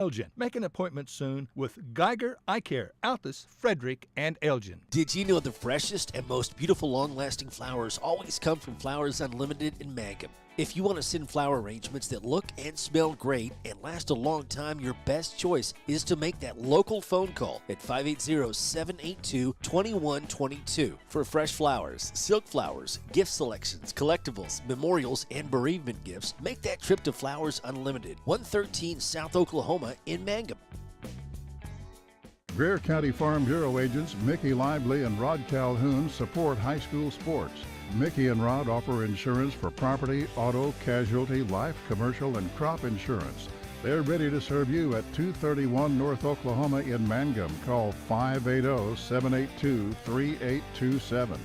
Elgin. Make an appointment soon with Geiger Eye Care, Altus, Frederick, and Elgin. Did you know the freshest and most beautiful long-lasting flowers always come from Flowers Unlimited in Mangum? If you want to send flower arrangements that look and smell great and last a long time, your best choice is to make that local phone call at 580-782-2122 for fresh flowers, silk flowers, gift selections, collectibles, memorials, and bereavement gifts. Make that trip to Flowers Unlimited, 113 South Oklahoma in Mangum. Greer County Farm Bureau agents Mickey Lively and Rod Calhoun support high school sports. Mickey and Rod offer insurance for property, auto, casualty, life, commercial, and crop insurance. They're ready to serve you at 231 North Oklahoma in Mangum. Call 580-782-3827.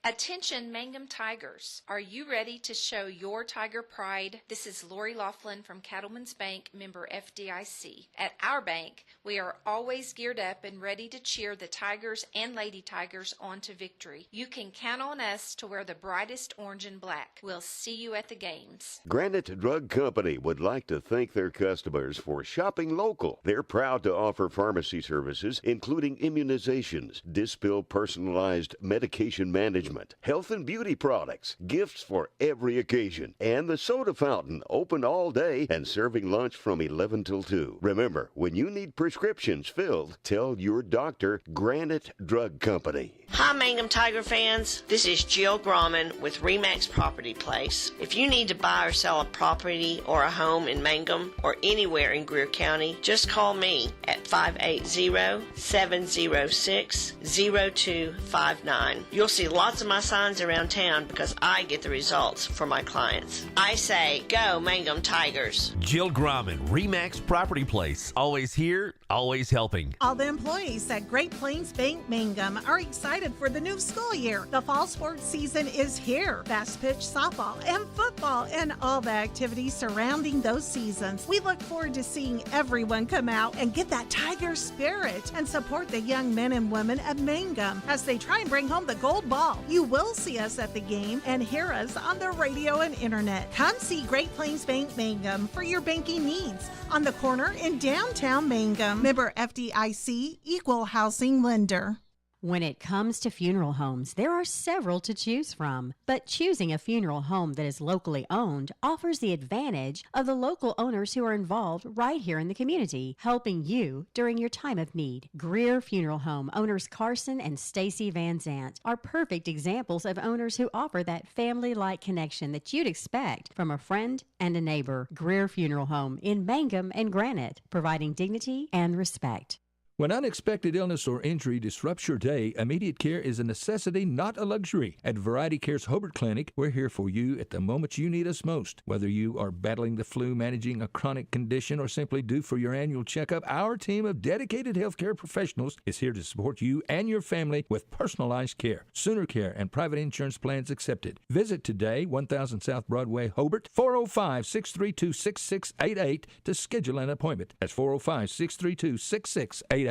Attention Mangum Tigers. Are you ready to show your Tiger pride? This is Lori Laughlin from Cattlemen's Bank, member FDIC. At our bank, we are always geared up and ready to cheer the Tigers and Lady Tigers on to victory. You can count on us to wear the brightest orange and black. We'll see you at the games. Granite Drug Company would like to thank their customers for shopping local. They're proud to offer pharmacy services, including immunizations, Dispill personalized medication management, health and beauty products, gifts for every occasion, and the soda fountain open all day and serving lunch from 11 till 2. Remember, when you need prescriptions filled, tell your doctor Granite Drug Company. Hi Mangum Tiger fans, this is Jill Grauman with RE/MAX Property Place. If you need to buy or sell a property or a home in Mangum or anywhere in Greer County, just call me at 580-706-0259. You'll see lots of my signs around town because I get the results for my clients. I say, go Mangum Tigers. Jill Grauman, RE/MAX Property Place. Always here, always helping. All the employees at Great Plains Bank Mangum are excited for the new school year. The fall sports season is here. Fast pitch softball and football and all the activities surrounding those seasons. We look forward to seeing everyone come out and get that Tiger spirit and support the young men and women of Mangum as they try and bring home the gold ball. You will see us at the game and hear us on the radio and internet. Come see Great Plains Bank Mangum for your banking needs on the corner in downtown Mangum. Member FDIC, Equal Housing Lender. When it comes to funeral homes, there are several to choose from, but choosing a funeral home that is locally owned offers the advantage of the local owners who are involved right here in the community, helping you during your time of need. Greer Funeral Home owners Carson and Stacy Van Zant are perfect examples of owners who offer that family-like connection that you'd expect from a friend and a neighbor. Greer Funeral Home in Mangum and Granite, providing dignity and respect. When unexpected illness or injury disrupts your day, immediate care is a necessity, not a luxury. At Variety Care's Hobart Clinic, we're here for you at the moment you need us most. Whether you are battling the flu, managing a chronic condition, or simply due for your annual checkup, our team of dedicated healthcare professionals is here to support you and your family with personalized care, Sooner Care, and private insurance plans accepted. Visit today, 1000 South Broadway, Hobart, 405-632-6688 to schedule an appointment. That's 405-632-6688.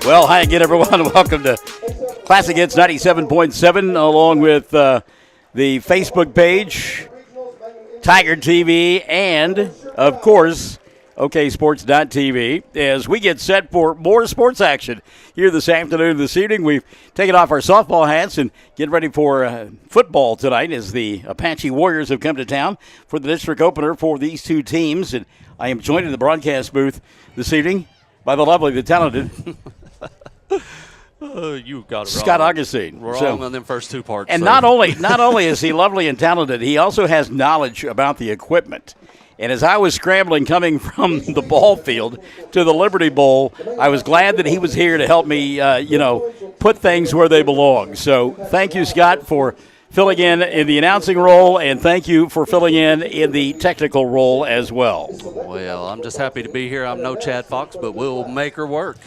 Well, hi again, everyone. Welcome to Classic Hits 97.7, along with the Facebook page, Tiger TV, and, of course, OKSports.tv, as we get set for more sports action here this afternoon, this evening. We've taken off our softball hats and get ready for football tonight as the Apache Warriors have come to town for the district opener for these two teams. And I am joined in the broadcast booth this evening by the lovely, the talented you got it Scott wrong. Augustine. Wrong on them first two parts. And so. not only is he lovely and talented, he also has knowledge about the equipment. And as I was scrambling coming from the ball field to the Liberty Bowl, I was glad that he was here to help me, put things where they belong. So thank you, Scott, for filling in the announcing role, and thank you for filling in the technical role as well. Well, I'm just happy to be here. I'm no Chad Fox, but we'll make her work.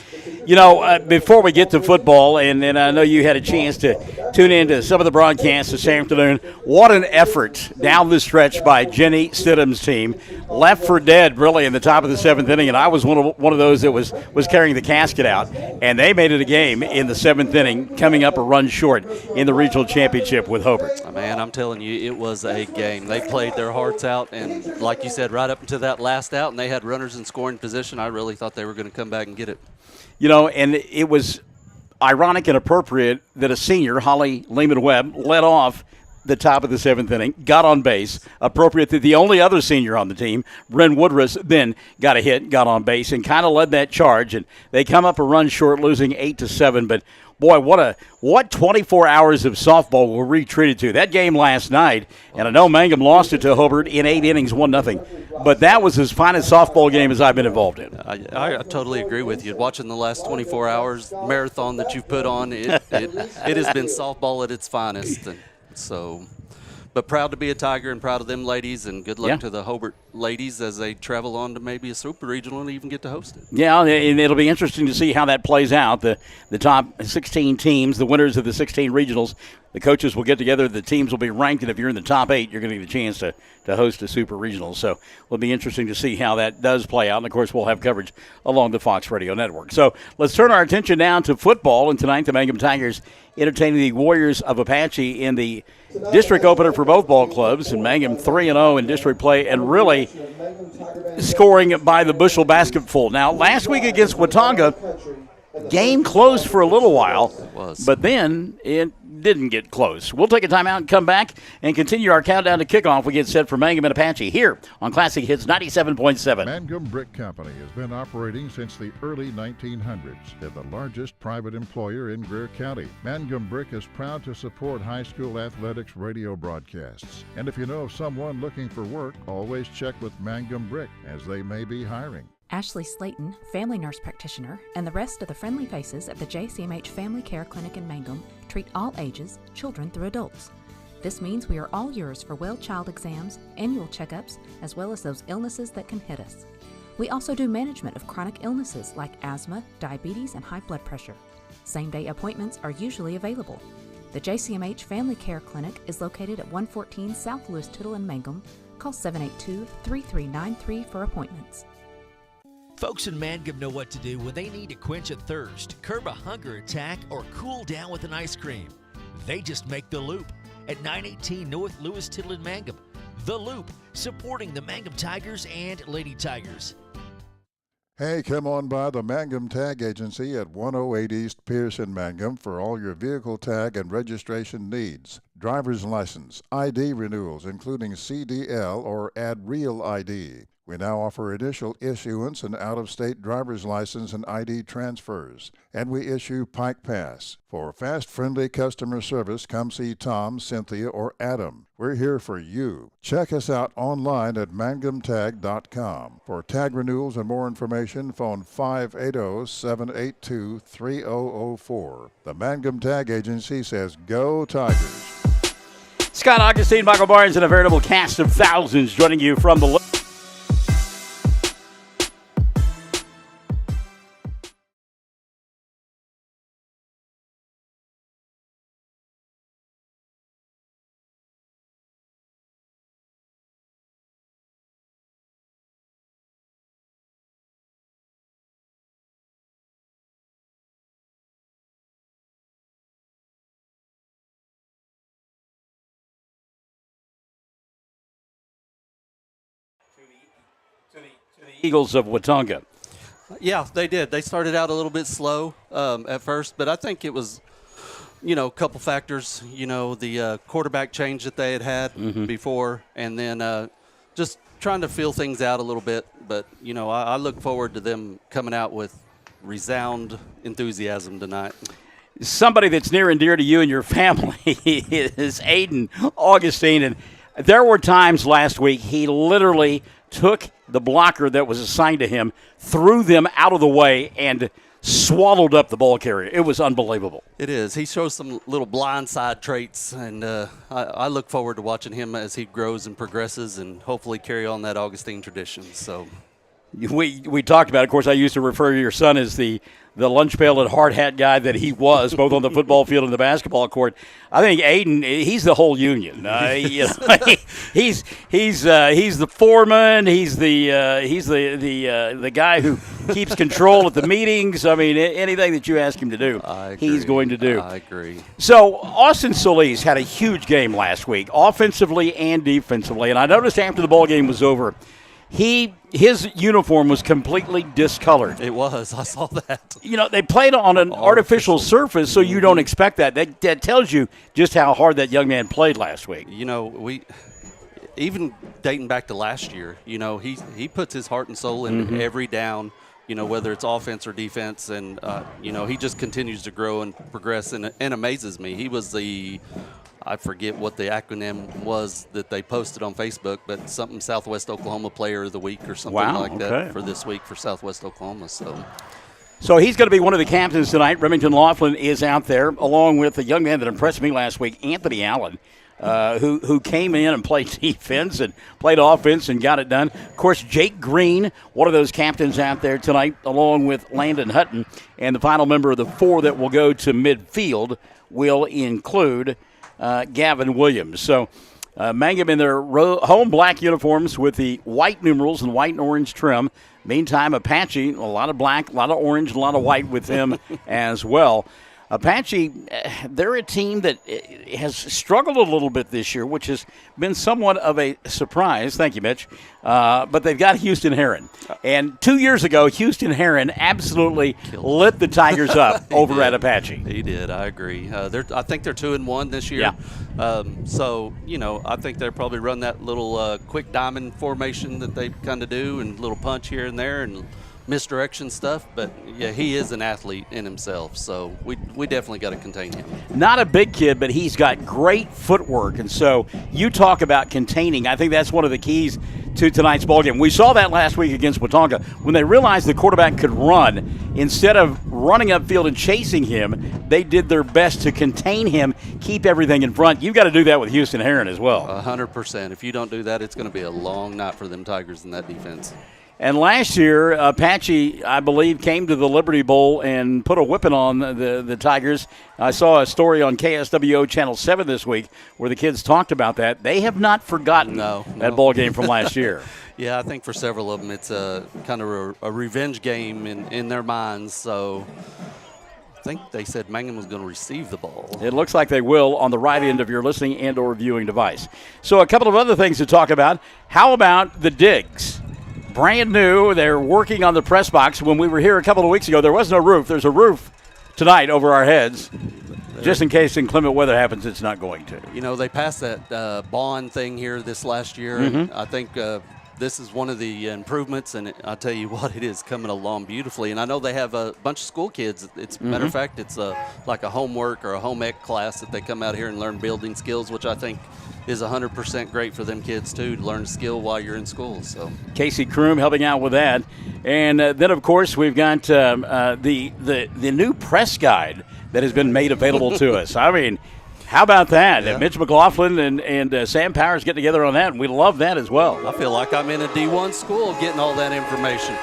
Before we get to football, and I know you had a chance to tune in to some of the broadcasts this afternoon, what an effort down the stretch by Jenny Stidham's team. Left for dead, really, in the top of the 7th inning, and I was one of those that was carrying the casket out. And they made it a game in the 7th inning, coming up a run short in the regional championship with Hobart. Man, I'm telling you, it was a game. They played their hearts out, and like you said, right up until that last out, and they had runners in scoring position. I really thought they were going to come back and get it. And it was ironic and appropriate that a senior, Holly Lehman-Webb, led off the top of the 7th inning, got on base. Appropriate that the only other senior on the team, Ren Woodruss, then got a hit, got on base, and kind of led that charge. And they come up a run short, losing 8-7. But boy, what 24 hours of softball were we treated to. That game last night, and I know Mangum lost it to Hobart in 8 innings, 1-0. But that was as fine a softball game as I've been involved in. I totally agree with you. Watching the last 24 hours marathon that you've put on, it has been softball at its finest. And but proud to be a Tiger and proud of them ladies, and good luck to the Hobart ladies as they travel on to maybe a super regional and even get to host it. Yeah, and it'll be interesting to see how that plays out. The top 16 teams, the winners of the 16 regionals, the coaches will get together, the teams will be ranked, and if you're in the top 8, you're going to get a chance to host a super regional. So it'll be interesting to see how that does play out, and of course we'll have coverage along the Fox Radio Network. So let's turn our attention now to football, and tonight the Mangum Tigers entertaining the Warriors of Apache in the district opener for both ball clubs, and Mangum 3-0 in district play, and really scoring by the bushel basketful. Now, last week against Watauga, game closed for a little while, but then it didn't get close. We'll take a timeout and come back and continue our countdown to kickoff. We get set for Mangum and Apache here on Classic Hits 97.7. Mangum Brick Company has been operating since the early 1900s. They're the largest private employer in Greer County. Mangum Brick is proud to support high school athletics radio broadcasts. And if you know of someone looking for work, always check with Mangum Brick, as they may be hiring. Ashley Slayton, family nurse practitioner, and the rest of the friendly faces at the JCMH Family Care Clinic in Mangum treat all ages, children through adults. This means we are all yours for well child exams, annual checkups, as well as those illnesses that can hit us. We also do management of chronic illnesses like asthma, diabetes, and high blood pressure. Same-day appointments are usually available. The JCMH Family Care Clinic is located at 114 South Lewis Tittle in Mangum. Call 782-3393 for appointments. Folks in Mangum know what to do when they need to quench a thirst, curb a hunger attack, or cool down with an ice cream. They just make the Loop at 918 North Lewis Tittle in Mangum. The Loop, supporting the Mangum Tigers and Lady Tigers. Hey, come on by the Mangum Tag Agency at 108 East Pierce in Mangum for all your vehicle tag and registration needs. Driver's license, ID renewals, including CDL or Add Real ID. We now offer initial issuance and out-of-state driver's license and ID transfers. And we issue Pike Pass. For fast, friendly customer service, come see Tom, Cynthia, or Adam. We're here for you. Check us out online at mangumtag.com. For tag renewals and more information, phone 580-782-3004. The Mangum Tag Agency says, Go Tigers. Scott Augustine, Michael Barnes, and a veritable cast of thousands joining you from the Eagles of Watauga. Yeah, they did. They started out a little bit slow at first, but I think it was, a couple factors. The quarterback change that they had before, and then just trying to feel things out a little bit. But, I look forward to them coming out with resound enthusiasm tonight. Somebody that's near and dear to you and your family is Aiden Augustine, and there were times last week he literally took the blocker that was assigned to him, threw them out of the way, and swallowed up the ball carrier. It was unbelievable. It is. He shows some little blindside traits, and I look forward to watching him as he grows and progresses and hopefully carry on that Augustine tradition. So, we talked about, of course, I used to refer to your son as the lunch pail and hard hat guy that he was, both on the football field and the basketball court. I think Aiden, he's the whole union. He's the foreman. He's the guy who keeps control at the meetings. I mean, anything that you ask him to do, he's going to do. I agree. So Austin Solis had a huge game last week, offensively and defensively. And I noticed after the ball game was over, his uniform was completely discolored. It was. I saw that. You know, they played on an artificial surface, so you don't expect that. That tells you just how hard that young man played last week. You know, even dating back to last year, you know, he puts his heart and soul in every down, you know, whether it's offense or defense. And, you know, he just continues to grow and progress and amazes me. He was I forget what the acronym was that they posted on Facebook, but something Southwest Oklahoma Player of the Week or something like that for this week for Southwest Oklahoma. So he's going to be one of the captains tonight. Remington Laughlin is out there, along with a young man that impressed me last week, Anthony Allen, who came in and played defense and played offense and got it done. Of course, Jake Green, one of those captains out there tonight, along with Landon Hutton. And the final member of the four that will go to midfield will include Gavin Williams. So Mangum in their home black uniforms with the white numerals and white and orange trim. Meantime, Apache, a lot of black, a lot of orange, a lot of white with them as well. Apache, they're a team that has struggled a little bit this year, which has been somewhat of a surprise. Thank you, Mitch. But they've got Houston Heron. And 2 years ago, Houston Heron absolutely lit the Tigers up over at Apache. He did. I agree. I think they're 2-1 this year. Yeah. So, you know, I think they'll probably run that little quick diamond formation that they kind of do and little punch here and there and misdirection stuff, but yeah, he is an athlete in himself, so we definitely got to contain him. Not a big kid, but he's got great footwork, and so you talk about containing. I think that's one of the keys to tonight's ballgame. We saw that last week against Watonga. When they realized the quarterback could run, instead of running upfield and chasing him, they did their best to contain him, keep everything in front. You've got to do that with Houston Heron as well. 100%. If you don't do that, it's going to be a long night for them Tigers in that defense. And last year, Apache, I believe, came to the Liberty Bowl and put a whipping on the Tigers. I saw a story on KSWO Channel 7 this week where the kids talked about that. They have not forgotten that ball game from last year. Yeah, I think for several of them it's kind of a revenge game in their minds. So I think they said Mangum was going to receive the ball. It looks like they will on the right end of your listening and or viewing device. So a couple of other things to talk about. How about the digs? Brand new. They're working on the press box. When we were here a couple of weeks ago, there was no roof. There's a roof tonight over our heads, just in case inclement weather happens. It's not going to. You know, they passed that bond thing here this last year. And I think this is one of the improvements, and I'll tell you what, it is coming along beautifully. And I know they have a bunch of school kids. It's matter of fact, it's like a homework or a home ec class that they come out here and learn building skills, which I think is 100% great for them kids, too, to learn a skill while you're in school. So Casey Kroom helping out with that. And then, of course, we've got the new press guide that has been made available to us. I mean, how about that? Yeah. Mitch McLaughlin and Sam Powers get together on that, and we love that as well. I feel like I'm in a D1 school getting all that information.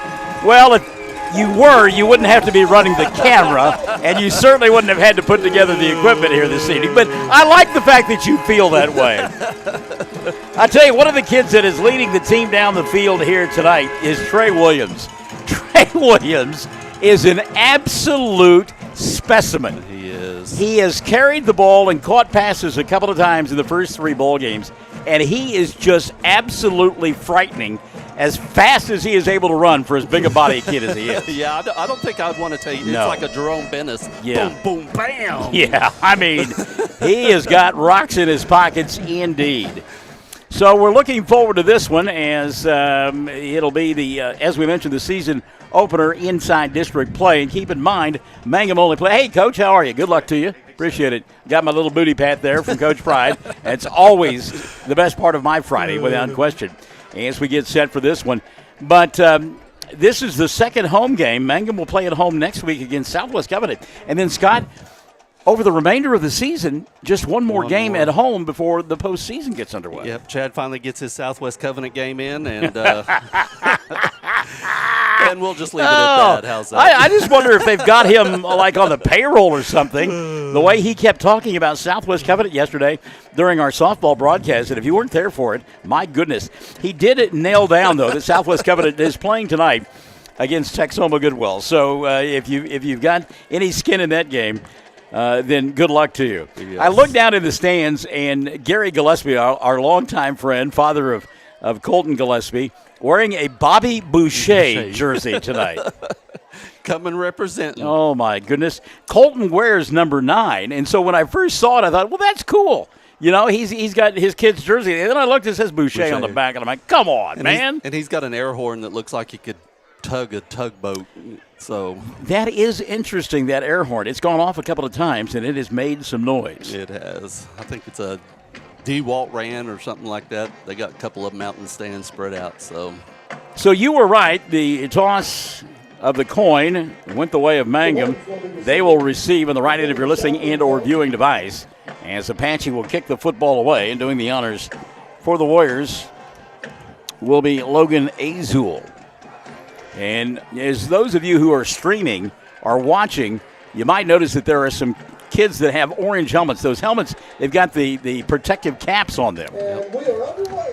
Well, if you wouldn't have to be running the camera, and you certainly wouldn't have had to put together the equipment here this evening. But I like the fact that you feel that way. I tell you, one of the kids that is leading the team down the field here tonight is Trey Williams. Trey Williams is an absolute specimen. He is. He has carried the ball and caught passes a couple of times in the first three ball games, and he is just absolutely frightening as fast as he is able to run for as big a body kid as he is. Yeah, I don't think I'd want to tell you. No. It's like a Jerome Bennis. Yeah. Boom, boom, bam. Yeah, I mean, he has got rocks in his pockets indeed. So we're looking forward to this one as it'll be the, as we mentioned, the season opener inside district play. And keep in mind, Mangum only play. Hey, Coach, how are you? Good luck to you. Appreciate it. Got my little booty pat there from Coach Pride. It's always the best part of my Friday, without question, as we get set for this one. But this is the second home game. Mangum will play at home next week against Southwest Covenant. And then, Scott, over the remainder of the season, just one more game at home before the postseason gets underway. Yep, Chad finally gets his Southwest Covenant game in, and And we'll just leave it at that. How's that? I just wonder if they've got him like on the payroll or something. The way he kept talking about Southwest Covenant yesterday during our softball broadcast, and if you weren't there for it, my goodness. He did nail down, though, that Southwest Covenant is playing tonight against Texoma Goodwill. So if you've got any skin in that game, then good luck to you. Yes. I look down in the stands, and Gary Gillespie, our longtime friend, father of Colton Gillespie, wearing a Bobby Boucher jersey tonight. Come and represent. Oh, my goodness. Colton wears number 9, and so when I first saw it, I thought, well, that's cool. You know, he's got his kid's jersey. And then I looked, it says Boucher on the back, and I'm like, come on, man. And he's got an air horn that looks like he could tug a tugboat. So that is interesting, that air horn. It's gone off a couple of times, and it has made some noise. It has. I think it's a DeWalt ran or something like that. They got a couple of mountain stands spread out. So you were right. The toss of the coin went the way of Mangum. They will receive on the right end of your listening and or viewing device, as Apache will kick the football away, and doing the honors for the Warriors will be Logan Azul. And as those of you who are streaming are watching, you might notice that there are some kids that have orange helmets. Those helmets, they've got the protective caps on them.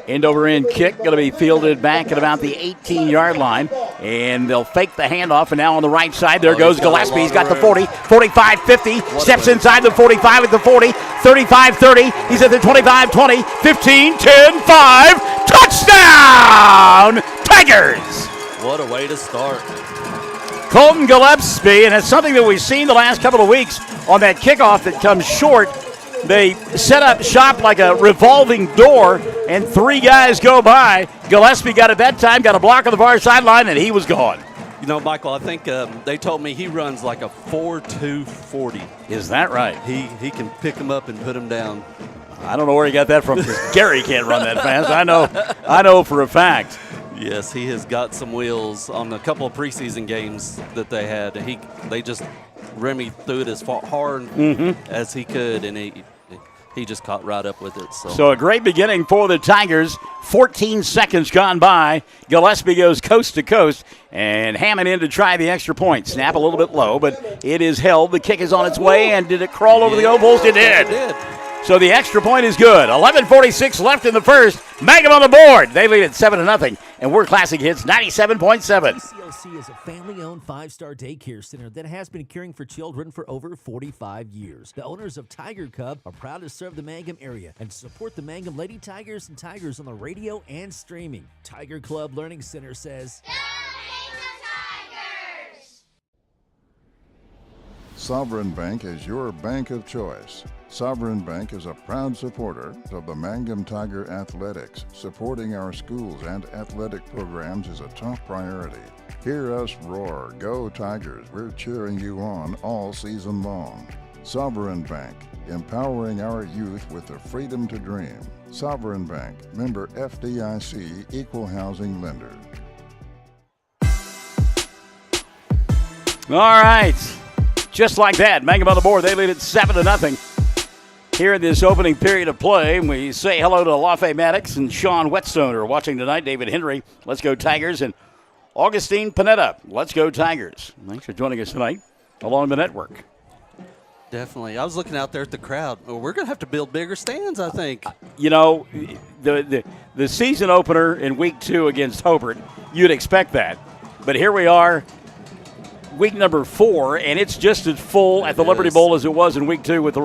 End over end kick going to be fielded back at about the 18-yard line, and they'll fake the handoff. And now on the right side, there goes Gillespie. He's got the 40, 45, 50, steps inside the 45 at the 40, 35, 30. He's at the 25, 20, 15, 10, 5. Touchdown, Tigers! What a way to start. Colton Gillespie, and it's something that we've seen the last couple of weeks on that kickoff that comes short. They set up shop like a revolving door, and 3 guys go by. Gillespie got it that time, got a block on the far sideline, and he was gone. You know, Michael, I think they told me he runs like a 4.2 40. Is that right? He can pick him up and put him down. I don't know where he got that from, because Gary can't run that fast. I know for a fact. Yes, he has got some wheels on a couple of preseason games that they had. They just Remy threw it as hard as he could, and he just caught right up with it. So a great beginning for the Tigers. 14 seconds gone by. Gillespie goes coast to coast, and Hammond in to try the extra point. Snap a little bit low, but it is held. The kick is on its way, and did it crawl over the goal post? It did. It did. So the extra point is good. 11:46 left in the first. Mangum on the board. They lead at 7-0, and we're Classic Hits 97.7. PCLC is a family-owned 5-star daycare center that has been caring for children for over 45 years. The owners of Tiger Cub are proud to serve the Mangum area and support the Mangum Lady Tigers and Tigers on the radio and streaming. Tiger Club Learning Center says, Sovereign Bank is your bank of choice. Sovereign Bank is a proud supporter of the Mangum Tiger Athletics. Supporting our schools and athletic programs is a top priority. Hear us roar, go Tigers. We're cheering you on all season long. Sovereign Bank, empowering our youth with the freedom to dream. Sovereign Bank, member FDIC, equal housing lender. All right. Just like that, Mangum on the board. They lead at 7-0. Here in this opening period of play, we say hello to Lafayette Maddox and Sean Whetstone are watching tonight. David Henry, let's go Tigers, and Augustine Panetta, let's go Tigers. Thanks for joining us tonight along the network. Definitely. I was looking out there at the crowd. Well, we're going to have to build bigger stands, I think. You know, the season opener in week 2 against Hobart, you'd expect that. But here we are, week number 4, and it's just as full at the Liberty Bowl as it was in week 2 with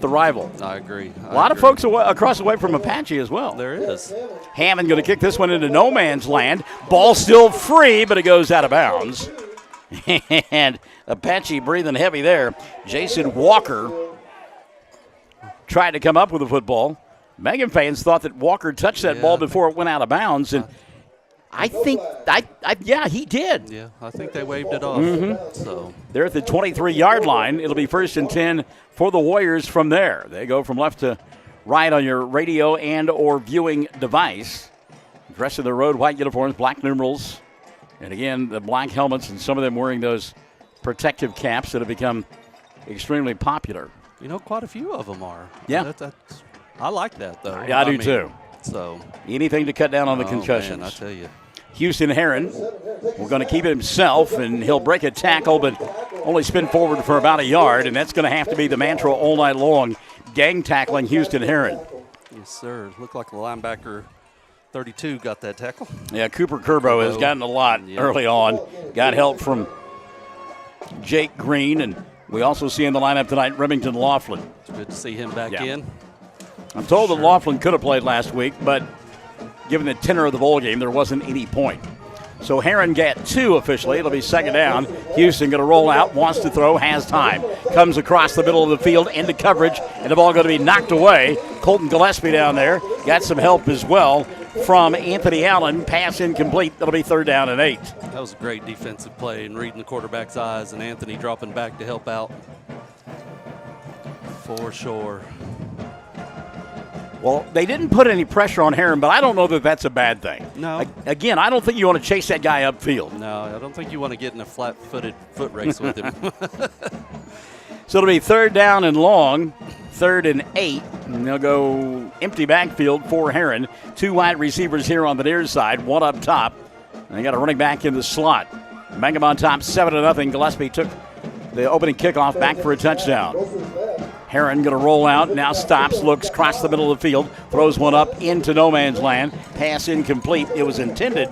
the rival. I agree. A lot of folks across the way from Apache as well. There is. Hammond going to kick this one into no man's land. Ball still free, but it goes out of bounds. And Apache breathing heavy there. Jason Walker tried to come up with the football. Mangum fans thought that Walker touched that ball before it went out of bounds, and I think, he did. Yeah, I think they waved it off. So they're at the 23-yard line. It'll be 1st and 10 for the Warriors from there. They go from left to right on your radio and or viewing device. Dressed in their road white uniforms, black numerals, and again, the black helmets, and some of them wearing those protective caps that have become extremely popular. You know, quite a few of them are. Yeah. I like that, though. I do too. So anything to cut down on the concussions. Man, I tell you. Houston Heron will going to keep it himself, and he'll break a tackle, but only spin forward for about a yard, and that's going to have to be the mantra all night long, gang tackling Houston Heron. Yes, sir. Looked like the linebacker 32 got that tackle. Yeah, Cooper Curbo has gotten a lot early on. Got help from Jake Green, and we also see in the lineup tonight Remington Laughlin. It's good to see him back in. I'm told that Laughlin could have played last week, but given the tenor of the bowl game, there wasn't any point. So Heron got 2 officially. It'll be second down. Houston going to roll out, wants to throw, has time. Comes across the middle of the field into coverage, and the ball going to be knocked away. Colton Gillespie down there got some help as well from Anthony Allen. Pass incomplete. That'll be third down and 8. That was a great defensive play and reading the quarterback's eyes, and Anthony dropping back to help out. For sure. Well, they didn't put any pressure on Heron, but I don't know that that's a bad thing. No. Again, I don't think you want to chase that guy upfield. No, I don't think you want to get in a flat-footed foot race with him. So it'll be third down and long, 3rd and 8. And they'll go empty backfield for Heron. 2 wide receivers here on the near side, 1 up top. And they got a running back in the slot. Mangum on top, 7-0. Gillespie took the opening kickoff back for a touchdown. Heron going to roll out, now stops, looks, across the middle of the field, throws one up into no man's land. Pass incomplete. It was intended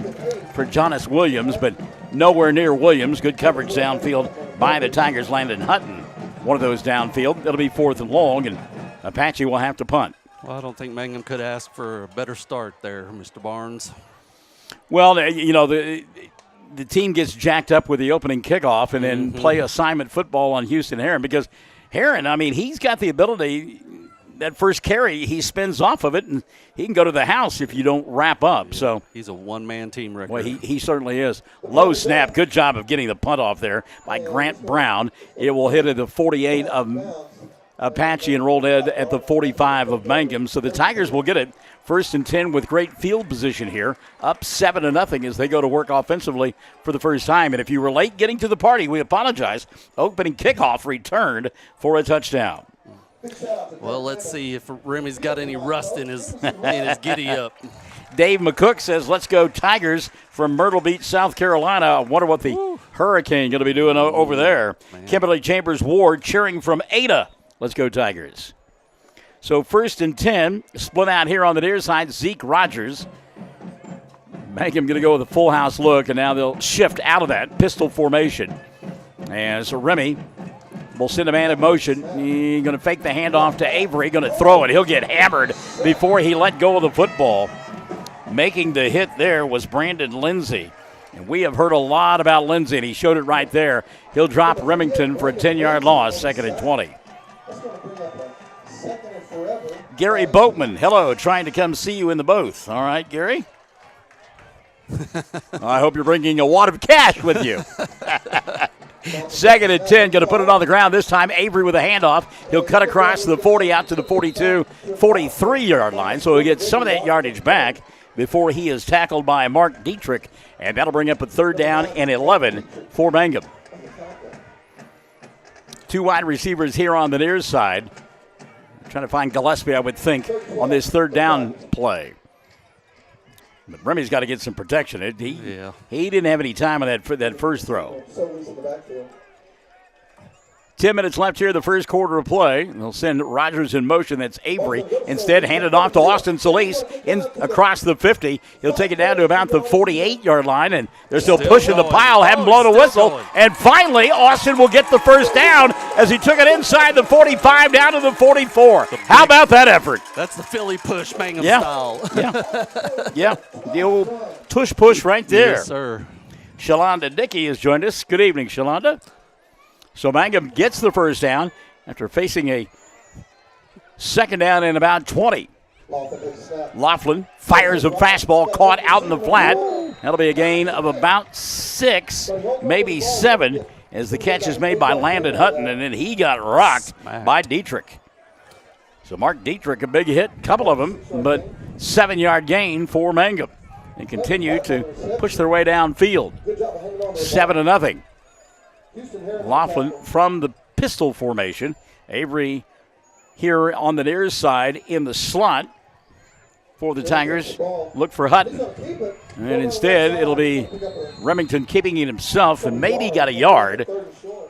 for Jonas Williams, but nowhere near Williams. Good coverage downfield by the Tigers. Landon Hutton, one of those downfield. It'll be 4th and long, and Apache will have to punt. Well, I don't think Mangum could ask for a better start there, Mr. Barnes. Well, you know, the team gets jacked up with the opening kickoff and then play assignment football on Houston Heron, because Heron, I mean, he's got the ability, that first carry, he spins off of it, and he can go to the house if you don't wrap up. So he's a one-man team record. Well, he certainly is. Low snap. Good job of getting the punt off there by Grant Brown. It will hit at the 48 of Apache and roll dead at the 45 of Mangum. So the Tigers will get it. 1st and 10 with great field position here. Up 7-0 as they go to work offensively for the first time. And if you were late getting to the party, we apologize. Opening kickoff returned for a touchdown. Well, let's see if Remy's got any rust in his giddy-up. Dave McCook says, let's go Tigers from Myrtle Beach, South Carolina. I wonder what the Hurricane going to be doing over there. Man. Kimberly Chambers Ward cheering from Ada. Let's go Tigers. So 1st and 10, split out here on the near side, Zeke Rogers. Mangum going to go with a full house look, and now they'll shift out of that pistol formation. And so Remy will send a man in motion. He's going to fake the handoff to Avery, going to throw it. He'll get hammered before he let go of the football. Making the hit there was Brandon Lindsay. And we have heard a lot about Lindsay, and he showed it right there. He'll drop Remington for a 10-yard loss, 2nd and 20. Gary Boatman, hello, trying to come see you in the booth. All right, Gary? I hope you're bringing a wad of cash with you. 2nd and 10, going to put it on the ground. This time Avery with a handoff. He'll cut across the 40 out to the 42, 43-yard line. So he'll get some of that yardage back before he is tackled by Mark Dietrich. And that'll bring up a 3rd down and 11 for Mangum. 2 wide receivers here on the near side. Trying to find Gillespie, I would think, on this 3rd down play. But Remy's got to get some protection. He didn't have any time on that first throw. 10 minutes left here in the first quarter of play. They'll send Rogers in motion. That's Avery. Instead, hand it off to Austin Solis in across the 50. He'll take it down to about the 48-yard line, and they're still pushing the pile, haven't blown a whistle. And finally, Austin will get the first down as he took it inside the 45 down to the 44. How about that effort? That's the Philly push, Mangum style. Yeah, the old tush push right there. Yes, sir. Shalonda Dickey has joined us. Good evening, Shalonda. So Mangum gets the first down after facing a 2nd down and about 20. Laughlin fires a fastball caught out in the flat. That'll be a gain of about 6, maybe 7, as the catch is made by Landon Hutton, and then he got rocked by Dietrich. So Mark Dietrich, a big hit, couple of them, but 7-yard gain for Mangum. And continue to push their way downfield. 7-0. Laughlin from the pistol formation. Avery here on the near side in the slot. for the Tigers. Look for Hutton. And instead, it'll be Remington keeping it himself and maybe got a yard.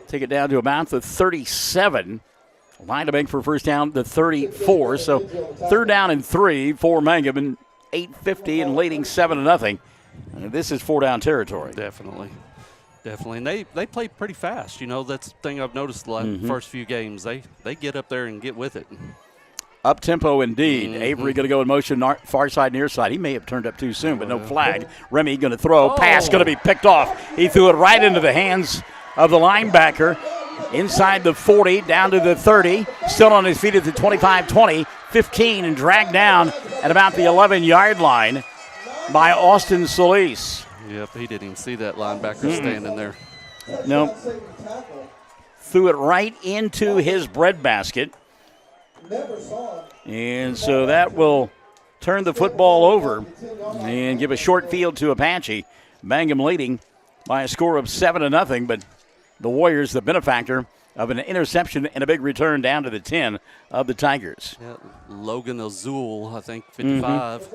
Take it down to about the 37. Line to make for first down, the 34. So 3rd down and 3 for Mangum, and 8:50 and leading 7-0. This is 4-down territory. Definitely. And they play pretty fast. You know, that's the thing I've noticed the first few games. They get up there and get with it. Up-tempo indeed. Avery going to go in motion, far side, near side. He may have turned up too soon, but no flag. Remy going to throw. Pass going to be picked off. He threw it right into the hands of the linebacker. Inside the 40, down to the 30. Still on his feet at the 25, 20, 15, and dragged down at about the 11-yard line by Austin Solis. Yep, he didn't even see that linebacker standing there. No. Threw it right into his breadbasket. And so that will turn the football over and give a short field to Apache. Mangum leading by a score of 7-0, but the Warriors, the benefactor of an interception and a big return down to the 10 of the Tigers. Yeah, Logan Azul, I think, 55.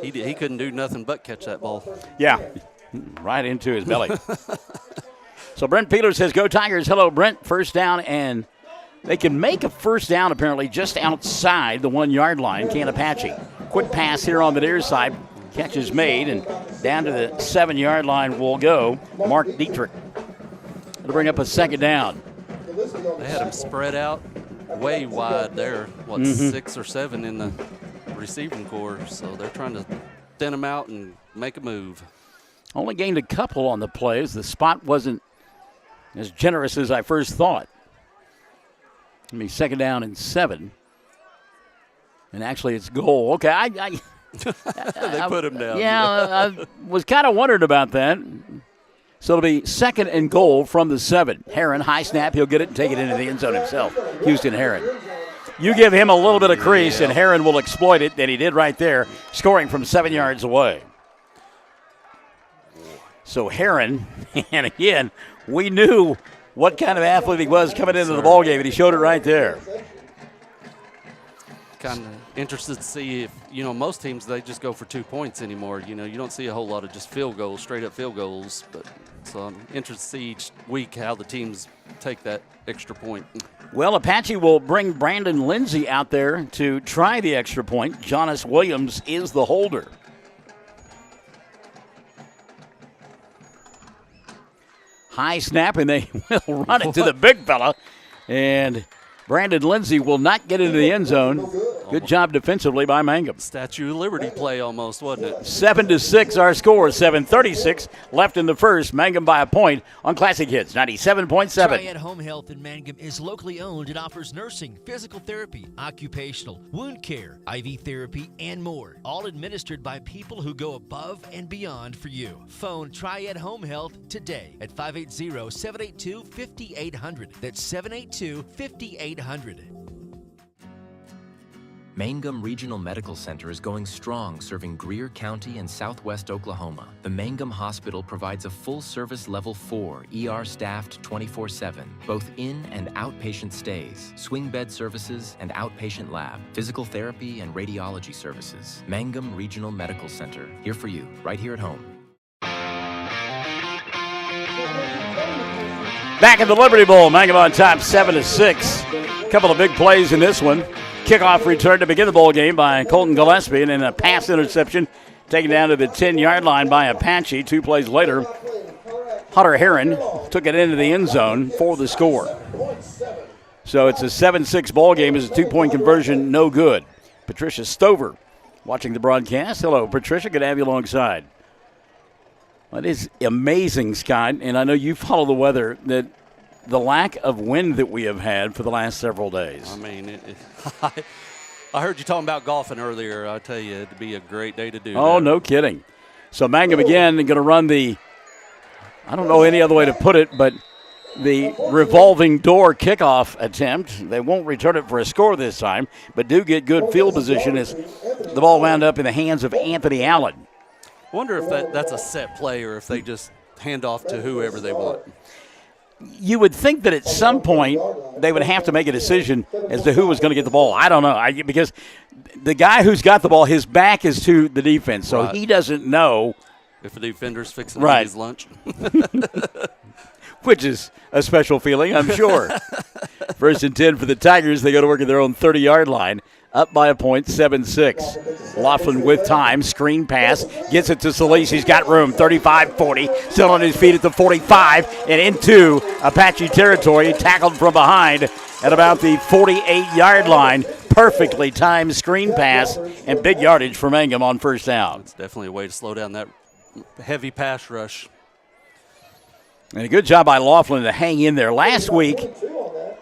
He couldn't do nothing but catch that ball. Yeah, right into his belly. So Brent Peeler says, go Tigers. Hello, Brent. First down, and they can make a first down apparently just outside the 1-yard line. Can Apache. Quick pass here on the near side. Catch is made, and down to the 7-yard line will go Mark Dietrich. It'll bring up a second down. They had him spread out way wide there, 6 or 7 in the receiving corps. So they're trying to thin them out and make a move. Only gained a couple on the plays. The spot wasn't as generous as I first thought. It'll be second down and 7. And actually it's goal. Okay, they put him down. Yeah, I was kind of wondering about that. So it'll be second and goal from the 7. Heron, high snap. He'll get it and take it into the end zone himself. Houston Heron. You give him a little bit of crease, and Heron will exploit it. And he did right there, scoring from 7 yards away. So Heron, and again, we knew what kind of athlete he was coming into the ballgame, and he showed it right there. Kind of interested to see if, most teams, they just go for 2 points anymore. You don't see a whole lot of just field goals, straight up field goals. But so I'm interested to see each week how the teams take that extra point. Well, Apache will bring Brandon Lindsay out there to try the extra point. Jonas Williams is the holder. High snap, and they will run it to the big fella. And Brandon Lindsay will not get into the end zone. Good job defensively by Mangum. Statue of Liberty play almost, wasn't it? 7-6 our score. 7:36 left in the first. Mangum by a point on Classic Hits 97.7. Triad Home Health in Mangum is locally owned and offers nursing, physical therapy, occupational, wound care, IV therapy, and more. All administered by people who go above and beyond for you. Phone Triad Home Health today at 580-782-5800. That's 782-5800. Mangum Regional Medical Center is going strong, serving Greer County and southwest Oklahoma. The Mangum Hospital provides a full-service Level 4, ER-staffed 24/7, both in- and outpatient stays, swing bed services and outpatient lab, physical therapy and radiology services. Mangum Regional Medical Center, here for you, right here at home. Back in the Liberty Bowl, Mangum on top 7-6. Couple of big plays in this one. Kickoff return to begin the ball game by Colton Gillespie, and then a pass interception taken down to the 10-yard line by Apache. 2 plays later, Hunter Heron took it into the end zone for the score. So it's a 7-6 ball game. It's a 2-point conversion, no good. Patricia Stover watching the broadcast. Hello, Patricia. Good to have you alongside. Well, it is amazing, Scott, and I know you follow the weather, that the lack of wind that we have had for the last several days. I mean, I heard you talking about golfing earlier. I tell you, it'd be a great day to do that. Oh, no kidding. So Mangum again going to run the, I don't know any other way to put it, but the revolving door kickoff attempt. They won't return it for a score this time, but do get good field position as the ball wound up in the hands of Anthony Allen. I wonder if that's a set play or if they just hand off to whoever they want. you would think that at some point they would have to make a decision as to who was going to get the ball. I don't know, because the guy who's got the ball, his back is to the defense, so he doesn't know if the defender's fixing to eat his lunch. Which is a special feeling, I'm sure. 1st and 10 for the Tigers. They go to work at their own 30-yard line. Up by a point, 7-6. Laughlin with time, screen pass, gets it to Solis. He's got room, 35-40, still on his feet at the 45, and into Apache territory, tackled from behind at about the 48-yard line. Perfectly timed screen pass and big yardage for Mangum on first down. It's definitely a way to slow down that heavy pass rush. And a good job by Laughlin to hang in there. Last week,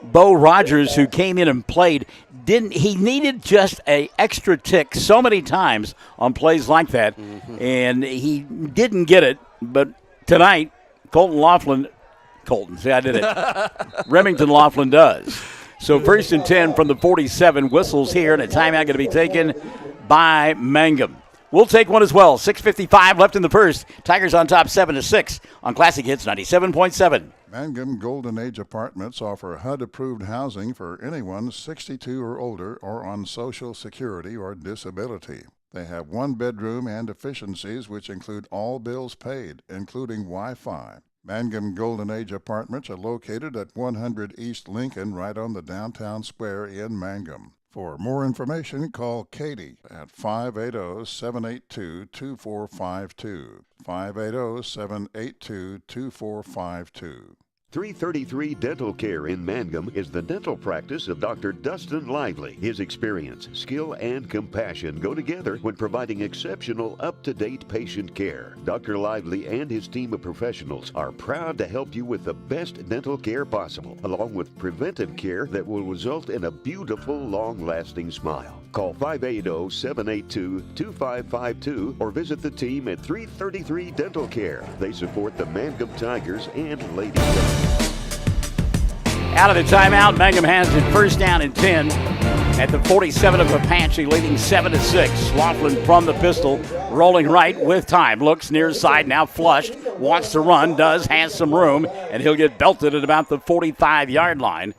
Bo Rogers, who came in and played, he needed just an extra tick so many times on plays like that, and he didn't get it. But tonight, Remington Laughlin does. So 1st and 10 from the 47, whistles here, and a timeout going to be taken by Mangum. We'll take one as well. 6:55 left in the first. Tigers on top 7-6 on Classic Hits 97.7. Mangum Golden Age Apartments offer HUD-approved housing for anyone 62 or older or on Social Security or disability. They have 1 bedroom and efficiencies which include all bills paid, including Wi-Fi. Mangum Golden Age Apartments are located at 100 East Lincoln, right on the downtown square in Mangum. For more information, call Katie at 580-782-2452, 580-782-2452. 333 Dental Care in Mangum is the dental practice of Dr. Dustin Lively. His experience, skill, and compassion go together when providing exceptional, up-to-date patient care. Dr. Lively and his team of professionals are proud to help you with the best dental care possible, along with preventive care that will result in a beautiful, long-lasting smile. Call 580-782-2552 or visit the team at 333 Dental Care. They support the Mangum Tigers and Lady Tigers. Out of the timeout, Mangum has it 1st down and 10 at the 47 of Apache, leading 7-6. Laughlin from the pistol, rolling right with time. Looks near side, now flushed, wants to run, has some room, and he'll get belted at about the 45-yard line.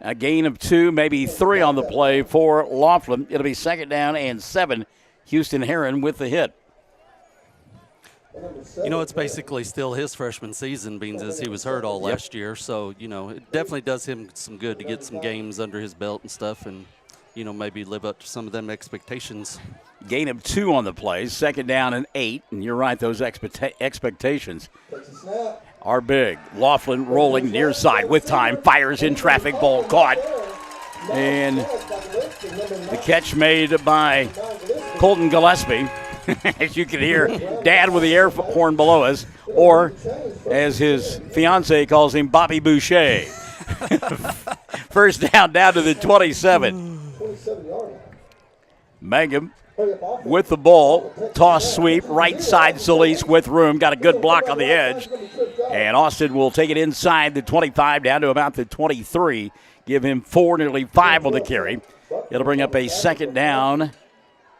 A gain of 2, maybe 3 on the play for Laughlin. It'll be 2nd down and 7. Houston Heron with the hit. You know, it's basically still his freshman season, being as he was hurt all last year. So, you know, it definitely does him some good to get some games under his belt and stuff and, you know, maybe live up to some of them expectations. Gain of 2 on the play, 2nd down and 8. And you're right, those expectations are big. Laughlin rolling near side with time, fires in traffic, ball caught. And the catch made by Colton Gillespie. As you can hear, Dad with the air horn below us, or as his fiance calls him, Bobby Boucher. 1st down to the 27. Mangum with the ball, toss sweep, right side Solis with room, got a good block on the edge. And Austin will take it inside the 25 down to about the 23. Give him 4, nearly 5 on the carry. It'll bring up a 2nd down.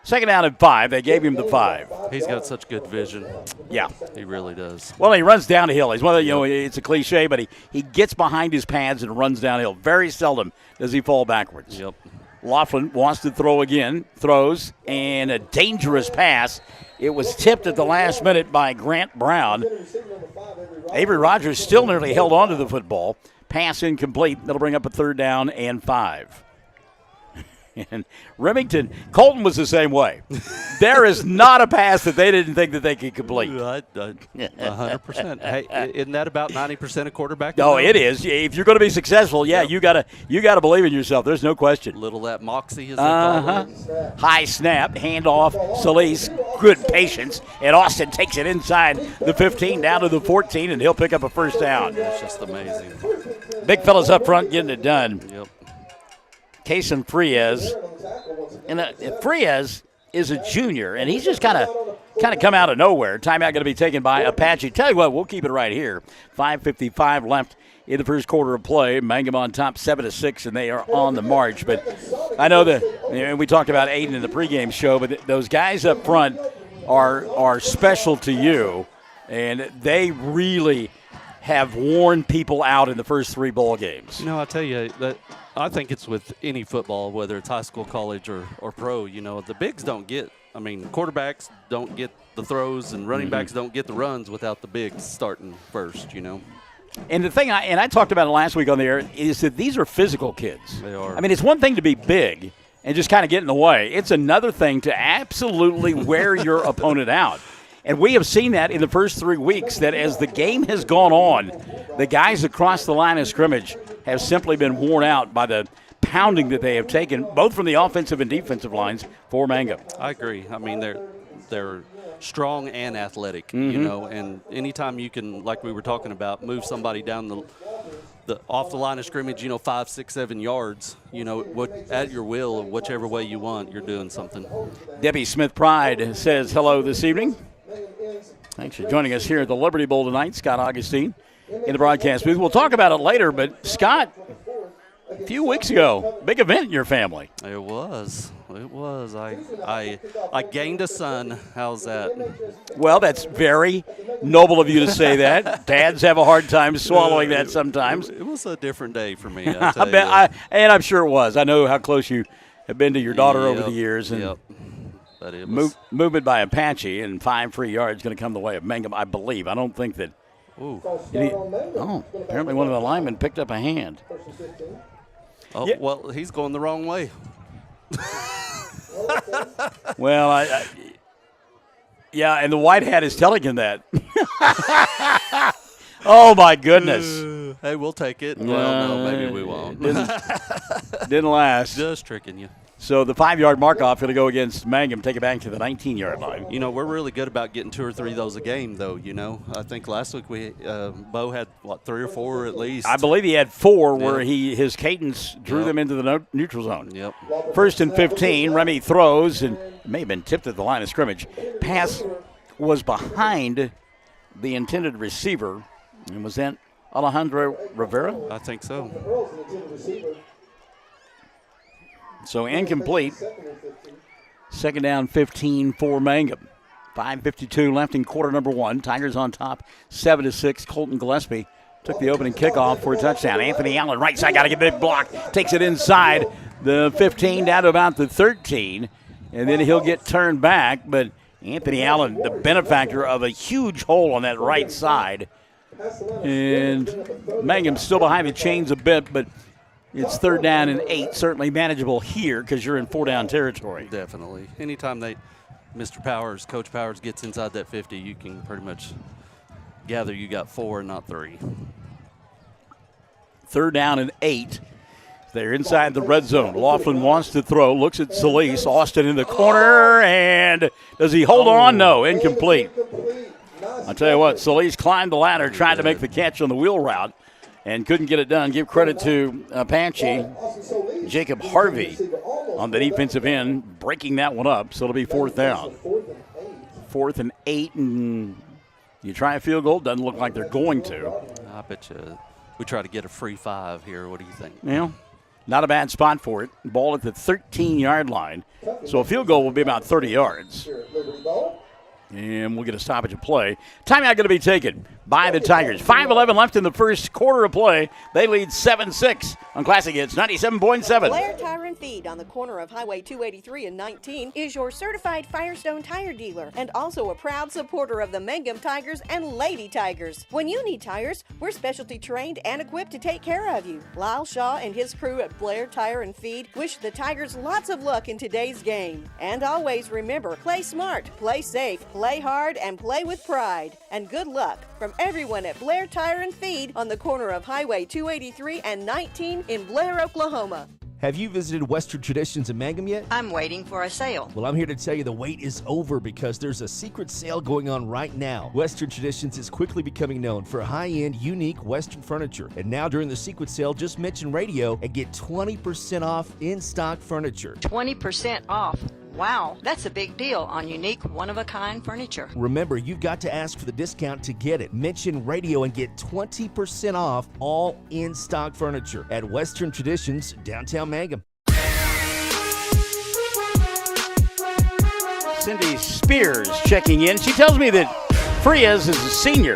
2nd down and 5. They gave him the 5. He's got such good vision. Yeah. He really does. Well, he runs downhill. He's one of the, it's a cliche, but he gets behind his pads and runs downhill. Very seldom does he fall backwards. Yep. Laughlin wants to throw again, throws, and a dangerous pass. It was tipped at the last minute by Grant Brown. Avery Rogers still nearly held on to the football. Pass incomplete. That'll bring up a 3rd down and 5. And Remington, Colton was the same way. There is not a pass that they didn't think that they could complete. 100%. Hey, isn't that about 90% of quarterback? No, it is. If you're going to be successful, you gotta believe in yourself. There's no question. Little that moxie, as they call it. High snap, handoff, Solis, good patience, and Austin takes it inside the 15 down to the 14, and he'll pick up a 1st down. That's just amazing. Big fellas up front getting it done. Yep. Kason Frias, and Frias is a junior, and he's just kind of come out of nowhere. Timeout going to be taken by Apache. Tell you what, we'll keep it right here. 5:55 left in the first quarter of play. Mangum on top 7-6, and they are on the march. But I know that we talked about Aiden in the pregame show, but those guys up front are special to you, and they really have worn people out in the first 3 ball games? You know, I tell you, that I think it's with any football, whether it's high school, college, or pro. You know, the bigs don't get – I mean, quarterbacks don't get the throws and running backs don't get the runs without the bigs starting first, you know. And the thing, I talked about it last week on the air, is that these are physical kids. They are. I mean, it's one thing to be big and just kind of get in the way. It's another thing to absolutely wear your opponent out. And we have seen that in the first 3 weeks, that as the game has gone on, the guys across the line of scrimmage have simply been worn out by the pounding that they have taken, both from the offensive and defensive lines for Mangum. I agree. I mean, they're strong and athletic, you know, and anytime you can, like we were talking about, move somebody down the off the line of scrimmage, you know, 5, 6, 7 yards, you know, at your will, whichever way you want, you're doing something. Debbie Smith Pride says hello this evening. Thanks for joining us here at the Liberty Bowl tonight. Scott Augustine in the broadcast booth. We'll talk about it later, but Scott, a few weeks ago, big event in your family. It was. I gained a son. How's that? Well, that's very noble of you to say that. Dads have a hard time swallowing that sometimes. It was a different day for me. I bet, and I'm sure it was. I know how close you have been to your daughter over the years. And But it was movement by Apache and 5 free yards going to come the way of Mangum, I believe. I don't think that. Apparently one of the linemen picked up a hand. Oh, yeah. Well, he's going the wrong way. Well, and the white hat is telling him that. Oh, my goodness. Hey, we'll take it. Well, no, maybe we won't. Didn't last. Just tricking you. So the 5-yard mark-off going to go against Mangum, take it back to the 19-yard line. You know, we're really good about getting 2 or 3 of those a game, though, you know. I think last week Bo had, 3 or 4 at least. I believe he had 4 where his cadence drew them into the neutral zone. Yep. 1st and 15, Remy throws, and it may have been tipped at the line of scrimmage. Pass was behind the intended receiver, and was that Alejandro Rivera? I think so. So incomplete. 2nd down, 15 for Mangum. 5:52 left in quarter number 1. Tigers on top, 7-6. Colton Gillespie took the opening kickoff for a touchdown. Anthony Allen, right side, got to get a big block. Takes it inside the 15 down to about the 13. And then he'll get turned back. But Anthony Allen, the benefactor of a huge hole on that right side. And Mangum's still behind the chains a bit, but it's 3rd down and 8, certainly manageable here because you're in 4-down territory. Definitely. Anytime Coach Powers gets inside that 50, you can pretty much gather you got 4 and not 3. 3rd down and 8. They're inside the red zone. Laughlin wants to throw, looks at Solis. Austin in the corner, and does he hold on? No, incomplete. I'll tell you what, Solis climbed the ladder, tried to make the catch on the wheel route, and couldn't get it done. Give credit to Apache, Jacob Harvey on the defensive end, breaking that one up, so it'll be 4th down. 4th and 8, and you try a field goal, doesn't look like they're going to. I bet you we try to get a free 5 here. What do you think? Yeah, not a bad spot for it. Ball at the 13-yard line, so a field goal will be about 30 yards. And we'll get a stoppage of play. Timeout going to be taken by the Tigers. 5:11 left in the first quarter of play. They lead 7-6 on Classic Hits 97.7. Blair Tire and Feed on the corner of Highway 283 and 19 is your certified Firestone tire dealer and also a proud supporter of the Mangum Tigers and Lady Tigers. When you need tires, we're specialty trained and equipped to take care of you. Lyle Shaw and his crew at Blair Tire and Feed wish the Tigers lots of luck in today's game. And always remember, play smart, play safe, play hard, and play with pride. And good luck from everyone at Blair Tire and Feed on the corner of Highway 283 and 19 in Blair, Oklahoma. Have you visited Western Traditions in Mangum yet? I'm waiting for a sale. Well, I'm here to tell you the wait is over because there's a secret sale going on right now. Western Traditions is quickly becoming known for high-end, unique Western furniture. And now during the secret sale, just mention radio and get 20% off in-stock furniture. 20% off? Wow, that's a big deal on unique, one-of-a-kind furniture. Remember, you've got to ask for the discount to get it. Mention radio and get 20% off all in-stock furniture at Western Traditions, downtown Mangum. Cindy Spears checking in. She tells me that Frias is a senior.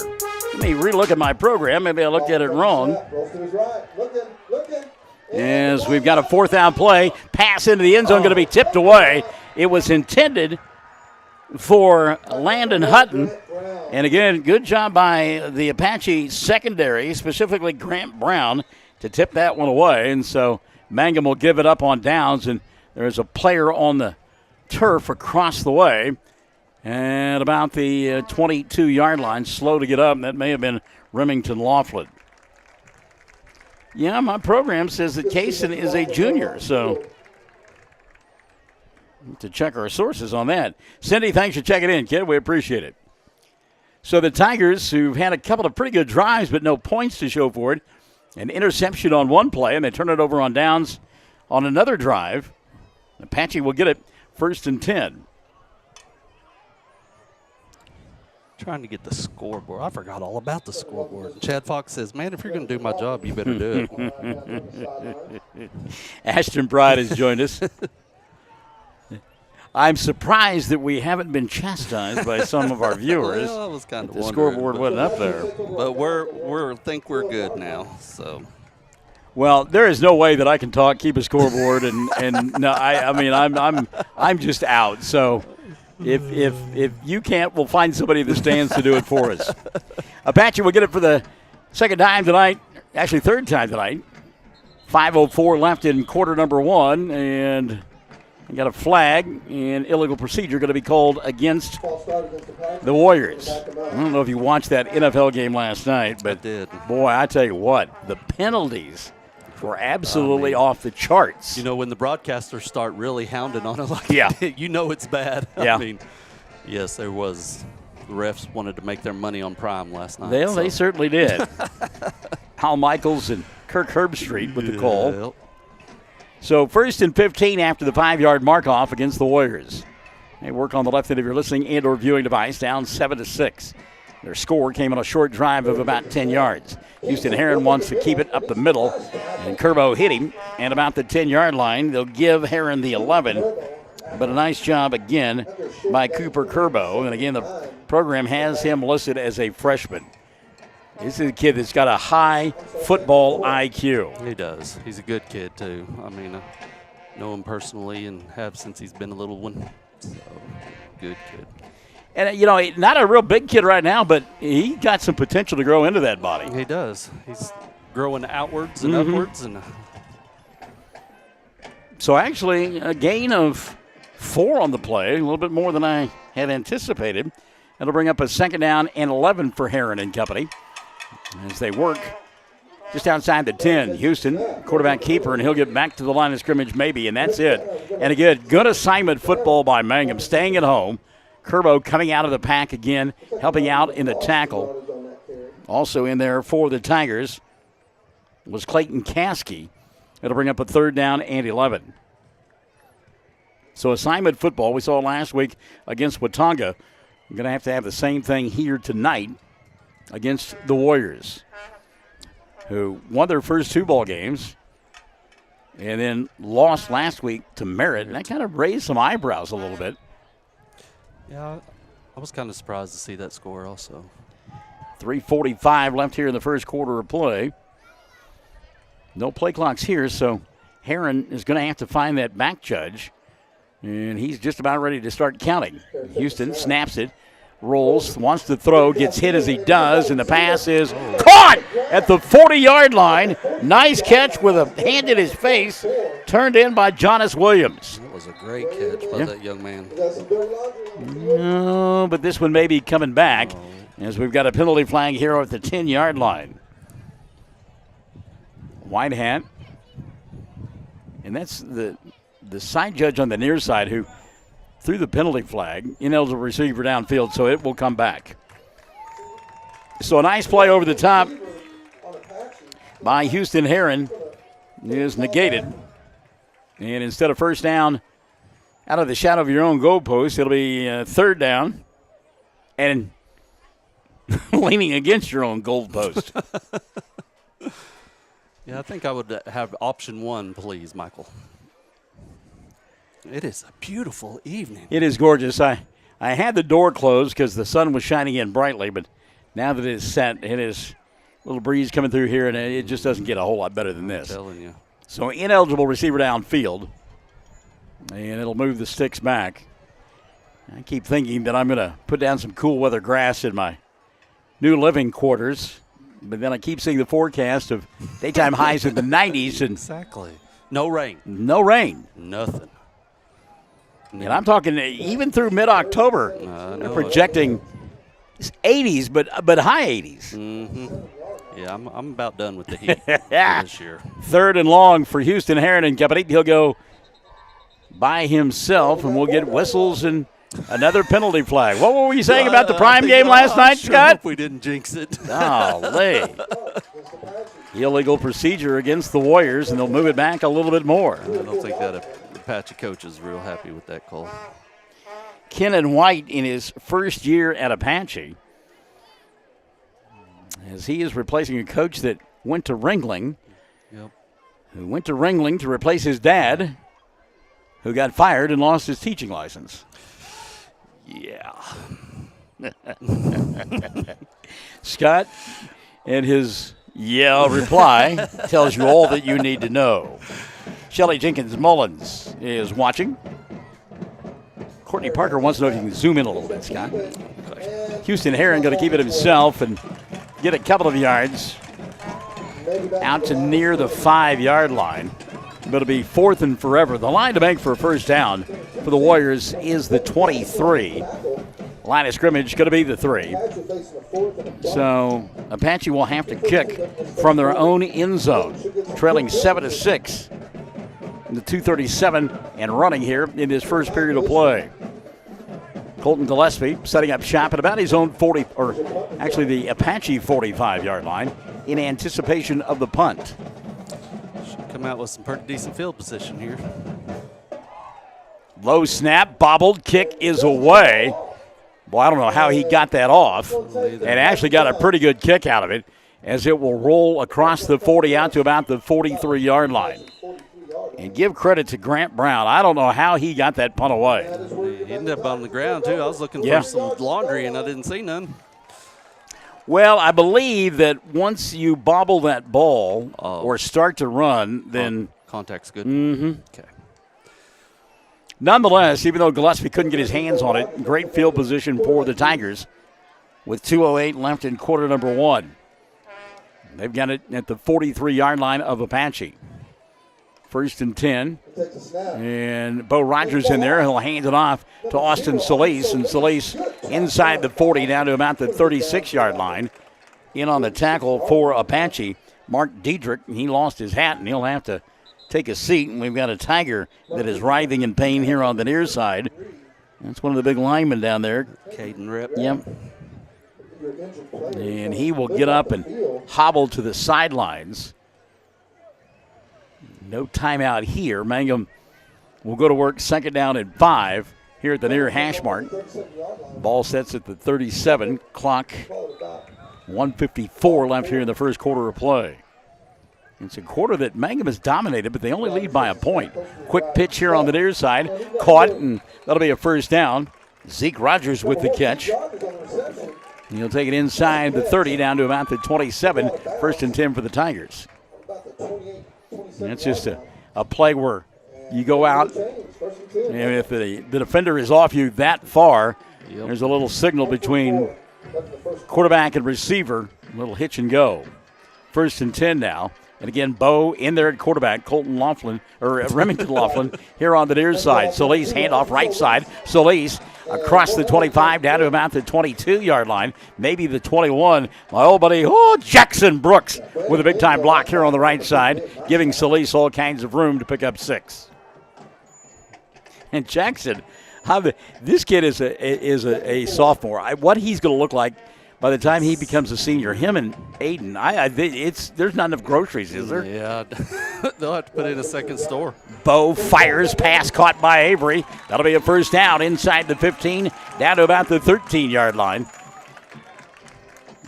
Let me relook at my program. Maybe I looked at it wrong. As we've got a 4th down play. Pass into the end zone going to be tipped away. It was intended for Landon Hutton. And again, good job by the Apache secondary, specifically Grant Brown, to tip that one away. And so Mangum will give it up on downs, and there's a player on the turf across the way at about the 22-yard line, slow to get up. That may have been Remington Laughlin. Yeah, my program says that Kaysen is a junior, so to check our sources on that. Cindy, thanks for checking in, kid. We appreciate it. So the Tigers, who've had a couple of pretty good drives but no points to show for it, an interception on one play, and they turn it over on downs on another drive. Apache will get it 1st and 10. Trying to get the scoreboard. I forgot all about the scoreboard. Chad Fox says, man, if you're going to do my job, you better do it. Ashton Pride has joined us. I'm surprised that we haven't been chastised by some of our viewers. Well, I was kind of the scoreboard wasn't up there. But we're think we're good now. So, well, there is no way that I can keep a scoreboard, and no, I mean I'm just out. So, if you can't, we'll find somebody in the stands to do it for us. Apache will get it for the 2nd time tonight, actually 3rd time tonight. 5:04 left in quarter number 1, and we got a flag and illegal procedure going to be called against the Warriors. I don't know if you watched that NFL game last night, but boy, I tell you what, the penalties were absolutely off the charts. You know, when the broadcasters start really hounding on it like that, you know it's bad. Yeah. I mean, yes, there was. The refs wanted to make their money on Prime last night. Well, they certainly did. Hal Michaels and Kirk Herbstreit with the call. Yep. So 1st and 15 after the 5-yard mark-off against the Warriors. They work on the left end of your listening and or viewing device, down 7-6. Their score came on a short drive of about 10 yards. Houston Heron wants to keep it up the middle, and Curbo hit him at about the 10-yard line. They'll give Heron the 11, but a nice job again by Cooper Curbo. And again, the program has him listed as a freshman. This is a kid that's got a high football IQ. He does. He's a good kid, too. I mean, I know him personally and have since he's been a little one. So, good kid. And, you know, not a real big kid right now, but he got some potential to grow into that body. He does. He's growing outwards and upwards. And so, actually, a gain of 4 on the play, a little bit more than I had anticipated. That'll bring up a 2nd down and 11 for Heron and company as they work just outside the 10. Houston, quarterback keeper, and he'll get back to the line of scrimmage maybe, and that's it. And again, good assignment football by Mangum, staying at home. Curbo coming out of the pack again, helping out in the tackle. Also in there for the Tigers was Clayton Caskey. It'll bring up a 3rd down and 11. So assignment football, we saw last week against Watauga. We're going to have the same thing here tonight against the Warriors, who won their first 2 ball games and then lost last week to Merritt. And that kind of raised some eyebrows a little bit. Yeah, I was kind of surprised to see that score also. 3:45 left here in the first quarter of play. No play clocks here, so Heron is going to have to find that back judge. And he's just about ready to start counting. Houston snaps it, rolls, wants to throw, gets hit as he does, and the pass is caught at the 40-yard line. Nice catch with a hand in his face, turned in by Jonas Williams. That was a great catch by that young man. No, but this one may be coming back as we've got a penalty flag here at the 10-yard line. White hat. And that's the side judge on the near side who threw the penalty flag, ineligible receiver downfield, so it will come back. So a nice play over the top by Houston Heron is negated. And instead of 1st down out of the shadow of your own goalpost, it'll be 3rd down and leaning against your own goalpost. Yeah, I think I would have option 1, please, Michael. It is a beautiful evening. It is gorgeous. I had the door closed because the sun was shining in brightly, but now that it's set, it is a little breeze coming through here, and it just doesn't get a whole lot better than this. I'm telling you. So ineligible receiver downfield, and it'll move the sticks back. I keep thinking that I'm going to put down some cool weather grass in my new living quarters, but then I keep seeing the forecast of daytime highs in the 90s. And exactly. No rain. No rain. Nothing. And I'm talking even through mid-October. They're projecting 80s, but high 80s. Mm-hmm. Yeah, I'm about done with the heat for this year. 3rd and long for Houston Heron and company. He'll go by himself, and we'll get whistles and another penalty flag. What were we saying about the prime game last night, Scott? Hope we didn't jinx it. Golly. Illegal procedure against the Warriors, and they'll move it back a little bit more. I don't think that Apache coach is real happy with that call. Kenan White in his first year at Apache, as he is replacing a coach that went to Ringling, who went to Ringling to replace his dad, who got fired and lost his teaching license. Yeah. Scott and his reply tells you all that you need to know. Shelly Jenkins Mullins is watching. Courtney Parker wants to know if you can zoom in a little bit, Scott. Houston Heron going to keep it himself and get a couple of yards out to near the 5-yard line. But it'll be 4th and forever. The line to make for a first down for the Warriors is the 23. Line of scrimmage going to be the 3. So Apache will have to kick from their own end zone, trailing 7-6. The 2:37 and running here in his first period of play. Colton Gillespie setting up shop at about his own 40, or actually the Apache 45-yard line in anticipation of the punt. Should come out with some pretty decent field position here. Low snap, bobbled, kick is away. Boy, I don't know how he got that off, and actually got a pretty good kick out of it, as it will roll across the 40 out to about the 43-yard line. And give credit to Grant Brown. I don't know how he got that punt away. He ended up on the ground, too. I was looking for some laundry, and I didn't see none. Well, I believe that once you bobble that ball or start to run, then contact's good. Mm-hmm. Okay. Nonetheless, even though Gillespie couldn't get his hands on it, great field position for the Tigers with 2:08 left in quarter number 1. They've got it at the 43-yard line of Apache. 1st and 10. And Bo Rogers in there. He'll hand it off to Austin Solis. And Solis inside the 40 down to about the 36-yard line. In on the tackle for Apache, Mark Diedrich. He lost his hat, and he'll have to take a seat. And we've got a Tiger that is writhing in pain here on the near side. That's one of the big linemen down there. Caden Rip. Yep. And he will get up and hobble to the sidelines. No timeout here. Mangum will go to work 2nd down and 5 here at the near hash mark. Ball sets at the 37. Clock 1:54 left here in the first quarter of play. It's a quarter that Mangum has dominated, but they only lead by a point. Quick pitch here on the near side. Caught, and that'll be a first down. Zeke Rogers with the catch. He'll take it inside the 30 down to about the 27. 1st and 10 for the Tigers. That's just a play where you go out, and if the defender is off you that far, there's a little signal between quarterback and receiver, a little hitch and go. 1st and 10 now. And again, Bo in there at quarterback, Remington Laughlin here on the near side. Solis handoff right side. Solis across the 25 down to about the 22-yard line, maybe the 21. My old buddy, Jackson Brooks with a big-time block here on the right side, giving Solis all kinds of room to pick up 6. And Jackson, this kid is a sophomore. What he's going to look like by the time he becomes a senior, him and Aiden, there's not enough groceries, is there? Yeah, they'll have to put in a second store. Bo fires, pass caught by Avery. That'll be a first down inside the 15, down to about the 13-yard line.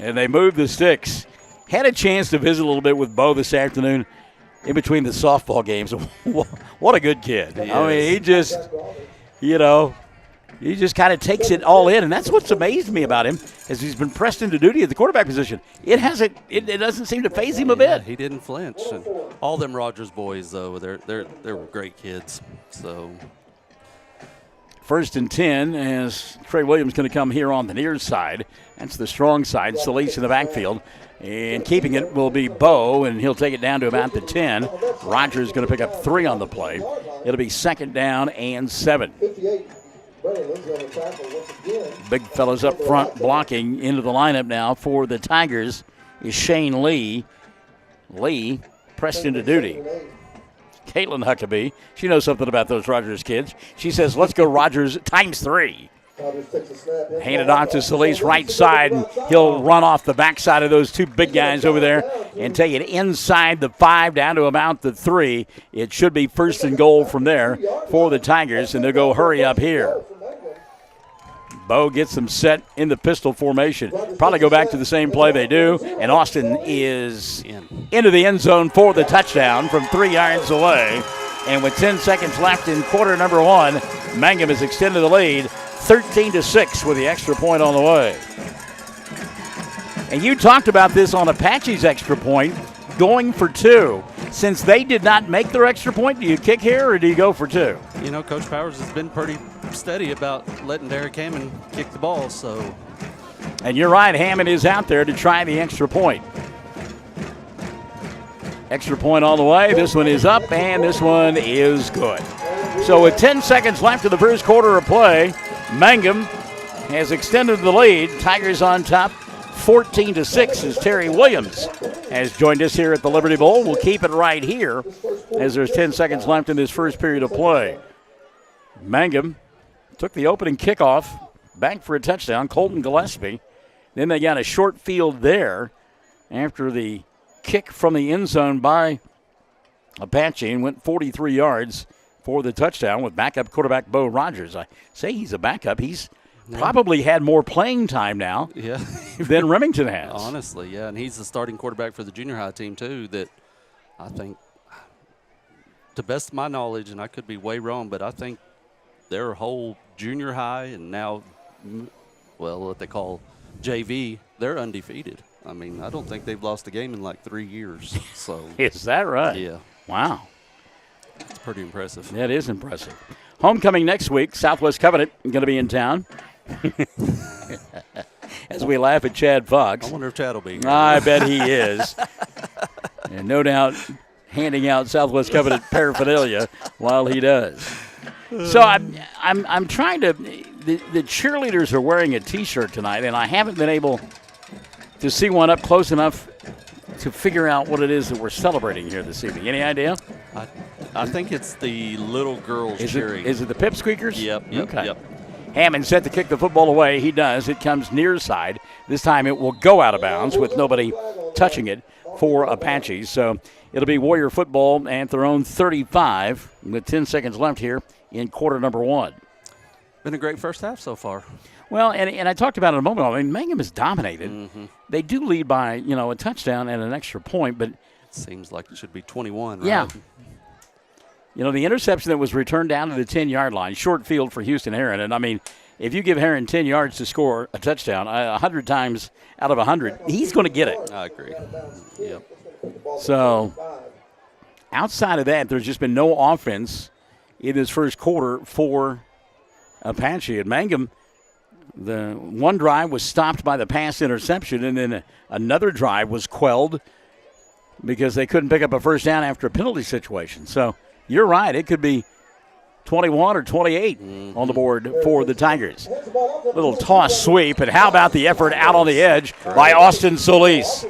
And they move the sticks. Had a chance to visit a little bit with Bo this afternoon in between the softball games. What a good kid. I mean, he just, He just kind of takes it all in, and that's what's amazed me about him, as he's been pressed into duty at the quarterback position. It doesn't seem to faze him a bit. He didn't flinch. And all them Rogers boys, though, they're great kids. So 1st and 10 as Trey Williams going to come here on the near side. That's the strong side. Solis in the backfield. And keeping it will be Bo, and he'll take it down to about the 10. Rogers going to pick up 3 on the play. It'll be 2nd down and 7. Big fellas up front blocking into the lineup now for the Tigers is Shane Lee. Lee pressed into duty. Caitlin Huckabee, she knows something about those Rogers kids. She says, let's go Rogers ×3. Hand it off to Solis right side, and he'll run off the backside of those 2 big guys over there and take it inside the 5 down to about the 3. It should be 1st and goal from there for the Tigers, and they'll go hurry up here. Bo gets them set in the pistol formation. Probably go back to the same play they do, and Austin is into the end zone for the touchdown from 3 yards away. And with 10 seconds left in quarter number 1, Mangum has extended the lead 13-6 with the extra point on the way. And you talked about this on Apache's extra point, going for 2. Since they did not make their extra point, do you kick here or do you go for 2? You know, Coach Powers has been pretty steady about letting Derek Hammond kick the ball. So, and you're right, Hammond is out there to try the extra point. Extra point all the way. This one is up, and this one is good. So with 10 seconds left in the first quarter of play, Mangum has extended the lead. Tigers on top 14-6 as Terry Williams has joined us here at the Liberty Bowl. We'll keep it right here as there's 10 seconds left in this first period of play. Mangum took the opening kickoff, back for a touchdown, Colton Gillespie. Then they got a short field there after the kick from the end zone by Apache and went 43 yards for the touchdown with backup quarterback Bo Rogers. I say he's a backup. He's probably had more playing time now than Remington has. Honestly, yeah. And he's the starting quarterback for the junior high team, too, that I think, to best of my knowledge, and I could be way wrong, but I think their whole junior high and now, well, what they call JV, they're undefeated. I mean, I don't think they've lost a game in like 3 years. So is that right? Yeah. Wow. It's pretty impressive. That is impressive. Homecoming next week. Southwest Covenant going to be in town. As we laugh at Chad Fox. I wonder if Chad will be here. I bet he is. And no doubt handing out Southwest Covenant paraphernalia while he does. So I'm trying to. The cheerleaders are wearing a T-shirt tonight, and I haven't been able to see one up close enough to figure out what it is that we're celebrating here this evening. Any idea? I think it's the little girls cheering. Is it the Pipsqueakers? Yep. Okay. Yep. Hammond set to kick the football away. He does. It comes near side. This time it will go out of bounds with nobody touching it for Apache. So it'll be Warrior football at their own 35 with 10 seconds left here in quarter number 1. Been a great first half so far. Well, and I talked about it a moment ago. I mean, Mangum has dominated. Mm-hmm. They do lead by, a touchdown and an extra point, but it seems like it should be 21, right? Yeah. The interception that was returned down to the 10-yard line, short field for Houston Heron. And, I mean, if you give Heron 10 yards to score a touchdown, 100 times out of 100, he's going to get it. I agree. Yep. So, outside of that, there's just been no offense in this first quarter for Apache. And Mangum, the one drive was stopped by the pass interception, and then another drive was quelled because they couldn't pick up a first down after a penalty situation. So, you're right. It could be 21 or 28 on the board for the Tigers. Little toss sweep, and how about the effort out on the edge by Austin Solis?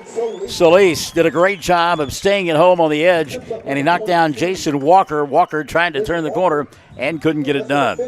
Solis did a great job of staying at home on the edge, and he knocked down Jason Walker. Walker trying to turn the corner and couldn't get it done.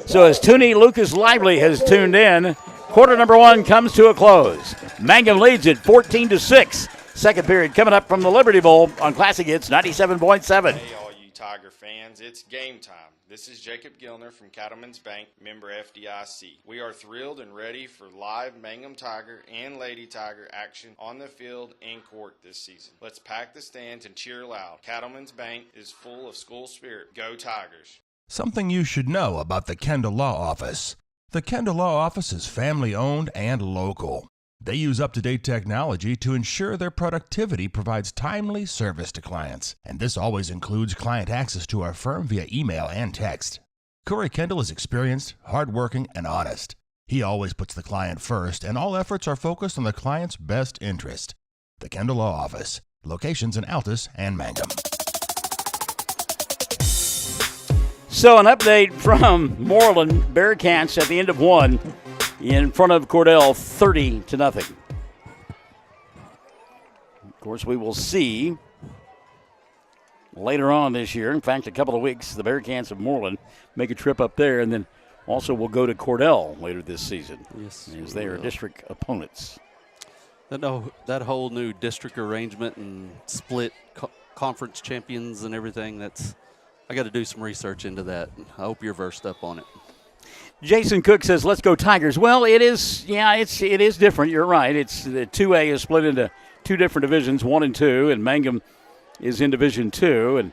So as Toonie Lucas Lively has tuned in, quarter number 1 comes to a close. Mangum leads it 14-6. Second period coming up from the Liberty Bowl on Classic Hits 97.7. Hey, all you Tiger fans, it's game time. This is Jacob Gilner from Cattlemen's Bank, member FDIC. We are thrilled and ready for live Mangum Tiger and Lady Tiger action on the field and court this season. Let's pack the stands and cheer loud. Cattlemen's Bank is full of school spirit. Go Tigers. Something you should know about the Kendall Law Office. The Kendall Law Office is family-owned and local. They use up-to-date technology to ensure their productivity provides timely service to clients, and this always includes client access to our firm via email and text. Corey Kendall is experienced, hardworking, and honest. He always puts the client first, and all efforts are focused on the client's best interest. The Kendall Law Office, locations in Altus and Mangum. So an update from Moreland Bearcats at the end of one in front of Cordell 30-0. Of course, we will see later on this year, in fact, a couple of weeks, the Bearcats of Moreland make a trip up there, and then also will go to Cordell later this season. Yes, as they are district opponents. That whole new district arrangement and split conference champions and everything, I got to do some research into that. I hope you're versed up on it. Jason Cook says, let's go Tigers. Well, it is different. You're right. It's the 2A is split into two different divisions, 1 and 2, and Mangum is in Division 2, and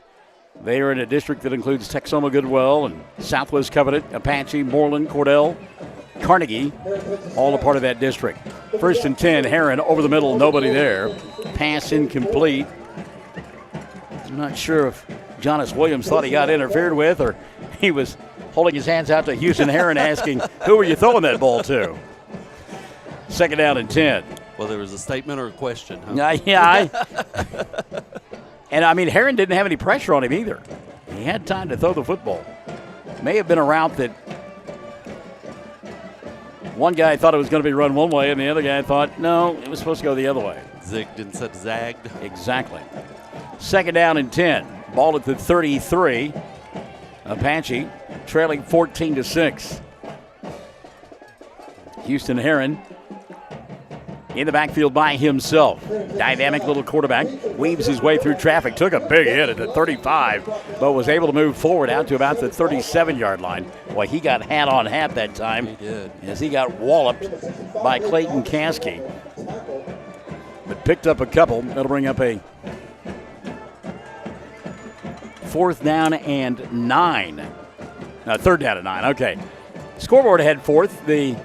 they are in a district that includes Texoma Goodwell and Southwest Covenant, Apache, Moreland, Cordell, Carnegie, all a part of that district. 1st and 10, Heron over the middle, nobody there. Pass incomplete. I'm not sure if Jonas Williams thought he got interfered with, or he was holding his hands out to Houston Heron asking, who were you throwing that ball to? 2nd down and 10. Well, there was a statement or a question, huh? And, I mean, Heron didn't have any pressure on him either. He had time to throw the football. May have been a route that one guy thought it was going to be run one way, and the other guy thought, no, it was supposed to go the other way. Zigged instead of zagged. Exactly. 2nd down and 10. Ball at the 33. Apache trailing 14-6. Houston Heron in the backfield by himself. Dynamic little quarterback. Weaves his way through traffic. Took a big hit at the 35, but was able to move forward out to about the 37-yard line. Boy, he got hat on hat that time. He did. As he got walloped by Clayton Caskey. But picked up a couple. That'll bring up a 4th down and 9. No, 3rd down and 9. Okay. Scoreboard had 4th. The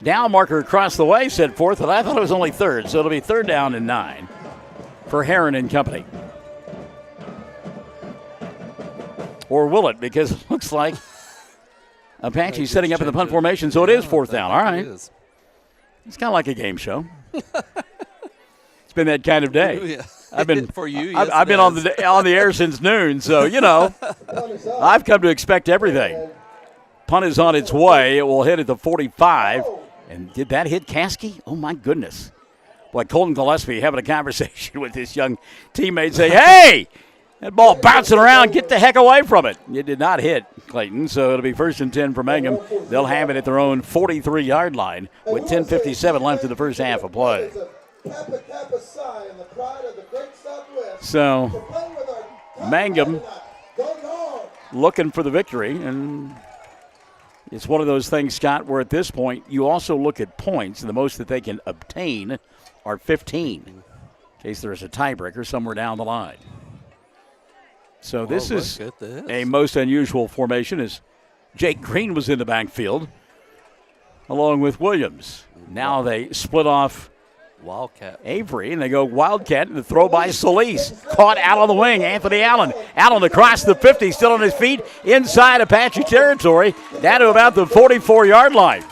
down marker across the way said 4th, but I thought it was only 3rd. So it'll be 3rd down and 9 for Heron and company. Or will it? Because it looks like Apache's setting up in the punt formation, so it is 4th down. All right. It's kind of like a game show. It's been that kind of day. Yeah. I've been for you. I've, Yes, I've been on the air since noon, so I've come to expect everything. Punt is on its way. It will hit at the 45. And did that hit Caskey? Oh my goodness! Boy, Colton Gillespie having a conversation with his young teammate, say, "Hey, that ball bouncing around. Get the heck away from it!" It did not hit Clayton, so it'll be 1st and 10 for Mangum. They'll have it at their own 43-yard line with 10:57 left in the first half of play. So, Mangum looking for the victory, and it's one of those things, Scott, where at this point you also look at points, and the most that they can obtain are 15, in case there's a tiebreaker somewhere down the line. So this is a most unusual formation, as Jake Green was in the backfield along with Williams. Now they split off Wildcat. Avery, and they go Wildcat, and the throw by Solis. Caught out on the wing, Anthony Allen. Allen across the 50, still on his feet, inside Apache territory, down to about the 44-yard line.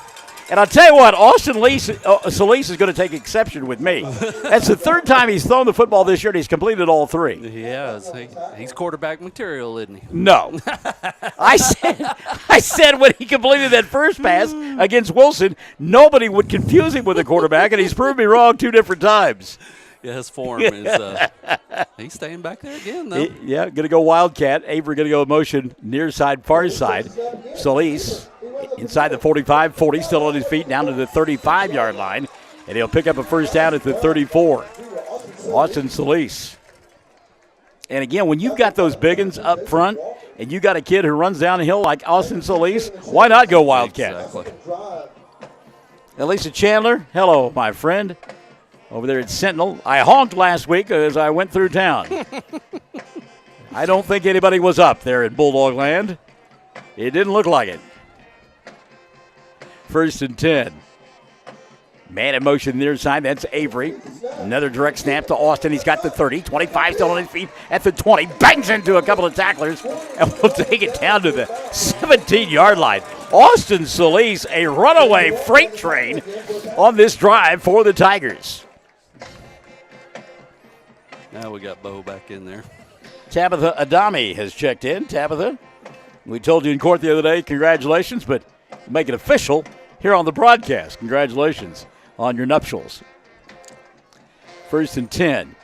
And I'll tell you what, Austin Solis is going to take exception with me. That's the 3rd time he's thrown the football this year, and he's completed all 3. Yeah, he's quarterback material, isn't he? No. I said when he completed that first pass against Wilson, nobody would confuse him with a quarterback, and he's proved me wrong 2 different times. Yeah, his form is he's staying back there again, though. Yeah, going to go Wildcat. Avery going to go motion near side, far side. Solis inside the 45, 40, still on his feet, down to the 35-yard line. And he'll pick up a 1st down at the 34. Austin Solis. And again, when you've got those big uns up front and you got a kid who runs down the hill like Austin Solis, why not go Wildcat? Exactly. Elisa Chandler, hello, my friend. Over there at Sentinel. I honked last week as I went through town. I don't think anybody was up there at Bulldog Land. It didn't look like it. First and 10. Man in motion near side. That's Avery. Another direct snap to Austin. He's got the 30. 25 still on his feet at the 20. Bangs into a couple of tacklers and will take it down to the 17-yard line. Austin Solis, a runaway freight train on this drive for the Tigers. Now we got Bo back in there. Tabitha Adami has checked in. Tabitha, we told you in court the other day, congratulations, but make it official here on the broadcast. Congratulations on your nuptials. First and 10.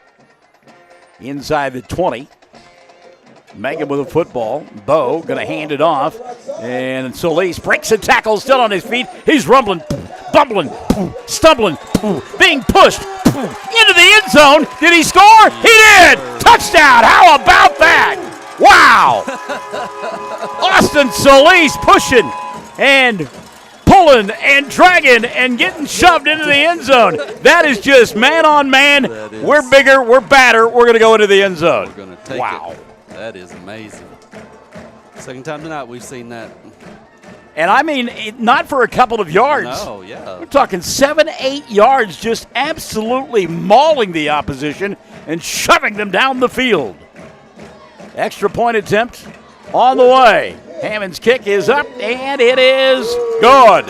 Inside the 20. Mangum with a football. Bo going to hand it off. And Solis breaks a tackle, still on his feet. He's rumbling, bumbling, stumbling, being pushed into the end zone. Did he score? He did! Touchdown! How about that? Wow! Austin Solis pushing and pulling and dragging and getting shoved into the end zone. That is just man on man. We're bigger, we're badder, we're going to go into the end zone. We're going to take it. That is amazing. Second time tonight we've seen that. And I mean, not for a couple of yards. No, yeah. We're talking 7-8 yards, just absolutely mauling the opposition and shoving them down the field. Extra point attempt on the way. Hammond's kick is up, and it is good.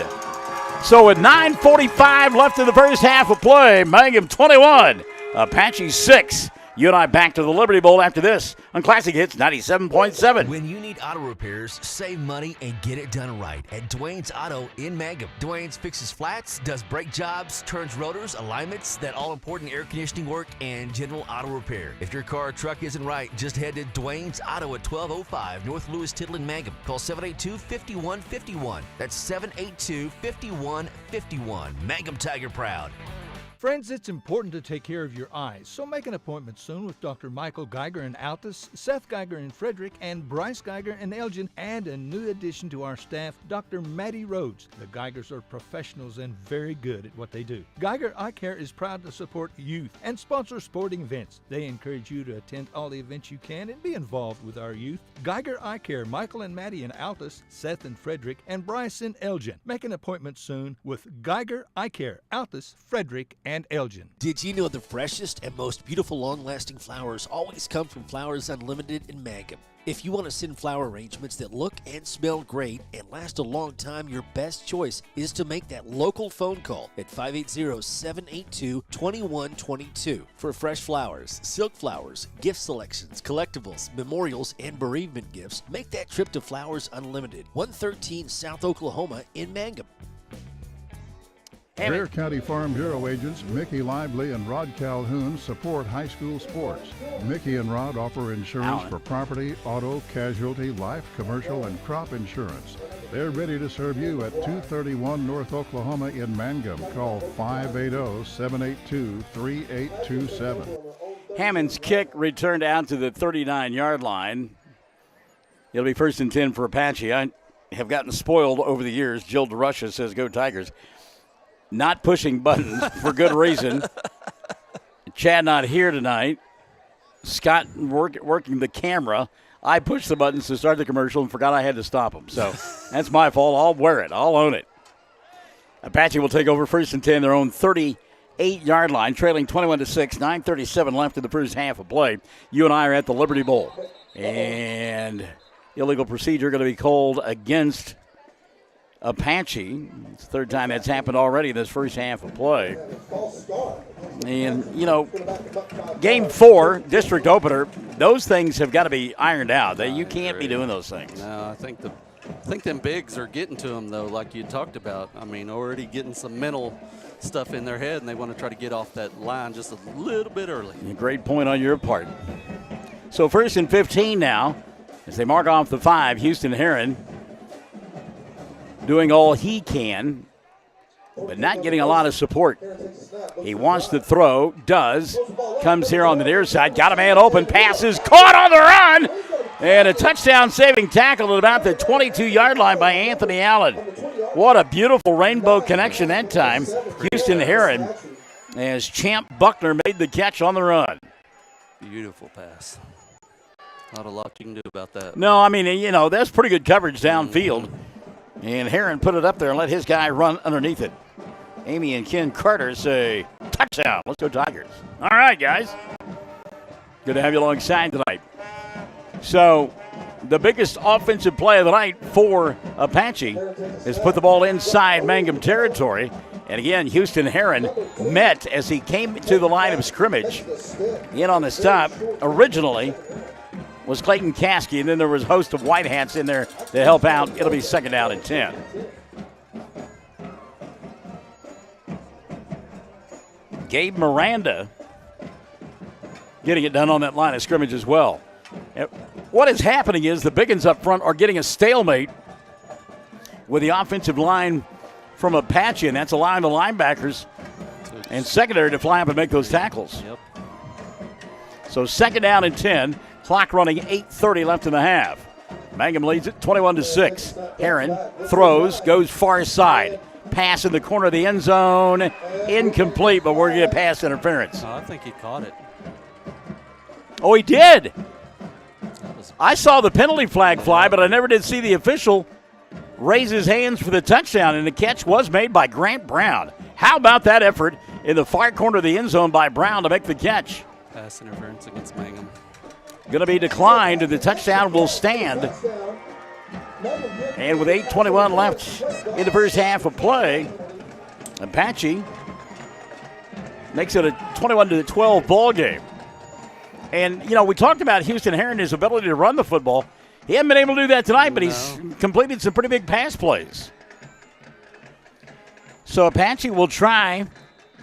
So with 9:45 left in the first half of play, Mangum 21, Apache 6. You and I back to the Liberty Bowl after this on Classic Hits 97.7. When you need auto repairs, save money and get it done right at Dwayne's Auto in Mangum. Dwayne's fixes flats, does brake jobs, turns rotors, alignments, that all-important air conditioning work, and general auto repair. If your car or truck isn't right, just head to Dwayne's Auto at 1205 North Lewis Tittle in Mangum. Call 782-5151. That's 782-5151. Mangum Tiger Proud. Friends, it's important to take care of your eyes, so make an appointment soon with Dr. Michael Geiger in Altus, Seth Geiger in Frederick, and Bryce Geiger in Elgin, and a new addition to our staff, Dr. Maddie Rhodes. The Geigers are professionals and very good at what they do. Geiger Eye Care is proud to support youth and sponsor sporting events. They encourage you to attend all the events you can and be involved with our youth. Geiger Eye Care, Michael and Maddie in Altus, Seth in Frederick, and Bryce in Elgin. Make an appointment soon with Geiger Eye Care, Altus, Frederick, and Elgin. Did you know the freshest and most beautiful long-lasting flowers always come from Flowers Unlimited in Mangum? If you want to send flower arrangements that look and smell great and last a long time, your best choice is to make that local phone call at 580-782-2122 for fresh flowers, silk flowers, gift selections, collectibles, memorials, and bereavement gifts. Make that trip to Flowers Unlimited, 113 South Oklahoma in Mangum. Bear County Farm Bureau agents Mickey Lively and Rod Calhoun support high school sports. Mickey and Rod offer insurance for property, auto, casualty, life, commercial, and crop insurance. They're ready to serve you at 231 North Oklahoma in Mangum. Call 580-782-3827. Hammond's kick returned out to the 39-yard line. It'll be first and 10 for Apache. I have gotten spoiled over the years. Jill DeRusha says, go Tigers. Not pushing buttons for good reason. Chad not here tonight. Scott working the camera. I pushed the buttons to start the commercial and forgot I had to stop them. So that's my fault. I'll wear it. I'll own it. Apache will take over first and 10, their own 38-yard line, trailing 21-6, 9:37 left in the first half of play. You and I are at the Liberty Bowl. And illegal procedure going to be called against Apache. It's the third time that's happened already in this first half of play. And, you know, game 4, district opener, those things have got to be ironed out. You can't be doing those things. No, I think them bigs are getting to them, though, like you talked about. I mean, already getting some mental stuff in their head, and they want to try to get off that line just a little bit early. Great point on your part. So first and 15 now, as they mark off the 5, Houston Heron doing all he can, but not getting a lot of support. He wants to throw, does, comes here on the near side, got a man open, passes, caught on the run, and a touchdown-saving tackle at about the 22-yard line by Anthony Allen. What a beautiful rainbow connection that time. Houston Heron, as Champ Buckner made the catch on the run. Beautiful pass. Not a lot you can do about that. No, I mean, you know, that's pretty good coverage downfield. And Heron put it up there and let his guy run underneath it. Amy and Ken Carter say, touchdown. Let's go Tigers. All right, guys. Good to have you alongside tonight. So, the biggest offensive play of the night for Apache is put the ball inside Mangum territory. And again, Houston Heron met as he came to the line of scrimmage. In on the stop originally was Clayton Caskey, and then there was a host of white hats in there to help out. It'll be 2nd down and 10. Gabe Miranda getting it done on that line of scrimmage as well. What is happening is the big uns up front are getting a stalemate with the offensive line from Apache, and that's allowing the linebackers and secondary to fly up and make those tackles. Yep. So 2nd down and 10, clock running, 8:30 left in the half. Mangum leads it 21-6. Heron throws, goes far side. Pass in the corner of the end zone, incomplete, but we're going to get pass interference. I think he caught it. Oh, he did. I saw the penalty flag fly, but I never did see the official raise his hands for the touchdown, and the catch was made by Grant Brown. How about that effort in the far corner of the end zone by Brown to make the catch? Pass interference against Mangum. Going to be declined, and the touchdown will stand. And with 8:21 left in the first half of play, Apache makes it a 21-12 ball game. And, you know, we talked about Houston Heron, his ability to run the football. He hasn't been able to do that tonight, but he's completed some pretty big pass plays. So Apache will try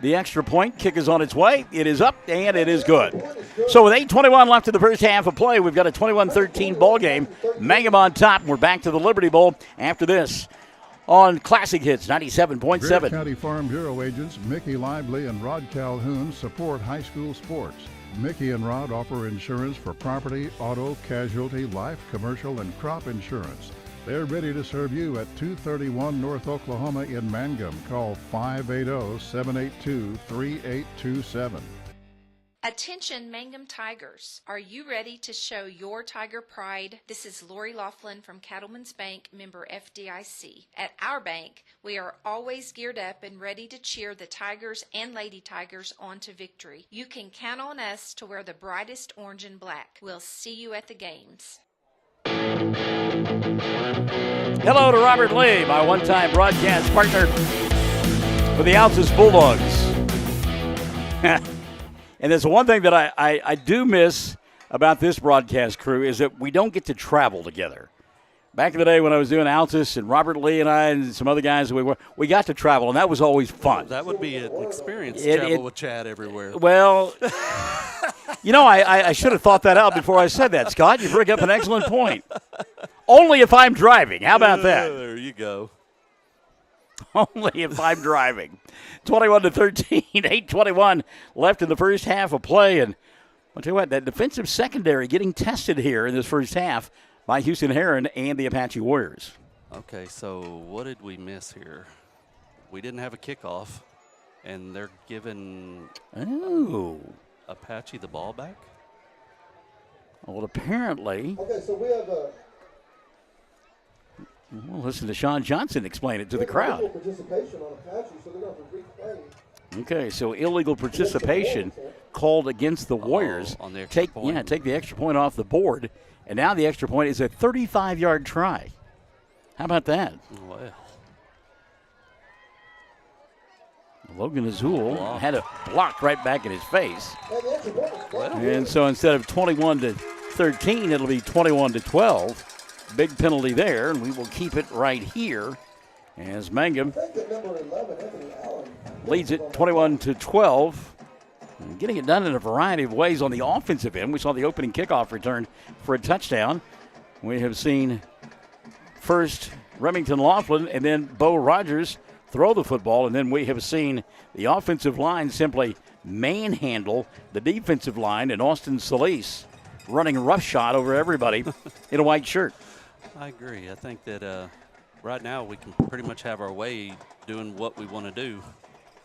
the extra point. Kick is on its way. It is up, and it is good. So with 8:21 left in the first half of play, we've got a 21-13 ball game. Mangum on top, and we're back to the Liberty Bowl after this on Classic Hits 97.7. Greer County Farm Bureau agents Mickey Lively and Rod Calhoun support high school sports. Mickey and Rod offer insurance for property, auto, casualty, life, commercial, and crop insurance. They're ready to serve you at 231 North Oklahoma in Mangum. Call 580-782-3827. Attention Mangum Tigers. Are you ready to show your Tiger pride? This is Lori Laughlin from Cattlemen's Bank, member FDIC. At our bank, we are always geared up and ready to cheer the Tigers and Lady Tigers on to victory. You can count on us to wear the brightest orange and black. We'll see you at the games. Hello to Robert Lee, my one-time broadcast partner for the Altus Bulldogs. And there's one thing that I do miss about this broadcast crew is that we don't get to travel together. Back in the day when I was doing Altus and Robert Lee and I and some other guys, we got to travel, and that was always fun. That would be an experience to travel with Chad everywhere. Well, you know, I should have thought that out before I said that, Scott. You bring up an excellent point. Only if I'm driving. How about that? There you go. Only if I'm driving. 21-13, 8:21 left in the first half of play. And I'll tell you what, that defensive secondary getting tested here in this first half by Houston Heron and the Apache Warriors. Okay, so what did we miss here? We didn't have a kickoff, and they're giving Apache the ball back? Well, apparently. Okay, so we have a. We'll listen to Sean Johnson explain it to the crowd. Participation on Apache, so they're going to replay. Okay, so illegal participation called against the Warriors. On the extra point. Take the extra point off the board, and now the extra point is a 35-yard try. How about that? Well. Logan Azul had it blocked right back in his face. And so instead of 21-13, it'll be 21-12. Big penalty there, and we will keep it right here as Mangum leads it 21-12. And getting it done in a variety of ways on the offensive end. We saw the opening kickoff return for a touchdown. We have seen first Remington Laughlin and then Bo Rogers throw the football, and then we have seen the offensive line simply manhandle the defensive line, and Austin Solis running roughshod over everybody in a white shirt. I agree. I think that right now we can pretty much have our way doing what we want to do,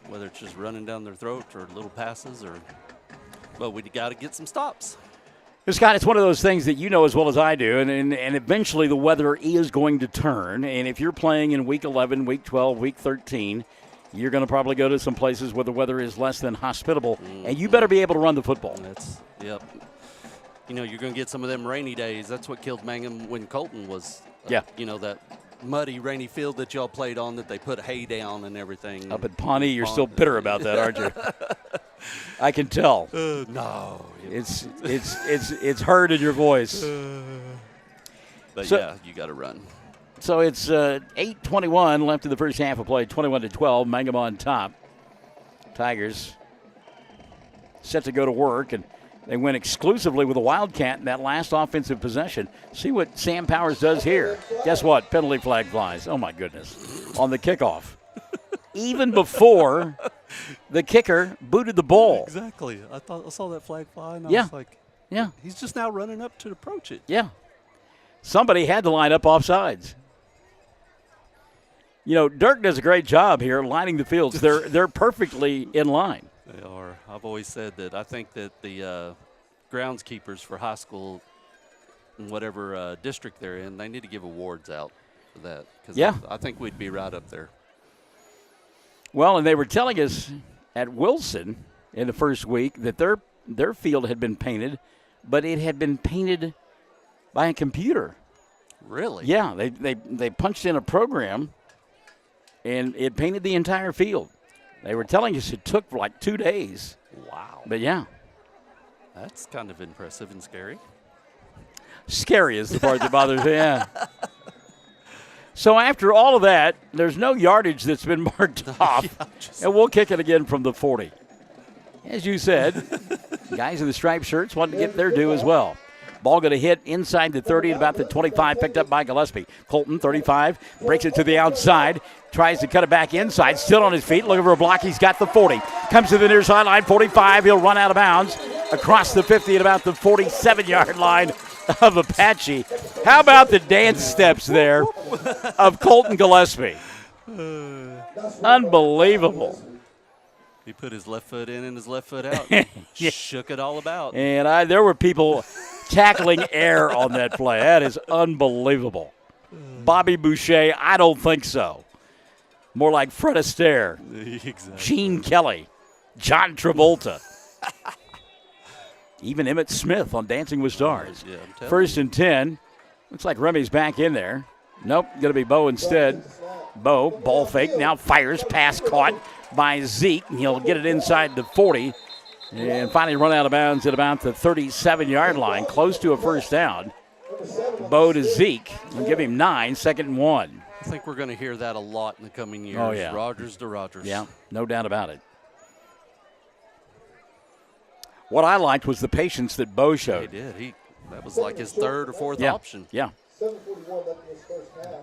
whether it's just running down their throat or little passes, but we got to get some stops. Scott, it's one of those things that you know as well as I do, and eventually the weather is going to turn. And if you're playing in Week 11, Week 12, Week 13, you're going to probably go to some places where the weather is less than hospitable, and you better be able to run the football. Yep. You know, you're going to get some of them rainy days. That's what killed Mangum when Colton was, you know, that muddy, rainy field that y'all played on that they put hay down and everything. Up at Pawnee, you're still bitter about that, aren't you? I can tell. No. It's heard in your voice. But, yeah, you got to run. So it's 8:21 left in the first half of play, 21-12. Mangum on top. Tigers set to go to work, and they went exclusively with a Wildcat in that last offensive possession. See what Sam Powers does here. Guess what? Penalty flag flies. Oh, my goodness. On the kickoff. Even before the kicker booted the ball. Exactly. I saw that flag fly, and I was like, yeah, he's just now running up to approach it. Yeah. Somebody had to line up offsides. You know, Dirk does a great job here lining the fields. They're perfectly in line. They are. I've always said that I think that the groundskeepers for high school, in whatever district they're in, they need to give awards out for that. Because I think we'd be right up there. Well, and they were telling us at Wilson in the first week that their field had been painted, but it had been painted by a computer. Really? Yeah, they punched in a program, and it painted the entire field. They were telling us it took like 2 days. Wow. But, yeah. That's kind of impressive and scary. Scary is the part that bothers me, yeah. So after all of that, there's no yardage that's been marked off, and we'll kick it again from the 40. As you said, guys in the striped shirts want to get their due as well. Ball going to hit inside the 30 at about the 25, picked up by Gillespie. Colton, 35, breaks it to the outside, tries to cut it back inside, still on his feet, looking for a block. He's got the 40. Comes to the near sideline, 45. He'll run out of bounds across the 50 at about the 47-yard line of Apache. How about the dance steps there of Colton Gillespie? Unbelievable. He put his left foot in and his left foot out. Shook it all about. And there were people tackling air on that play. That is unbelievable. Bobby Boucher, I don't think so. More like Fred Astaire, Exactly. Gene Kelly, John Travolta. Even Emmett Smith on Dancing with Stars. Yeah, First and 10. Looks like Remy's back in there. Nope, going to be Bo instead. Bo, ball fake, now fires, pass caught by Zeke. He'll get it inside the 40 and finally run out of bounds at about the 37-yard line, close to a first down. Bo to Zeke. We'll give him 9, 2nd and 1. I think we're going to hear that a lot in the coming years. Oh, yeah. Rogers to Rogers. Yeah, no doubt about it. What I liked was the patience that Bo showed. He did. That was like his third or fourth option. Yeah.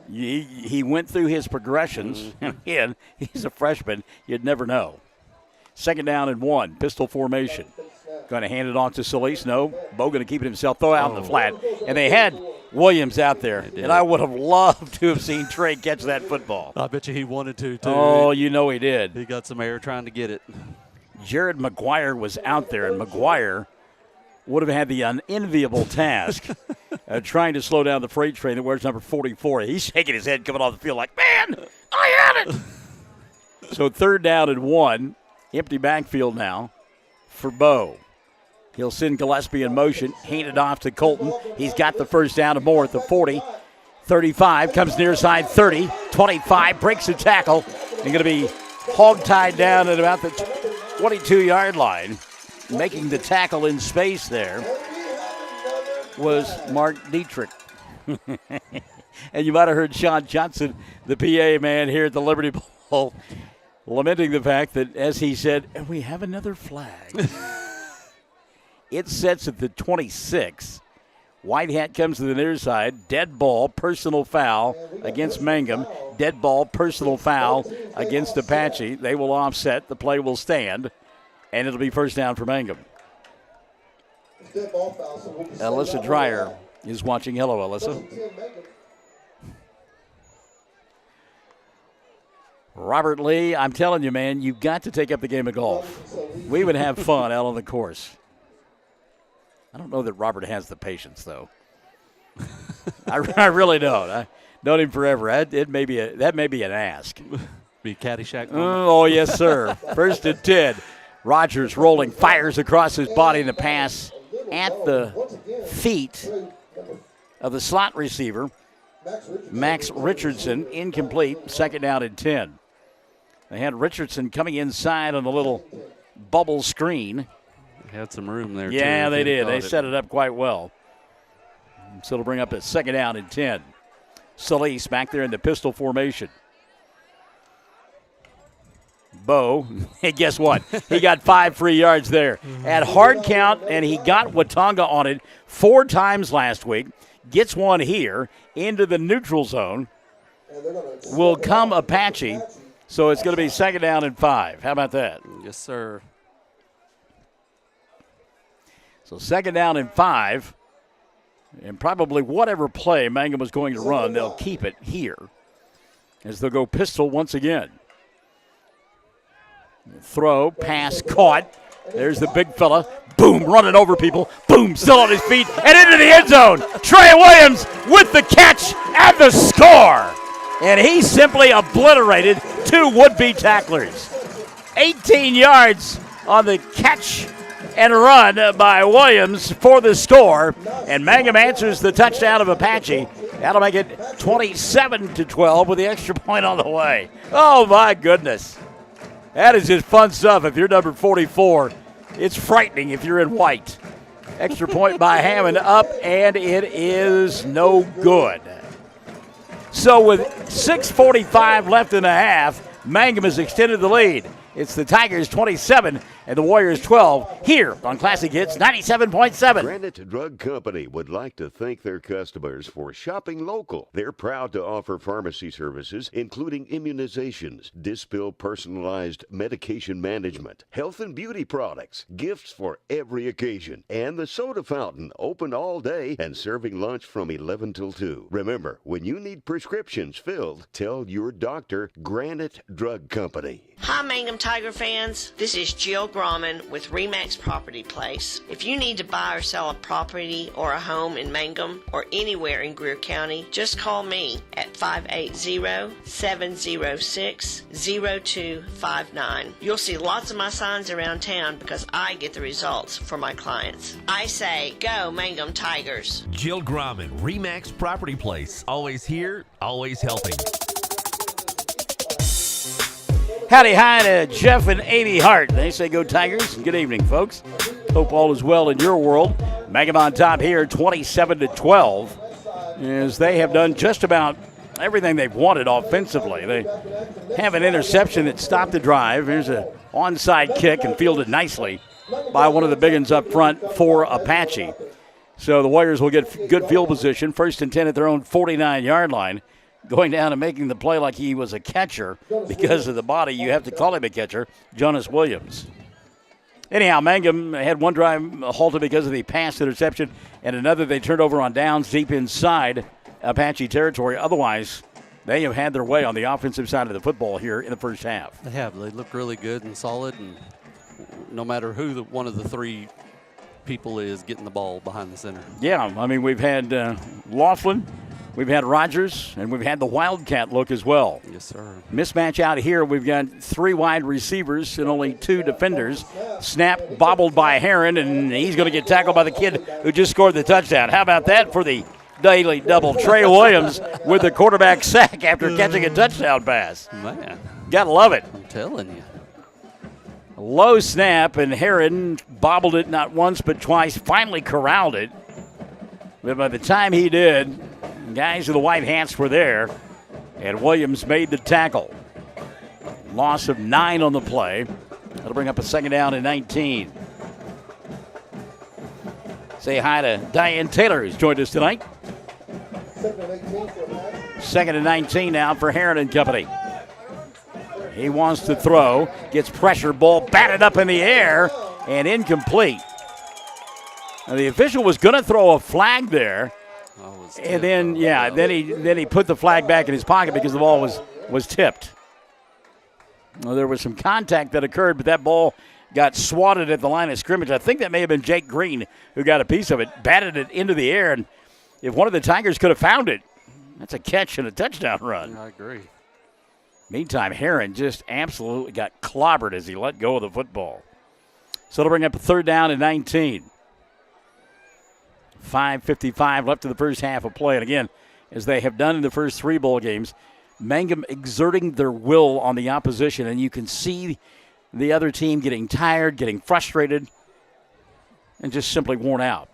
He went through his progressions. And he's a freshman. You'd never know. 2nd down and 1. Pistol formation. Going to hand it off to Solis. No. Bo going to keep it himself. Throw out in the flat. And they had Williams out there. And I would have loved to have seen Trey catch that football. I bet you he wanted to, too. Oh, you know he did. He got some air trying to get it. Jared McGuire was out there, and McGuire would have had the unenviable task of trying to slow down the freight train that wears number 44. He's shaking his head coming off the field like, man, I had it. So 3rd down and 1, empty backfield now for Bo. He'll send Gillespie in motion, hand it off to Colton. He's got the first down and more at the 40. 35, comes near side 30, 25, breaks the tackle, and going to be hog-tied down at about the 22-yard line. Making the tackle in space there was Mark Dietrich. And you might have heard Sean Johnson, the PA man here at the Liberty Bowl, lamenting the fact that, as he said, and we have another flag. It sets at the 26. White hat comes to the near side. Dead ball, personal foul against Mangum. Dead ball, personal foul against Apache. They will offset. The play will stand. And it'll be first down for Mangum. Alyssa Dreyer is watching. Hello, Alyssa. Robert Lee, I'm telling you, man, you've got to take up the game of golf. We would have fun out on the course. I don't know that Robert has the patience, though. I really don't. I known him forever. That may be an ask. Be Caddyshack. Oh, yes, sir. 1st and 10. Rogers rolling, fires across his body in the pass at the feet of the slot receiver, Max Richardson, incomplete. 2nd down and 10. They had Richardson coming inside on the little bubble screen. They had some room there, Yeah, they did. They set it up quite well. So it'll bring up a 2nd down and 10. Solis back there in the pistol formation. Bo, hey, guess what? He got 5 free yards there. At hard count, and he got Watanga on it 4 times last week. Gets one here into the neutral zone. Will come Apache. So it's going to be 2nd down and 5. How about that? Yes, sir. So 2nd down and 5. And probably whatever play Mangum was going to run, they'll keep it here as they'll go pistol once again. Throw, pass, caught. There's the big fella. Boom, running over people. Boom, still on his feet and into the end zone. Trey Williams with the catch and the score. And he simply obliterated 2 would-be tacklers. 18 yards on the catch and run by Williams for the score. And Mangum answers the touchdown of Apache. That'll make it 27-12 with the extra point on the way. Oh, my goodness. That is just fun stuff if you're number 44. It's frightening if you're in white. Extra point by Hammond up, and it is no good. So with 6:45 left in the half, Mangum has extended the lead. It's the Tigers 27 and the Warriors 12 here on Classic Hits 97.7. Granite Drug Company would like to thank their customers for shopping local. They're proud to offer pharmacy services, including immunizations, Dispill personalized medication management, health and beauty products, gifts for every occasion, and the soda fountain open all day and serving lunch from 11 till 2. Remember, when you need prescriptions filled, tell your doctor Granite Drug Company. Hi, Mangum Tiger fans. This is Jill Grauman with RE/MAX Property Place. If you need to buy or sell a property or a home in Mangum or anywhere in Greer County, just call me at 580-706-0259. You'll see lots of my signs around town because I get the results for my clients. I say, go Mangum Tigers. Jill Grauman, RE/MAX Property Place. Always here, always helping. Howdy hi to Jeff and Amy Hart. They say go Tigers. Good evening, folks. Hope all is well in your world. Mangum on top here, 27-12, as they have done just about everything they've wanted offensively. They have an interception that stopped the drive. Here's an onside kick and fielded nicely by one of the big ones up front for Apache. So the Warriors will get good field position, 1st and 10 at their own 49-yard line. Going down and making the play like he was a catcher because of the body. You have to call him a catcher, Jonas Williams. Anyhow, Mangum had one drive halted because of the pass interception, and another they turned over on downs deep inside Apache territory. Otherwise, they have had their way on the offensive side of the football here in the first half. They have. They look really good and solid, and no matter who one of the 3 people is getting the ball behind the center. Yeah, I mean, we've had Laughlin. We've had Rogers, and we've had the Wildcat look as well. Yes, sir. Mismatch out here. We've got 3 wide receivers and only 2 defenders. Snap bobbled by Heron, and he's going to get tackled by the kid who just scored the touchdown. How about that for the daily double? Trey Williams with the quarterback sack after catching a touchdown pass. Man. Gotta love it. I'm telling you. Low snap, and Heron bobbled it not once but twice, finally corralled it. But by the time he did, guys in the white hats were there, and Williams made the tackle. Loss of 9 on the play. That'll bring up a 2nd down and 19. Say hi to Diane Taylor, who's joined us tonight. 2nd and 19 now for Heron and company. He wants to throw, gets pressure, ball batted up in the air, and incomplete. Now the official was going to throw a flag there. And then, then he put the flag back in his pocket because the ball was tipped. Well, there was some contact that occurred, but that ball got swatted at the line of scrimmage. I think that may have been Jake Green who got a piece of it, batted it into the air, and if one of the Tigers could have found it, that's a catch and a touchdown run. I agree. Meantime, Heron just absolutely got clobbered as he let go of the football. So it'll bring up a 3rd down and 19. 5:55 left in the first half of play. And again, as they have done in the first 3 bowl games, Mangum exerting their will on the opposition, and you can see the other team getting tired, getting frustrated, and just simply worn out.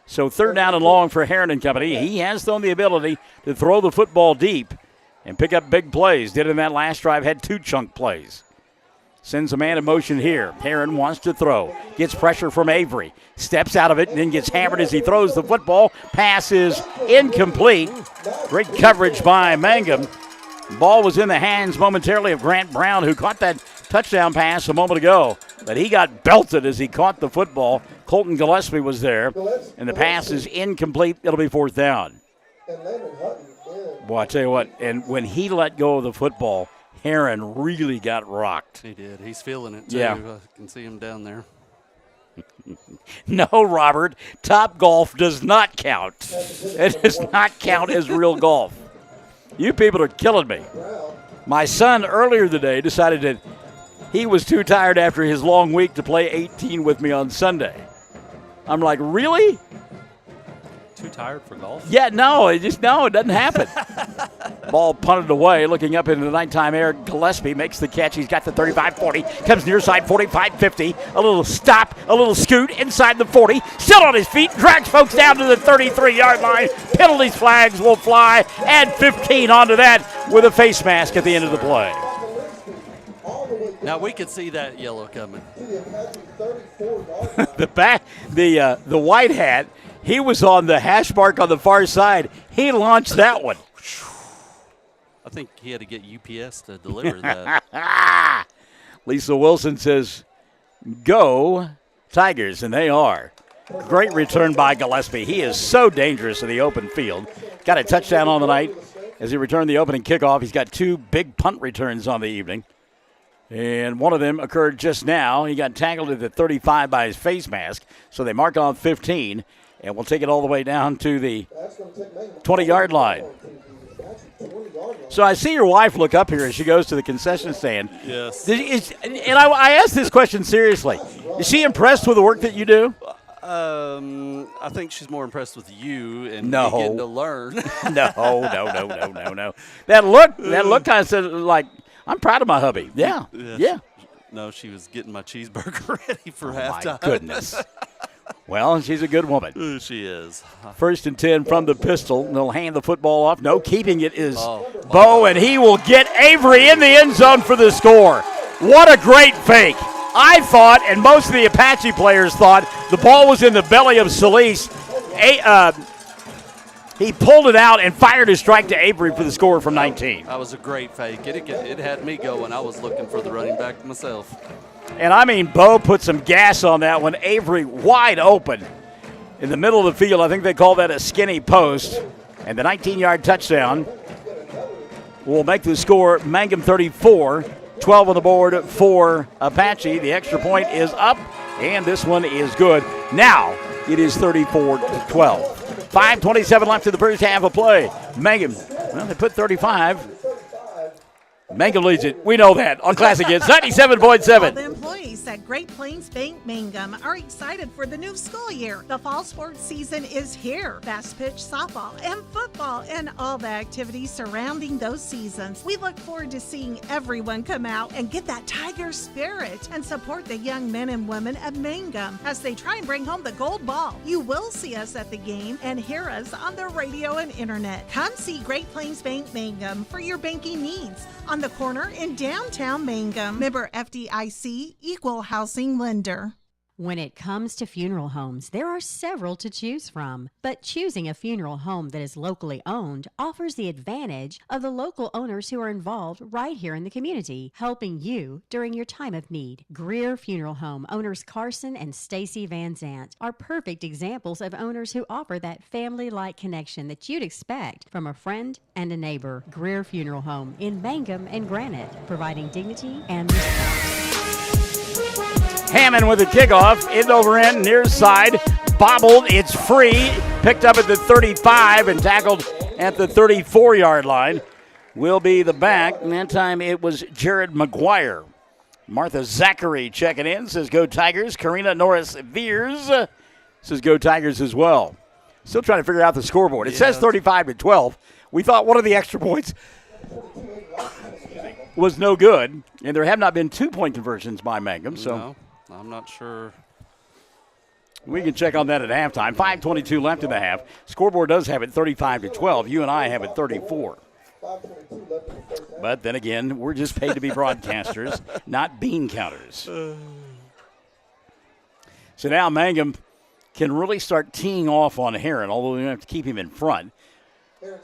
So 3rd down and long for Heron and company. He has thrown the ability to throw the football deep and pick up big plays. Did in that last drive, had 2 chunk plays. Sends a man in motion here. Heron wants to throw. Gets pressure from Avery. Steps out of it and then gets hammered as he throws the football. Pass is incomplete. Great coverage by Mangum. Ball was in the hands momentarily of Grant Brown, who caught that touchdown pass a moment ago. But he got belted as he caught the football. Colton Gillespie was there. And the pass is incomplete. It'll be 4th down. Boy, I tell you what, and when he let go of the football, Heron really got rocked. He did. He's feeling it, too. Yeah. I can see him down there. No, Robert, Top Golf does not count. It does not count as real golf. You people are killing me. My son earlier today decided that he was too tired after his long week to play 18 with me on Sunday. I'm like, really? Too tired for golf? Yeah, no, it doesn't happen. Ball punted away, looking up into the nighttime air. Gillespie makes the catch. He's got the 35-40, comes near side 45-50. A little stop, a little scoot inside the 40. Still on his feet, drags folks down to the 33-yard line. Penalties flags will fly. Add 15 onto that with a face mask at the end of the play. Now we could see that yellow coming. The white hat. He was on the hash mark on the far side. He launched that one. I think he had to get UPS to deliver that. Lisa Wilson says, go Tigers, and they are. Great return by Gillespie. He is so dangerous in the open field. Got a touchdown on the night as he returned the opening kickoff. He's got 2 big punt returns on the evening. And one of them occurred just now. He got tackled at the 35 by his face mask, so they mark on 15. And we'll take it all the way down to the 20-yard line. So I see your wife look up here as she goes to the concession stand. Yes. And I asked this question seriously. Is she impressed with the work that you do? I think she's more impressed with you and No. me getting to learn. No. That look kind of said, like, I'm proud of my hubby. Yeah. No, she was getting my cheeseburger ready for halftime. My goodness. Well, she's a good woman. She is. 1st and 10 from the pistol. They'll hand the football off. No, keeping it is Bo, and he will get Avery in the end zone for the score. What a great fake. I thought, and most of the Apache players thought, the ball was in the belly of Solis. He pulled it out and fired a strike to Avery for the score from 19. That was a great fake. It had me going. I was looking for the running back myself. And I mean, Bo put some gas on that one. Avery wide open in the middle of the field. I think they call that a skinny post. And the 19-yard touchdown will make the score Mangum 34, 12 on the board for Apache. The extra point is up, and this one is good. Now it is 34-12. 5:27 left in the first half of play. Mangum, well, they put 35. Mangum leads it. We know that on Classic Hits 97.7. The employees at Great Plains Bank Mangum are excited for the new school year. The fall sports season is here. Fast pitch softball and football and all the activities surrounding those seasons. We look forward to seeing everyone come out and get that Tiger spirit and support the young men and women at Mangum as they try and bring home the gold ball. You will see us at the game and hear us on the radio and internet. Come see Great Plains Bank Mangum for your banking needs on the corner in downtown Mangum. Member FDIC, Equal Housing Lender. When it comes to funeral homes, there are several to choose from. But choosing a funeral home that is locally owned offers the advantage of the local owners who are involved right here in the community, helping you during your time of need. Greer Funeral Home owners Carson and Stacy Van Zant are perfect examples of owners who offer that family-like connection that you'd expect from a friend and a neighbor. Greer Funeral Home in Mangum and Granite, providing dignity and respect. Hammond with a kickoff, end over end, near side, bobbled, it's free, picked up at the 35 and tackled at the 34-yard line. Will be the back, and that time it was Jared McGuire. Martha Zachary checking in, says go Tigers. Karina Norris Veers says go Tigers as well. Still trying to figure out the scoreboard. It says 35-12. We thought one of the extra points was no good, and there have not been 2-point conversions by Mangum, so No, I'm not sure. we can check on that at halftime. 5:22 left in the half. Scoreboard does have it 35-12. You and I have it 34. But then again, we're just paid to be broadcasters, not bean counters. So now Mangum can really start teeing off on Heron, although we have to keep him in front.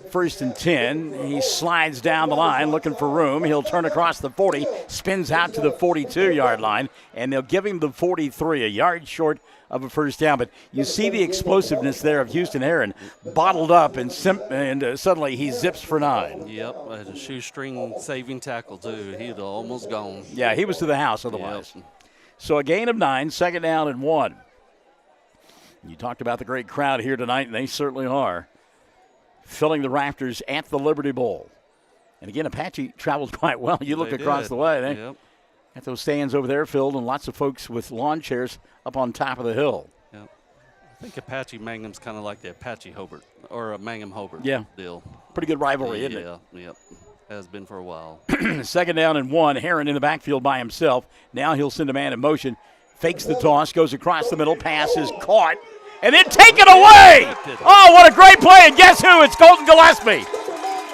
1st and 10. He slides down the line looking for room. He'll turn across the 40, spins out to the 42-yard line, and they'll give him the 43, a yard short of a first down. But you see the explosiveness there of Houston Heron, bottled up, and suddenly he zips for 9. Yep, had a shoestring saving tackle, too. He'd almost gone. Yeah, he was to the house otherwise. Yep. So a gain of 9, 2nd down and 1. You talked about the great crowd here tonight, and they certainly are, filling the rafters at the Liberty Bowl. And again, Apache traveled quite well. You look across the way, they got those stands over there filled, and lots of folks with lawn chairs up on top of the hill. Yep. I think Apache Mangum's kind of like the Apache Hobart, or a Mangum Hobart deal. Pretty good rivalry, isn't it? Yeah, yep. Has been for a while. 2nd down and 1. Heron in the backfield by himself. Now he'll send a man in motion. Fakes the toss, goes across the middle, pass is caught, and then taken away! Oh, what a great play, and guess who? It's Colton Gillespie.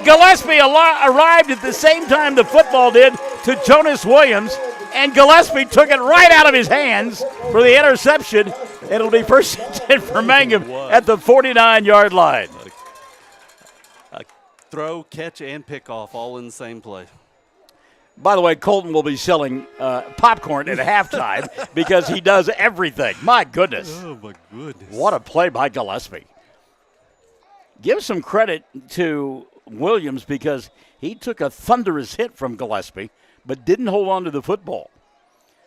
Gillespie arrived at the same time the football did to Jonas Williams, and Gillespie took it right out of his hands for the interception, and it'll be 1st and 10 for Mangum at the 49-yard line. Throw, catch, and pick off all in the same play. By the way, Colton will be selling popcorn at halftime because he does everything. My goodness. Oh, my goodness. What a play by Gillespie. Give some credit to Williams because he took a thunderous hit from Gillespie but didn't hold on to the football.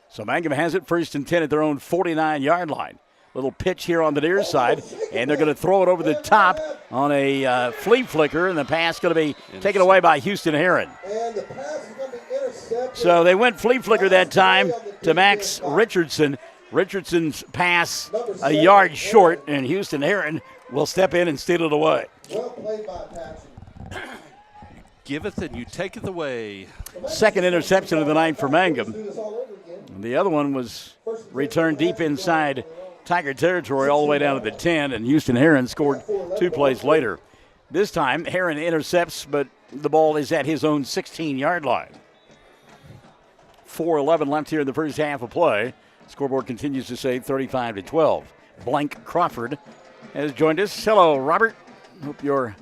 So Mangum has it 1st and 10 at their own 49-yard line. Little pitch here on the near side, and they're going to throw it over the top on a flea flicker, and the pass going to be taken away by Houston Heron. And the pass is going to be intercepted. So they went flea flicker that time to Max Richardson. Richardson's pass a yard short, and Houston Heron will step in and steal it away. Well played by Apache. Giveth and you taketh away. 2nd interception of the night for Mangum. And the other one was returned deep inside Tiger territory all the way down to the 10, and Houston Heron scored 2 plays later. This time, Heron intercepts, but the ball is at his own 16-yard line. 4:11 left here in the first half of play. Scoreboard continues to say 35-12. Blank Crawford has joined us. Hello, Robert. Hope your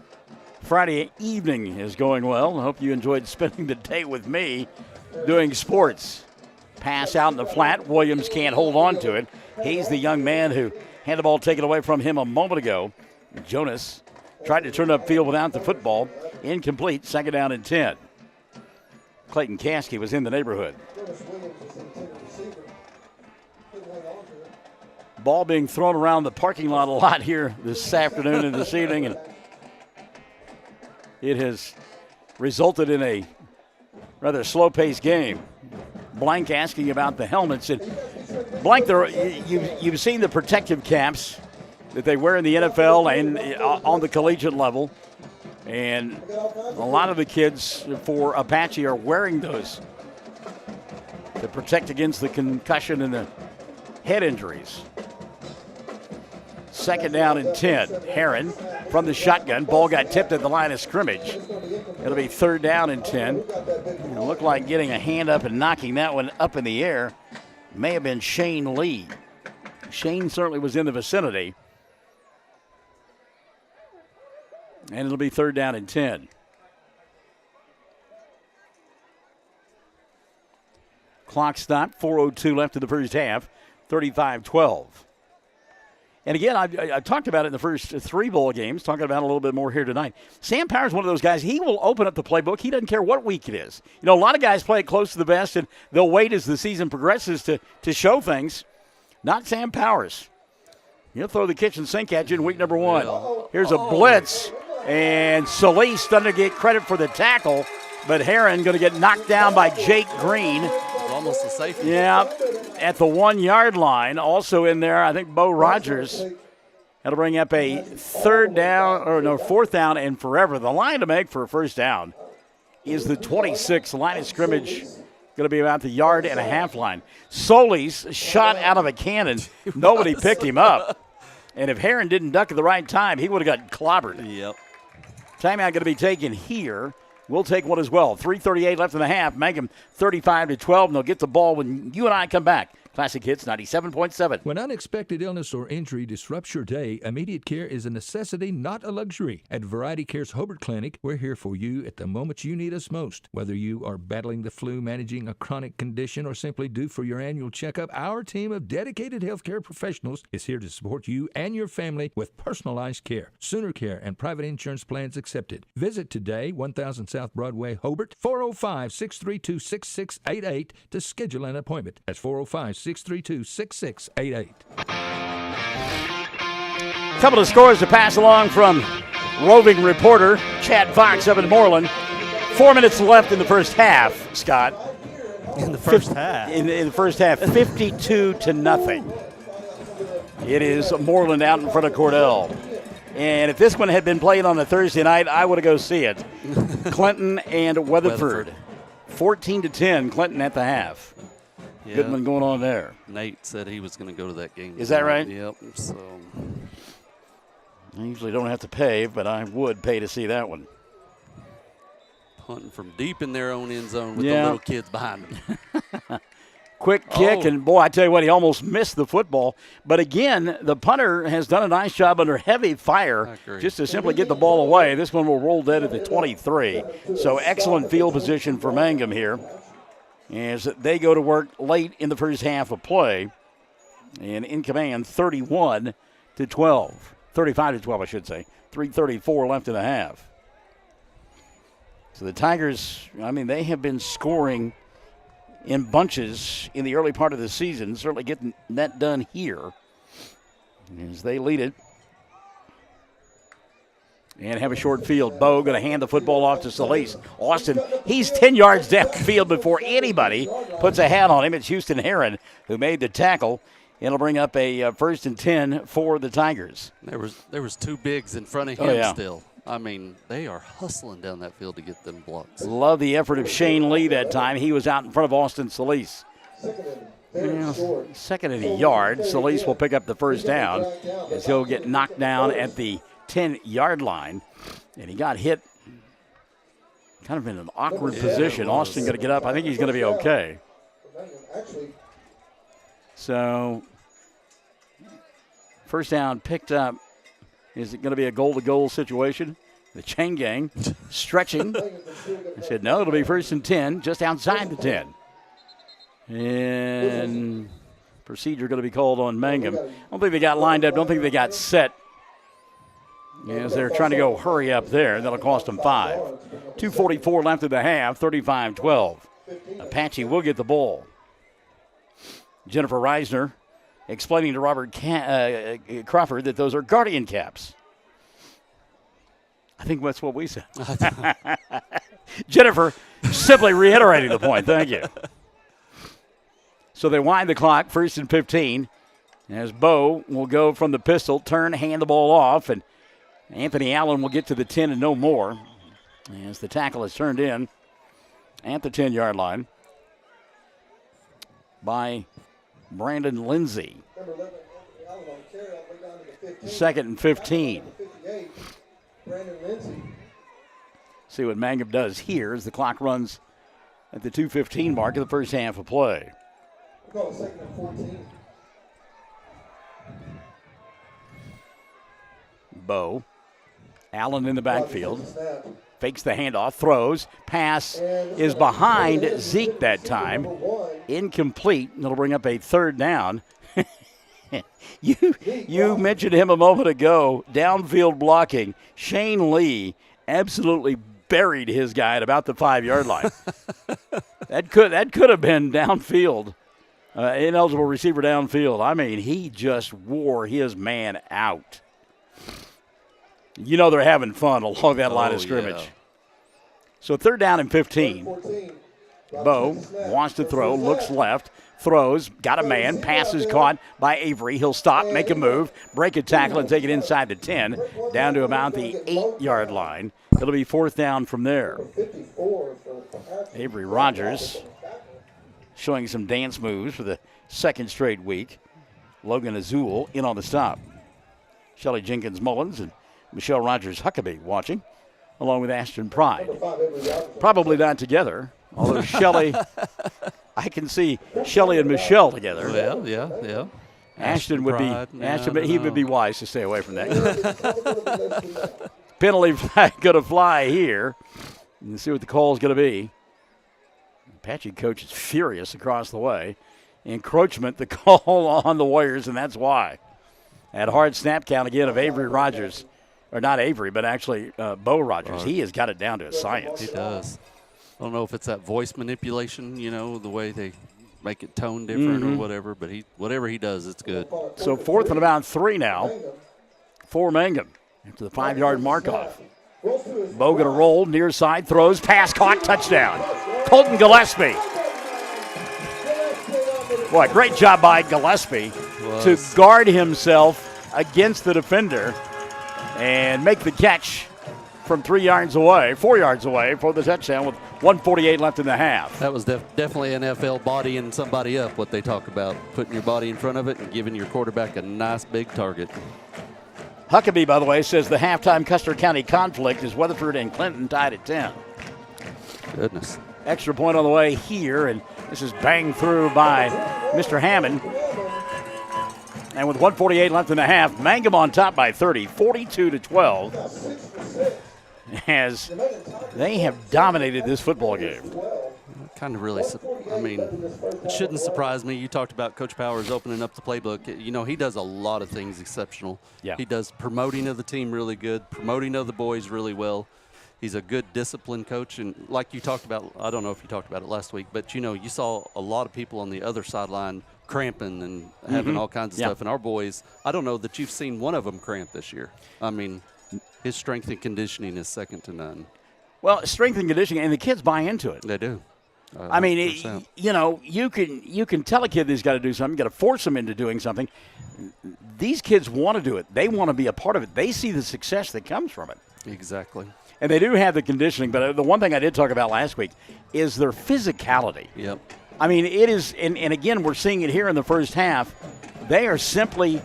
Friday evening is going well. I hope you enjoyed spending the day with me doing sports. Pass out in the flat. Williams can't hold on to it. He's the young man who had the ball taken away from him a moment ago. Jonas tried to turn upfield without the football. Incomplete, 2nd down and 10. Clayton Caskey was in the neighborhood. Ball being thrown around the parking lot a lot here this afternoon and this evening, and it has resulted in a rather slow-paced game. Blank asking about the helmets. And Blank, you've seen the protective caps that they wear in the NFL and on the collegiate level. And a lot of the kids for Apache are wearing those to protect against the concussion and the head injuries. 2nd down and 10. Heron from the shotgun. Ball got tipped at the line of scrimmage. It'll be 3rd down and 10. It looked like getting a hand up and knocking that one up in the air may have been Shane Lee. Shane certainly was in the vicinity. And it'll be 3rd down and 10. Clock stopped. 4:02 left in the first half. 35-12. And again, I talked about it in the first 3 bowl games, talking about it a little bit more here tonight. Sam Power's one of those guys, he will open up the playbook. He doesn't care what week it is. You know, a lot of guys play it close to the vest, and they'll wait as the season progresses to show things. Not Sam Powers. He'll throw the kitchen sink at you in week number 1. Here's a blitz, and Solis doesn't get credit for the tackle, but Heron going to get knocked down by Jake Green. It's almost a safety. Yeah, at the 1-yard line. Also in there, I think Bo Rogers. That'll bring up a 4th down and forever. The line to make for a first down is the 26. Line of scrimmage going to be about the 1.5-yard line. Solis shot out of a cannon. Nobody picked him up. And if Heron didn't duck at the right time, he would have gotten clobbered. Yep. Timeout going to be taken here. We'll take one as well. 3:38 left in the half. Mangum 35-12, and they'll get the ball when you and I come back. Classic Hits 97.7. When unexpected illness or injury disrupts your day, immediate care is a necessity, not a luxury. At Variety Care's Hobart Clinic, we're here for you at the moment you need us most. Whether you are battling the flu, managing a chronic condition, or simply due for your annual checkup, our team of dedicated healthcare professionals is here to support you and your family with personalized care. Sooner Care and private insurance plans accepted. Visit today, 1000 South Broadway, Hobart, 405-632-6688 to schedule an appointment. That's 405-632-6688. Couple of scores to pass along from roving reporter Chad Fox up in Moreland. 4 minutes left in the first half, Scott. In the first half? In the first half, 52-0. It is Moreland out in front of Cordell. And if this one had been played on a Thursday night, I would have go see it. Clinton and Weatherford. 14-10, Clinton at the half. Yeah. Good one going on there. Nate said he was going to go to that game. Is that right? Yep. So I usually don't have to pay, but I would pay to see that one. Punting from deep in their own end zone with the little kids behind them. Quick kick, and boy, I tell you what, he almost missed the football. But again, the punter has done a nice job under heavy fire just to simply get the ball away. This one will roll dead at the 23. So excellent field position for Mangum here as they go to work late in the first half of play. And in command, 31-12. 35-12, I should say. 3:34 left in the half. So the Tigers, I mean, they have been scoring in bunches in the early part of the season, certainly getting that done here as they lead it. And have a short field. Bo going to hand the football off to Solis. Austin, he's 10 yards downfield before anybody puts a hat on him. It's Houston Heron who made the tackle. It'll bring up a 1st and 10 for the Tigers. There was 2 bigs in front of him still. I mean, they are hustling down that field to get them blocks. Love the effort of Shane Lee that time. He was out in front of Austin Solis. Second and a yard. Solis will pick up the first down as he'll get knocked down at the 10-yard line. And he got hit kind of in an awkward position. Austin going to get up. I think he's going to be okay. So, first down picked up. Is it going to be a goal-to-goal situation? The chain gang stretching. I said, no, it'll be 1st and 10, just outside the 10. And procedure going to be called on Mangum. I don't think they got lined up. Don't think they got set. As they're trying to go hurry up there. That'll cost them 5. 2:44 left in the half, 35-12. Apache will get the ball. Jennifer Reisner explaining to Robert Crawford that those are Guardian caps. I think that's what we said. Jennifer simply reiterating the point. Thank you. So they wind the clock, 1st and 15, as Bo will go from the pistol, turn, hand the ball off, and Anthony Allen will get to the 10 and no more as the tackle is turned in at the 10-yard line by Brandon Lindsay. 2nd and 15. See what Mangum does here as the clock runs at the 2:15 mark of the first half of play. Bo. Allen in the backfield. Fakes the handoff, throws. Pass is behind Zeke that time. Incomplete. It'll bring up a 3rd down. You mentioned him a moment ago, downfield blocking. Shane Lee absolutely buried his guy at about the 5-yard line. That could have been downfield, ineligible receiver downfield. I mean, he just wore his man out. You know they're having fun along that line of scrimmage. Yeah. So 3rd down and 15. Bo wants to throw, looks left, throws, got a man, passes caught by Avery. He'll stop, make a move, break a tackle, and take it inside the 10, down to about the 8-yard line. It'll be 4th down from there. Avery Rogers showing some dance moves for the 2nd straight week. Logan Azul in on the stop. Shelly Jenkins Mullins and Michelle Rogers Huckabee watching, along with Ashton Pride. Probably not together, although Shelly, I can see Shelly and Michelle together. Yeah. Ashton would he would be wise to stay away from that. Penalty flag going to fly here. And see what the call is going to be. Apache coach is furious across the way. Encroachment, the call on the Warriors, and that's why. At hard snap count again of Avery Rogers. Or not Avery, but actually Bo Rogers. He has got it down to a science. He does. I don't know if it's that voice manipulation, the way they make it tone different or whatever, but whatever he does, it's good. So 4th and about 3 now for Mangum after the 5-yard mark-off. Bo going to roll, near side, throws, pass caught, touchdown. Colton Gillespie. Boy, great job by Gillespie to guard himself against the defender and make the catch from 4 yards away for the touchdown with 1:48 left in the half. That was definitely NFL bodying somebody up, what they talk about, putting your body in front of it and giving your quarterback a nice big target. Huckabee, by the way, says the halftime Custer County conflict is Weatherford and Clinton tied at 10. Goodness. Extra point on the way here, and this is banged through by Mr. Hammond. And with 1:48 left in the half, Mangum on top by 30, 42-12, as they have dominated this football game. Kind of really, it shouldn't surprise me. You talked about Coach Powers opening up the playbook. He does a lot of things exceptional. Yeah. He does promoting of the team really good, promoting of the boys really well. He's a good disciplined coach, and like you talked about, I don't know if you talked about it last week, but you saw a lot of people on the other sideline cramping and having all kinds of stuff. And our boys, I don't know that you've seen one of them cramp this year. I mean, his strength and conditioning is second to none. Well, strength and conditioning, and the kids buy into it. They do. I mean, you can tell a kid that he's got to do something, got to force him into doing something. These kids want to do it. They want to be a part of it. They see the success that comes from it. Exactly. And they do have the conditioning, but the one thing I did talk about last week is their physicality. Yep. I mean, it is, and again, we're seeing it here in the first half. They are simply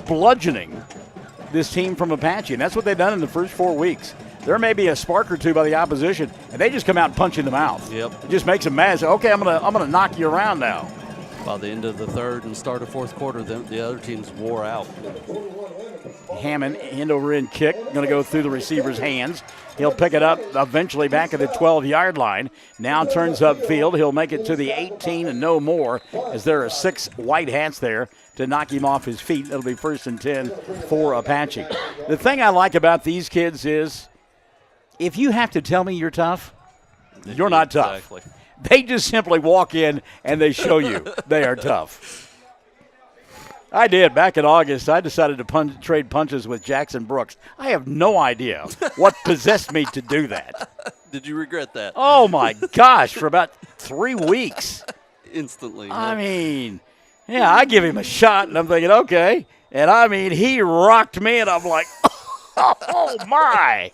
bludgeoning this team from Apache, and that's what they've done in the first 4 weeks. There may be a spark or two by the opposition, and they just come out and punch you in the mouth. Yep. It just makes them mad. So, okay, I'm gonna knock you around now. By the end of the third and start of fourth quarter, the other teams wore out. Hammond, end over end kick, going to go through the receiver's hands. He'll pick it up eventually back at the 12-yard line. Now turns upfield. He'll make it to the 18 and no more, as there are 6 white hats there to knock him off his feet. It'll be 1st and 10 for Apache. The thing I like about these kids is if you have to tell me you're tough, you're not tough. Exactly. They just simply walk in and they show you they are tough. I did. Back in August, I decided to trade punches with Jackson Brooks. I have no idea what possessed me to do that. Did you regret that? Oh, my gosh, for about 3 weeks. Instantly. I mean, yeah, I give him a shot, and I'm thinking, okay. And, I mean, he rocked me, and I'm like, oh, my.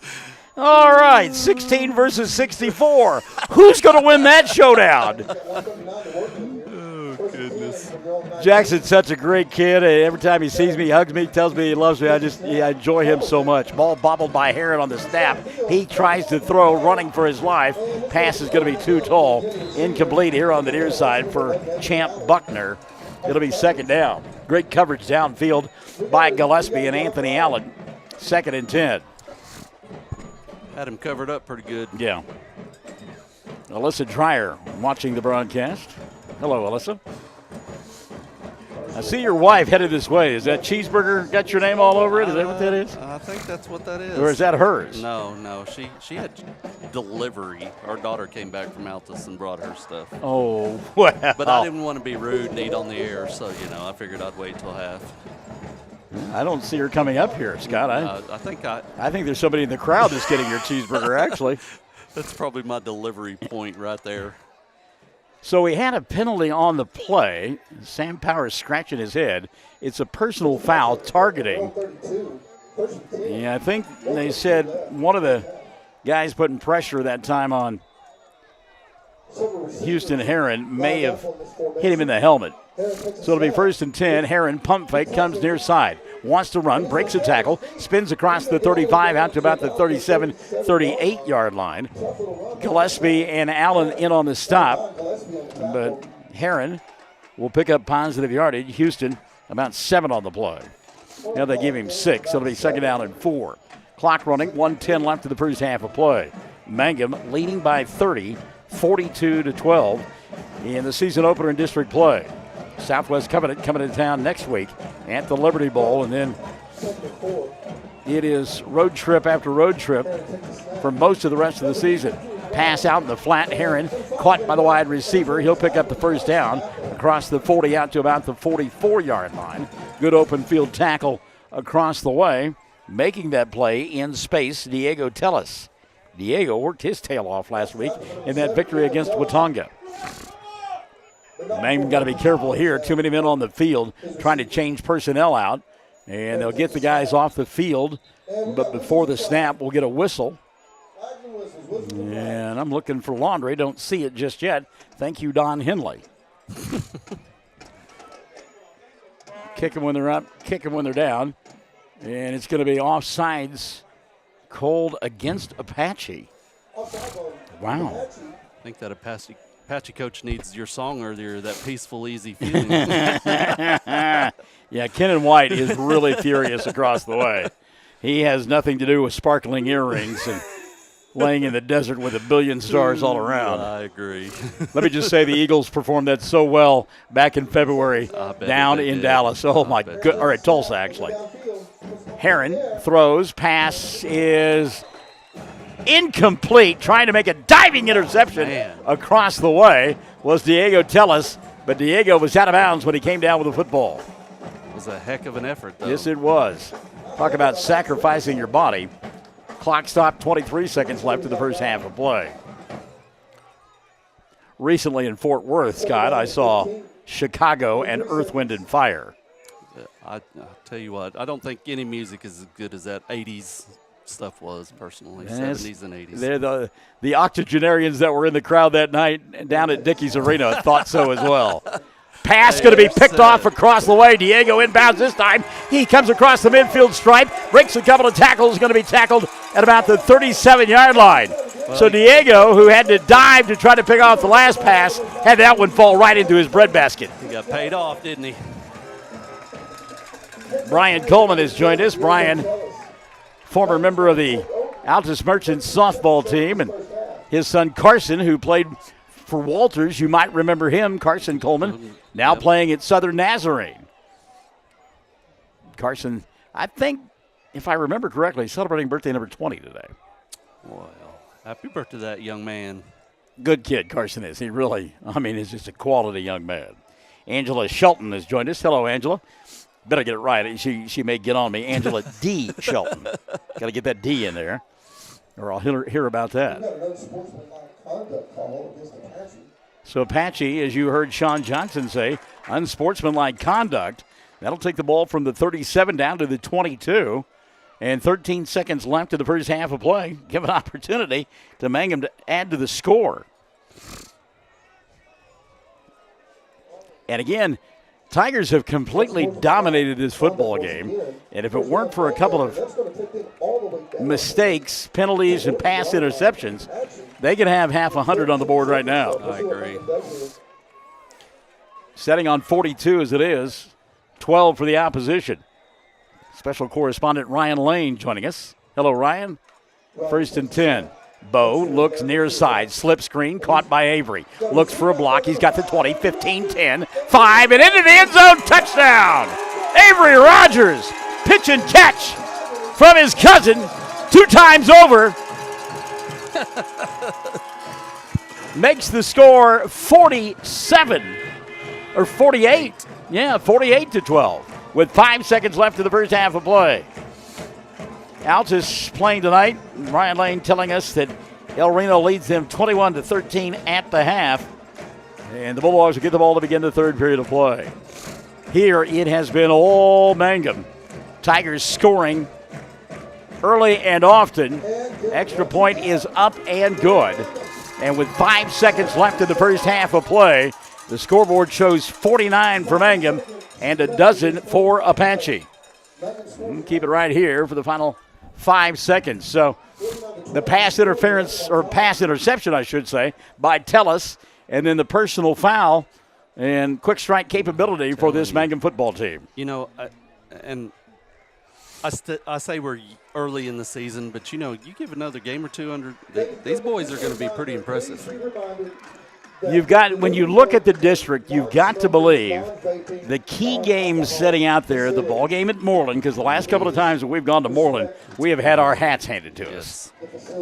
All right, 16 versus 64. Who's going to win that showdown? Oh, goodness. Jackson's such a great kid. Every time he sees me, he hugs me, tells me he loves me. I enjoy him so much. Ball bobbled by Herron on the snap. He tries to throw, running for his life. Pass is going to be too tall. Incomplete here on the near side for Champ Buckner. It'll be 2nd down. Great coverage downfield by Gillespie and Anthony Allen. 2nd and 10. Had him covered up pretty good. Yeah. Alyssa Dreyer watching the broadcast. Hello, Alyssa. I see your wife headed this way. Is that cheeseburger got your name all over it? Is that what that is? I think that's what that is. Or is that hers? No. She had delivery. Our daughter came back from Altus and brought her stuff. Oh, well. But I didn't want to be rude and eat on the air, so, I figured I'd wait till half. I don't see her coming up here, Scott. I think there's somebody in the crowd that's getting your cheeseburger, actually. That's probably my delivery point right there. So we had a penalty on the play. Sam Powers scratching his head. It's a personal foul targeting. Yeah, I think they said one of the guys putting pressure that time on Houston Heron may have hit him in the helmet. So it'll be 1st and 10. Heron pump fake, comes near side. Wants to run, breaks a tackle, spins across the 35 out to about the 37, 38-yard line. Gillespie and Allen in on the stop. But Heron will pick up positive yardage. Houston about 7 on the play. Now they give him 6. It'll be 2nd down and 4. Clock running, 1:10 left in the first half of play. Mangum leading by 30, 42-12 in the season opener in district play. Southwest Covenant coming to town next week at the Liberty Bowl, and then it is road trip after road trip for most of the rest of the season. Pass out in the flat. Heron caught by the wide receiver. He'll pick up the first down across the 40 out to about the 44-yard line. Good open field tackle across the way. Making that play in space, Diego Tellis. Diego worked his tail off last week in that victory against Watonga. Mangum got to be careful here. Too many men on the field trying to change personnel out. And they'll get the guys off the field. But before the snap, we'll get a whistle. And I'm looking for Laundry. Don't see it just yet. Thank you, Don Henley. Kick them when they're up, kick them when they're down. And it's going to be offsides called against Apache. Wow. I think that Apache coach needs your song earlier, that peaceful, easy feeling. Yeah, Kenan White is really furious across the way. He has nothing to do with sparkling earrings and laying in the desert with a billion stars all around. I agree. Let me just say the Eagles performed that so well back in February down in Dallas. Oh, my good. All right, Tulsa, actually. Heron throws. Pass is incomplete. Trying to make a diving interception across the way was Diego Tellis, but Diego was out of bounds when he came down with the football. It was a heck of an effort, though. Yes, it was. Talk about sacrificing your body. Clock stopped, 23 seconds left in the first half of play. Recently in Fort Worth, Scott, I saw Chicago and Earth, Wind, and Fire. I'll tell you what, I don't think any music is as good as that 80s stuff was, personally, 70s and 80s. They're the octogenarians that were in the crowd that night down at Dickies Arena thought so as well. Pass going to be picked off across the way. Diego inbounds this time. He comes across the midfield stripe, breaks a couple of tackles, going to be tackled at about the 37-yard line. So Diego, who had to dive to try to pick off the last pass, had that one fall right into his breadbasket. He got paid off, didn't he? Brian Coleman has joined us. Brian, former member of the Altus Merchants softball team, and his son Carson, who played for Walters. You might remember him, Carson Coleman, now playing at Southern Nazarene. Carson, I think, if I remember correctly, celebrating birthday number 20 today. Well, happy birthday to that young man. Good kid, Carson is. He really, is just a quality young man. Angela Shelton has joined us. Hello, Angela. Better get it right. She may get on me. Angela D. Shelton. Got to get that D in there, or I'll hear about that. So Apache, as you heard Sean Johnson say, unsportsmanlike conduct. That'll take the ball from the 37 down to the 22. And 13 seconds left in the first half of play. Give an opportunity to Mangum to add to the score. And again, Tigers have completely dominated this football game. And if it weren't for a couple of mistakes, penalties, and pass interceptions, they could have half 100 on the board right now. I agree. Setting on 42 as it is, 12 for the opposition. Special correspondent Ryan Lane joining us. Hello, Ryan. 1st and 10. Bo looks near side, slip screen, caught by Avery. Looks for a block. He's got the 20, 15, 10, 5, and into the end zone. Touchdown! Avery Rogers, pitch and catch from his cousin 2 times over. Makes the score 47 or 48. Yeah, 48-12 with 5 seconds left in the first half of play. Altus playing tonight. Ryan Lane telling us that El Reno leads them 21-13 at the half. And the Bulldogs will get the ball to begin the third period of play. Here it has been all Mangum. Tigers scoring early and often. Extra point is up and good. And with 5 seconds left in the first half of play, the scoreboard shows 49 for Mangum and a dozen for Apache. We'll keep it right here for the final 5 seconds. So the pass interference, or pass interception, I should say, by Tellis, and then the personal foul and quick strike capability for this Mangum football team. You know, I say we're early in the season, but, you know, you give another game or two under these boys are going to be pretty impressive. You've got, when you look at the district, you've got to believe the key games setting out there, the ball game at Moreland, because the last couple of times that we've gone to Moreland, we have had our hats handed to us.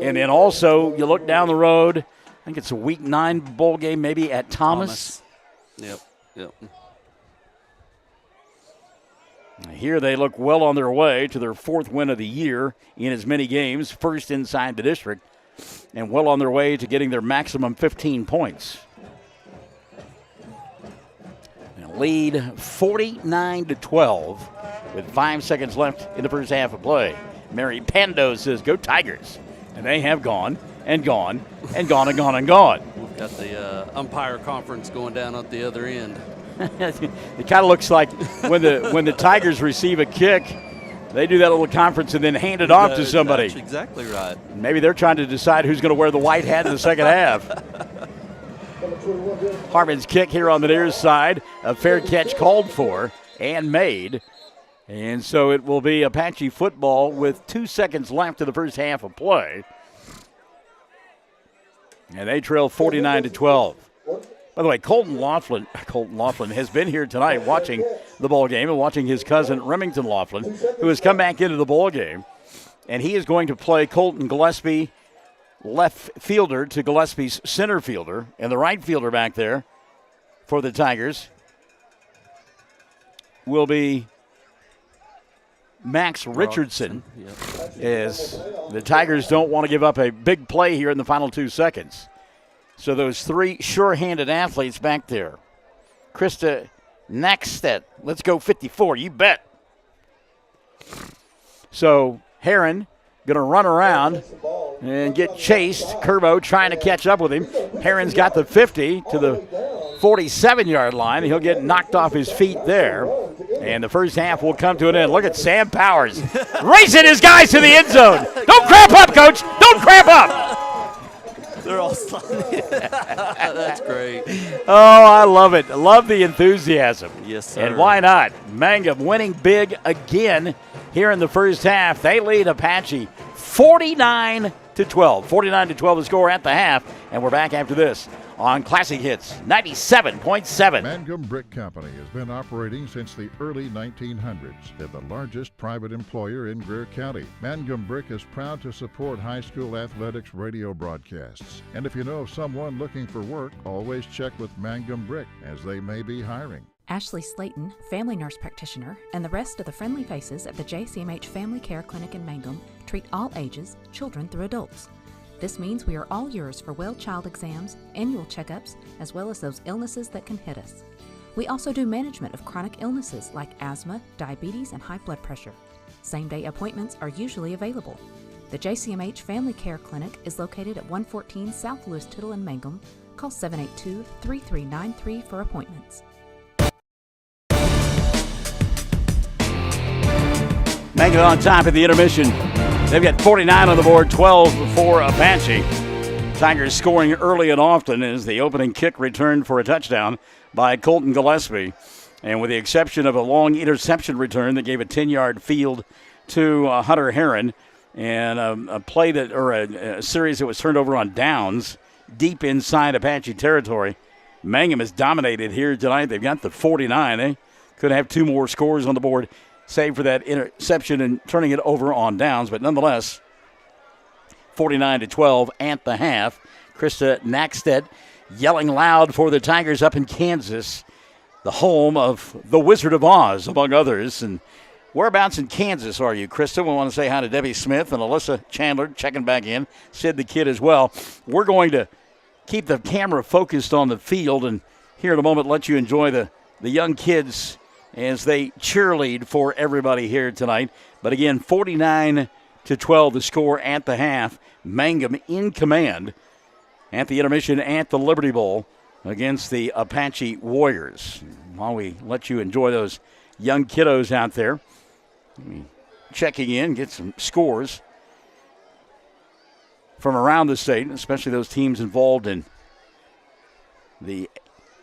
And then also, you look down the road, I think it's a week 9 bowl game maybe at Thomas. Yep. Here they look well on their way to their 4th win of the year in as many games, first inside the district, and well on their way to getting their maximum 15 points. Lead 49-12 with 5 seconds left in the first half of play. Mary Pando says, "Go Tigers." And they have gone and gone and gone and gone and gone. We've got the umpire conference going down at the other end. It kind of looks like when the Tigers receive a kick, they do that little conference and then hand it off to somebody. That's exactly right. Maybe they're trying to decide who's going to wear the white hat in the second half. Harmon's kick here on the near side. A fair catch called for and made. And so it will be Apache football with 2 seconds left in the first half of play. And they trail 49-12. By the way, Colton Laughlin has been here tonight watching the ball game and watching his cousin Remington Laughlin, who has come back into the ball game. And he is going to play Colton Gillespie, left fielder, to Gillespie's center fielder, and the right fielder back there for the Tigers will be Max Richardson, as the Tigers don't want to give up a big play here in the final 2 seconds. So those 3 sure-handed athletes back there. Krista Nackstedt, let's go 54, you bet. So Heron going to run around and get chased. Curbo trying to catch up with him. Heron's got the 50 to the 47-yard line. He'll get knocked off his feet there. And the first half will come to an end. Look at Sam Powers racing his guys to the end zone. Don't cramp up, Coach. Don't cramp up. They're all sliding. That's great. Oh, I love it. I love the enthusiasm. Yes, sir. And why not? Mangum winning big again here in the first half. They lead Apache 49-12. 49-12 the score at the half. And we're back after this on Classic Hits 97.7. Mangum Brick Company has been operating since the early 1900s. They're the largest private employer in Greer County. Mangum Brick is proud to support high school athletics radio broadcasts. And if you know of someone looking for work, always check with Mangum Brick, as they may be hiring. Ashley Slayton, family nurse practitioner, and the rest of the friendly faces at the JCMH Family Care Clinic in Mangum treat all ages, children through adults. This means we are all yours for well child exams, annual checkups, as well as those illnesses that can hit us. We also do management of chronic illnesses like asthma, diabetes, and high blood pressure. Same-day appointments are usually available. The JCMH Family Care Clinic is located at 114 South Lewis Tittle in Mangum. Call 782-3393 for appointments. Mangum on top of the intermission. They've got 49 on the board, 12 for Apache. Tigers scoring early and often as the opening kick returned for a touchdown by Colton Gillespie. And with the exception of a long interception return that gave a 10-yard field to Hunter Heron, And a play that, or a series that was turned over on downs deep inside Apache territory. Mangum has dominated here tonight. They've got the 49. They could have 2 more scores on the board, save for that interception and turning it over on downs. But nonetheless, 49-12 at the half. Krista Nackstedt yelling loud for the Tigers up in Kansas, the home of the Wizard of Oz, among others. And whereabouts in Kansas are you, Krista? We want to say hi to Debbie Smith and Alyssa Chandler checking back in. Sid the Kid as well. We're going to keep the camera focused on the field and here in a moment let you enjoy the young kids as they cheerlead for everybody here tonight. But again, 49-12 the score at the half. Mangum in command at the intermission at the Liberty Bowl against the Apache Warriors. While we let you enjoy those young kiddos out there, checking in, get some scores from around the state, especially those teams involved in the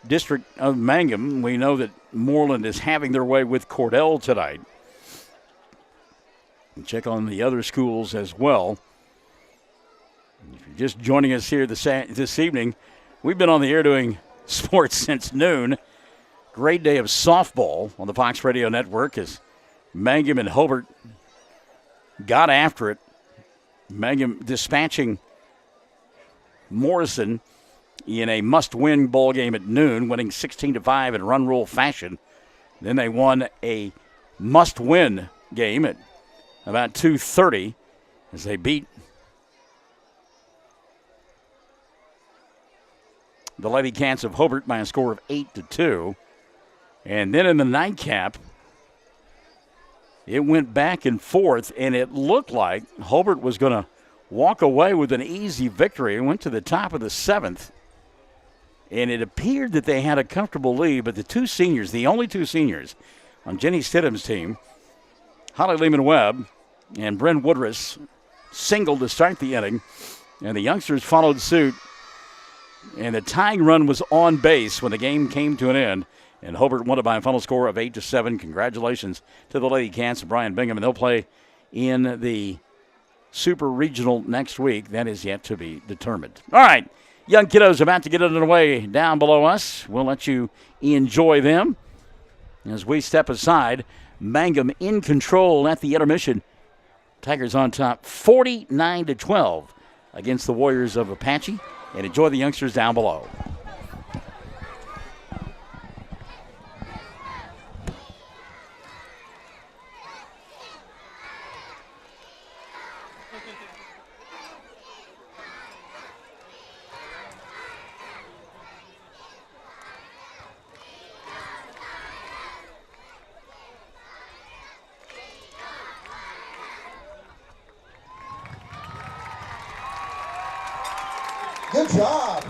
district of Mangum. We know that Moreland is having their way with Cordell tonight. And check on the other schools as well. If you're just joining us here this evening, we've been on the air doing sports since noon. Great day of softball on the Fox Radio Network as Mangum and Hobart got after it. Mangum dispatching Morrison in a must-win ball game at noon, winning 16-5 in run rule fashion. Then they won a must-win game at about 2:30 as they beat the Lady Cats of Hobart by a score of 8-2. And then in the nightcap, it went back and forth, and it looked like Hobart was going to walk away with an easy victory. It went to the top of the 7th, and it appeared that they had a comfortable lead, but the 2 seniors, the only 2 seniors on Jenny Stidham's team, Holly Lehman-Webb and Bryn Woodruss, singled to start the inning, and the youngsters followed suit, and the tying run was on base when the game came to an end. And Hobart won it by a final score of 8-7. Congratulations to the Lady Cats and Brian Bingham. And they'll play in the Super Regional next week. That is yet to be determined. All right, young kiddos about to get underway down below us. We'll let you enjoy them as we step aside. Mangum in control at the intermission. Tigers on top 49-12 against the Warriors of Apache. And enjoy the youngsters down below. Good job.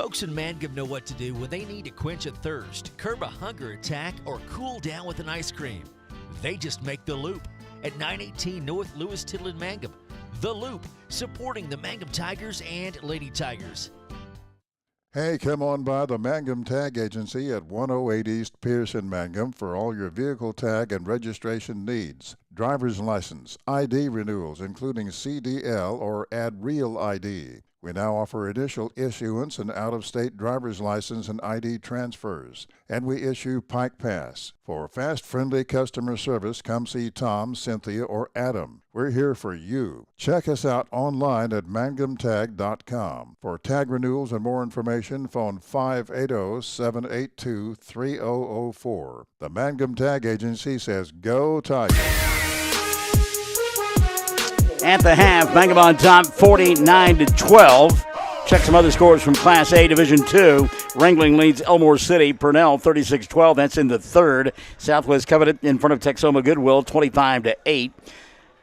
Folks in Mangum know what to do when they need to quench a thirst, curb a hunger attack, or cool down with an ice cream. They just make the Loop at 918 North Lewis Tittle in Mangum. The Loop, supporting the Mangum Tigers and Lady Tigers. Hey, come on by the Mangum Tag Agency at 108 East Pierce in Mangum for all your vehicle tag and registration needs. Driver's license, ID renewals, including CDL or Add Real ID. We now offer initial issuance and out-of-state driver's license and ID transfers. And we issue Pike Pass. For fast, friendly customer service, come see Tom, Cynthia, or Adam. We're here for you. Check us out online at mangumtag.com. For tag renewals and more information, phone 580-782-3004. The Mangum Tag Agency says, Go Tigers! At the half, Mangum on top, 49-12. Check some other scores from Class A Division II. Wrangling leads Elmore City. Purnell 36-12. That's in the third. Southwest Covenant in front of Texoma Goodwill 25-8.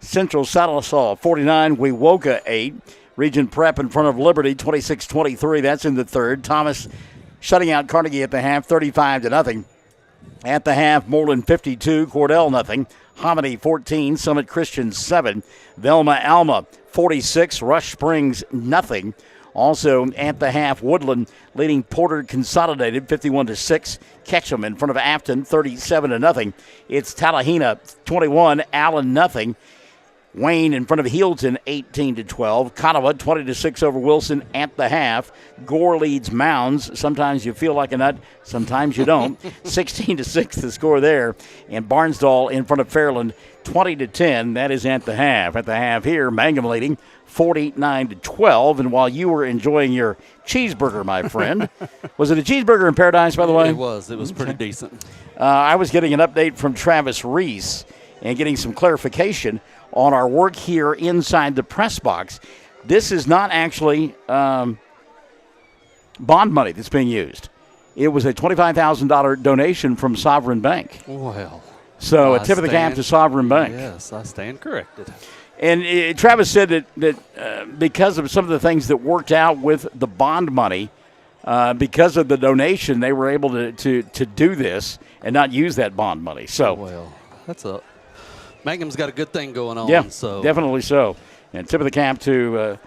Central Sallisaw 49. Wewoka 8. Region Prep in front of Liberty 26-23. That's in the third. Thomas shutting out Carnegie at the half 35-0. At the half, Moreland 52. Cordell nothing. Hominy 14, Summit Christian 7, Velma Alma 46, Rush Springs nothing. Also at the half, Woodland leading Porter Consolidated 51-6. Ketchum in front of Afton 37-0. It's Tallahena 21, Allen nothing. Wayne in front of Healdton 18-12. Cottawa 20-6 over Wilson at the half. Gore leads Mounds. Sometimes you feel like a nut, sometimes you don't. 16-6 the score there. And Barnsdall in front of Fairland 20-10. That is at the half. At the half here, Mangum leading 49-12. And while you were enjoying your cheeseburger, my friend, was it a cheeseburger in Paradise, by the way? It was. It was pretty decent. I was getting an update from Travis Reese and getting some clarification on our work here inside the press box. This is not actually bond money that's being used. It was a $25,000 donation from Sovereign Bank. Well, so a tip of the cap to Sovereign Bank. Yes, I stand corrected. And Travis said that because of some of the things that worked out with the bond money, because of the donation, they were able to do this and not use that bond money. So, well, that's a Mangum's got a good thing going on. Yeah, so definitely so. And tip of the cap to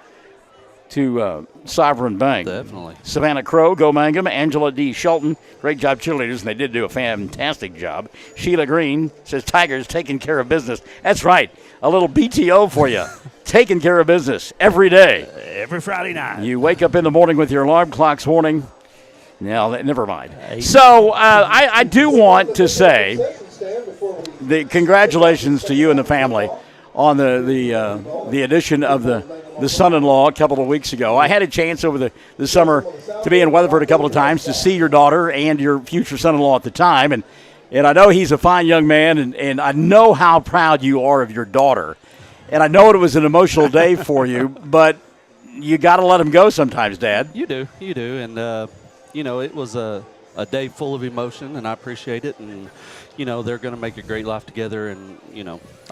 Sovereign Bank. Definitely. Savannah Crow, go Mangum. Angela D. Shelton, great job cheerleaders, and they did do a fantastic job. Sheila Green says Tigers taking care of business. That's right, a little BTO for you. Taking care of business every day. Every Friday night. You wake up in the morning with your alarm clock's warning. No, never mind. So I do want to say the congratulations to you and the family on the addition of the son-in-law a couple of weeks ago. I had a chance over the summer to be in Weatherford a couple of times to see your daughter and your future son-in-law at the time, and I know he's a fine young man, and I know how proud you are of your daughter, and I know it was an emotional day for you, but you got to let him go sometimes, Dad. You do, and it was a day full of emotion, and I appreciate it, and they're going to make a great life together, and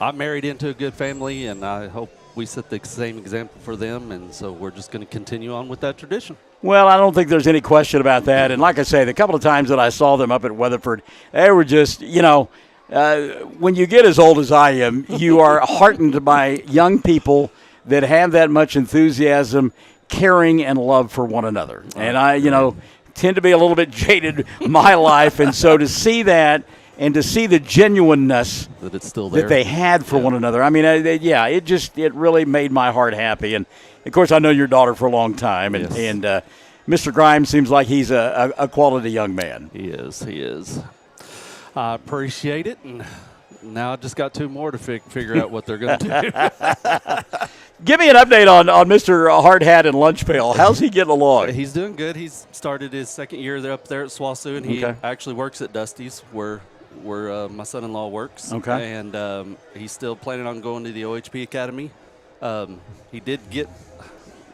I'm married into a good family, and I hope we set the same example for them, and so we're just going to continue on with that tradition. Well, I don't think there's any question about that, and like I say, the couple of times that I saw them up at Weatherford, they were just, when you get as old as I am, you are heartened by young people that have that much enthusiasm, caring, and love for one another, and I, tend to be a little bit jaded my life, and so to see that and to see the genuineness that it's still there that they had for one another. I mean, it really made my heart happy. And of course, I know your daughter for a long time, and Mr. Grimes seems like he's a quality young man. He is. I appreciate it, and now I just got two more to figure out what they're going to do. Give me an update on Mr. Hard Hat and Lunch Pail. How's he getting along? He's doing good. He's started his second year up there at SWASU, and he actually works at Dusty's, where my son-in-law works. Okay. And he's still planning on going to the OHP Academy. He did get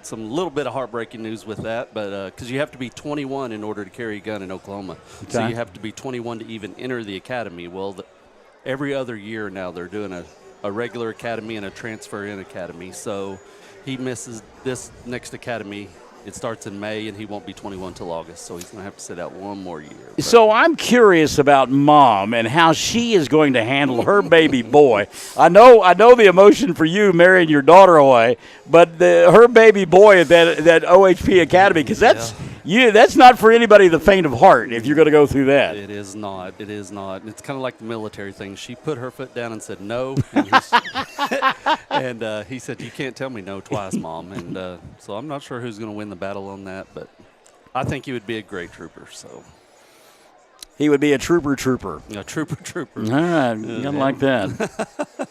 some little bit of heartbreaking news with that, but because you have to be 21 in order to carry a gun in Oklahoma. Okay. So you have to be 21 to even enter the academy. Well, every other year now they're doing a regular academy and a transfer-in academy. So he misses this next academy it starts in May, and he won't be 21 till August, so he's going to have to sit out one more year. So I'm curious about Mom and how she is going to handle her baby boy. I know the emotion for you marrying your daughter away, but her baby boy at that OHP Academy, because that's not for anybody the faint of heart if you're going to go through that. It is not. It is not. It's kind of like the military thing. She put her foot down and said no, and he said, "You can't tell me no twice, Mom." And so I'm not sure who's going to win the battle on that, but I think he would be a great trooper. So he would be a trooper. A trooper. All right, gotta like that.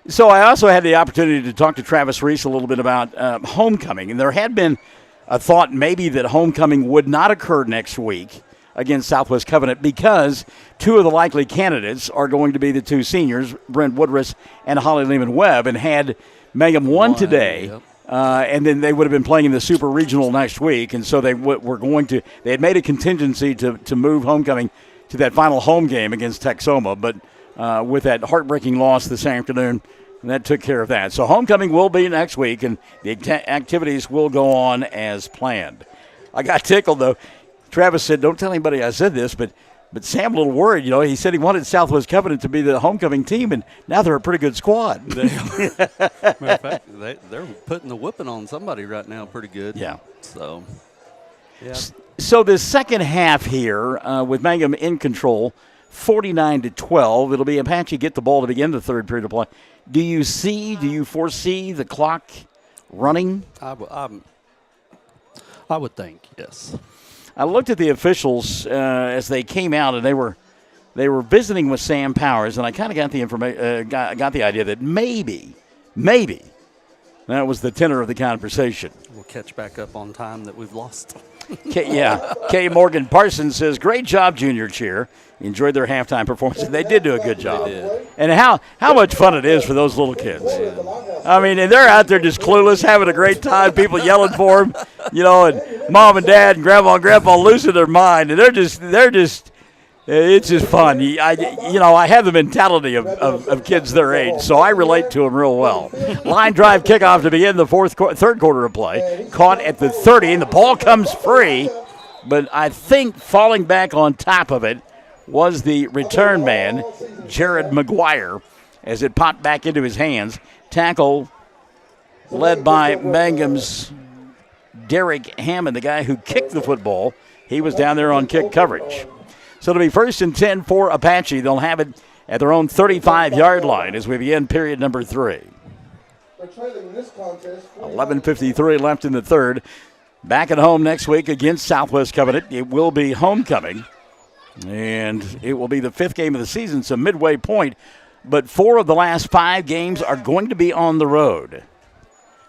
So I also had the opportunity to talk to Travis Reese a little bit about homecoming, and there had been a thought maybe that homecoming would not occur next week against Southwest Covenant because two of the likely candidates are going to be the two seniors, Brent Woodruss and Holly Lehman-Webb, and had Mangum won today, and then they would have been playing in the Super Regional next week, and so they had made a contingency to move homecoming to that final home game against Texoma, but with that heartbreaking loss this afternoon, that took care of that. So homecoming will be next week, and the activities will go on as planned. I got tickled, though. Travis said, "Don't tell anybody I said this," but Sam a little worried. He said he wanted Southwest Covenant to be the homecoming team, and now they're a pretty good squad. Matter of fact, they're putting the whooping on somebody right now pretty good. Yeah. So, yeah. So the second half here with Mangum in control, 49-12. It'll be Apache get the ball to begin the third period of play. Do you foresee the clock running? I would think, yes. I looked at the officials as they came out, and they were visiting with Sam Powers, and I kind of got the got the idea that maybe that was the tenor of the conversation. We'll catch back up on time that we've lost. Kay Morgan Parsons says, "Great job, Junior Cheer. Enjoyed their halftime performance. They did do a good job. They did. And how much fun it is for those little kids. I mean, and they're out there just clueless, having a great time. People yelling for them, and Mom and Dad and Grandma and Grandpa losing their mind. And they're just. It's just fun. I have the mentality of kids their age, so I relate to them real well. Line drive kickoff to begin the third quarter of play. Caught at the 30, and the ball comes free, but I think falling back on top of it was the return man, Jared McGuire, as it popped back into his hands. Tackle led by Mangum's Derek Hammond, the guy who kicked the football. He was down there on kick coverage. So it'll be 1st and 10 for Apache. They'll have it at their own 35-yard line as we begin period number 3. 11:53 left in the third. Back at home next week against Southwest Covenant. It will be homecoming, and it will be the 5th game of the season, so midway point. But 4 of the last 5 games are going to be on the road.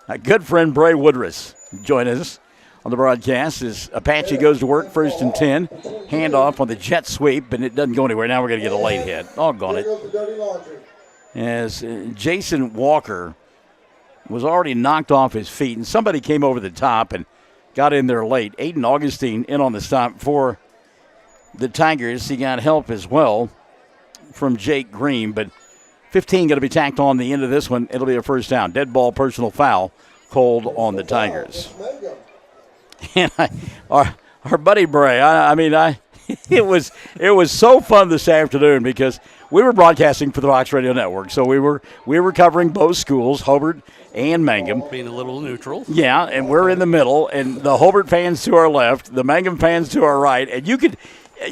My good friend Bray Woodruss join us on the broadcast as Apache goes to work, 1st and 10. Handoff on the jet sweep, and it doesn't go anywhere. Now we're going to get a late hit. Doggone it. As Jason Walker was already knocked off his feet, and somebody came over the top and got in there late. Aiden Augustine in on the stop for the Tigers. He got help as well from Jake Green, but 15 going to be tacked on the end of this one. It'll be a first down. Dead ball, personal foul called on the Tigers. And our buddy Bray, it was so fun this afternoon because we were broadcasting for the Fox Radio Network, so we were covering both schools, Hobart and Mangum. Being a little neutral. Yeah, and we're in the middle, and the Hobart fans to our left, the Mangum fans to our right, and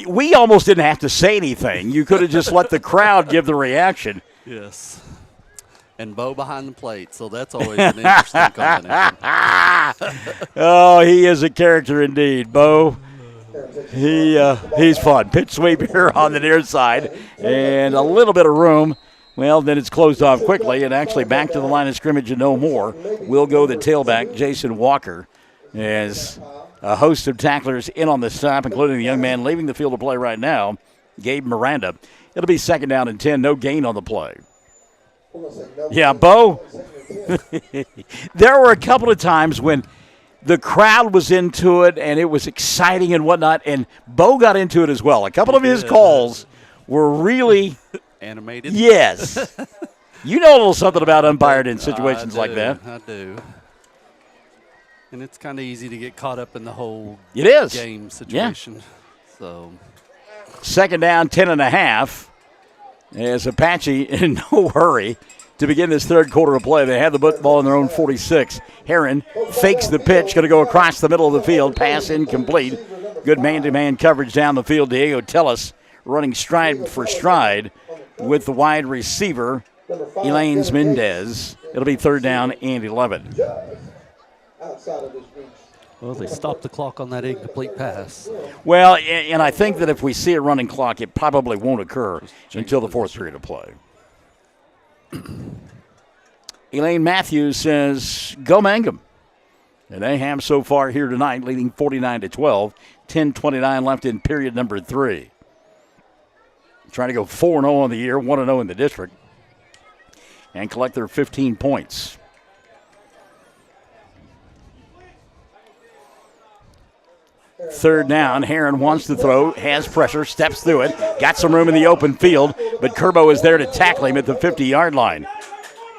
we almost didn't have to say anything. You could have just let the crowd give the reaction. Yes. And Bo behind the plate, so that's always an interesting combination. Oh, he is a character indeed, Bo. He's fun. Pitch sweep here on the near side, and a little bit of room. Well, then it's closed off quickly, and actually back to the line of scrimmage and no more. Will go the tailback, Jason Walker, as a host of tacklers in on the stop, including the young man leaving the field of play right now, Gabe Miranda. It'll be 2nd down and 10, no gain on the play. Yeah, Bo, there were a couple of times when the crowd was into it and it was exciting and whatnot, and Bo got into it as well. A couple of his calls were really animated. Yes. You know a little something about umpiring in situations like that. I do. And it's kind of easy to get caught up in the whole game situation. Yeah. So, second down, 10.5. As Apache in no hurry to begin this third quarter of play. They have the ball in their own 46. Heron fakes the pitch, going to go across the middle of the field. Pass incomplete. Good man-to-man coverage down the field. Diego Tellis running stride for stride with the wide receiver, Elaines Mendez. It'll be third down and 11. Well, they stopped the clock on that incomplete pass. Well, and I think that if we see a running clock, it probably won't occur until the fourth period of play. Elaine Matthews says, go Mangum. And they have so far here tonight, leading 49-12. 10:29 left in period number 3. Trying to go 4-0 on the year, 1-0 in the district, and collect their 15 points. Third down, Heron wants to throw, has pressure, steps through it, got some room in the open field, but Kerbo is there to tackle him at the 50-yard line.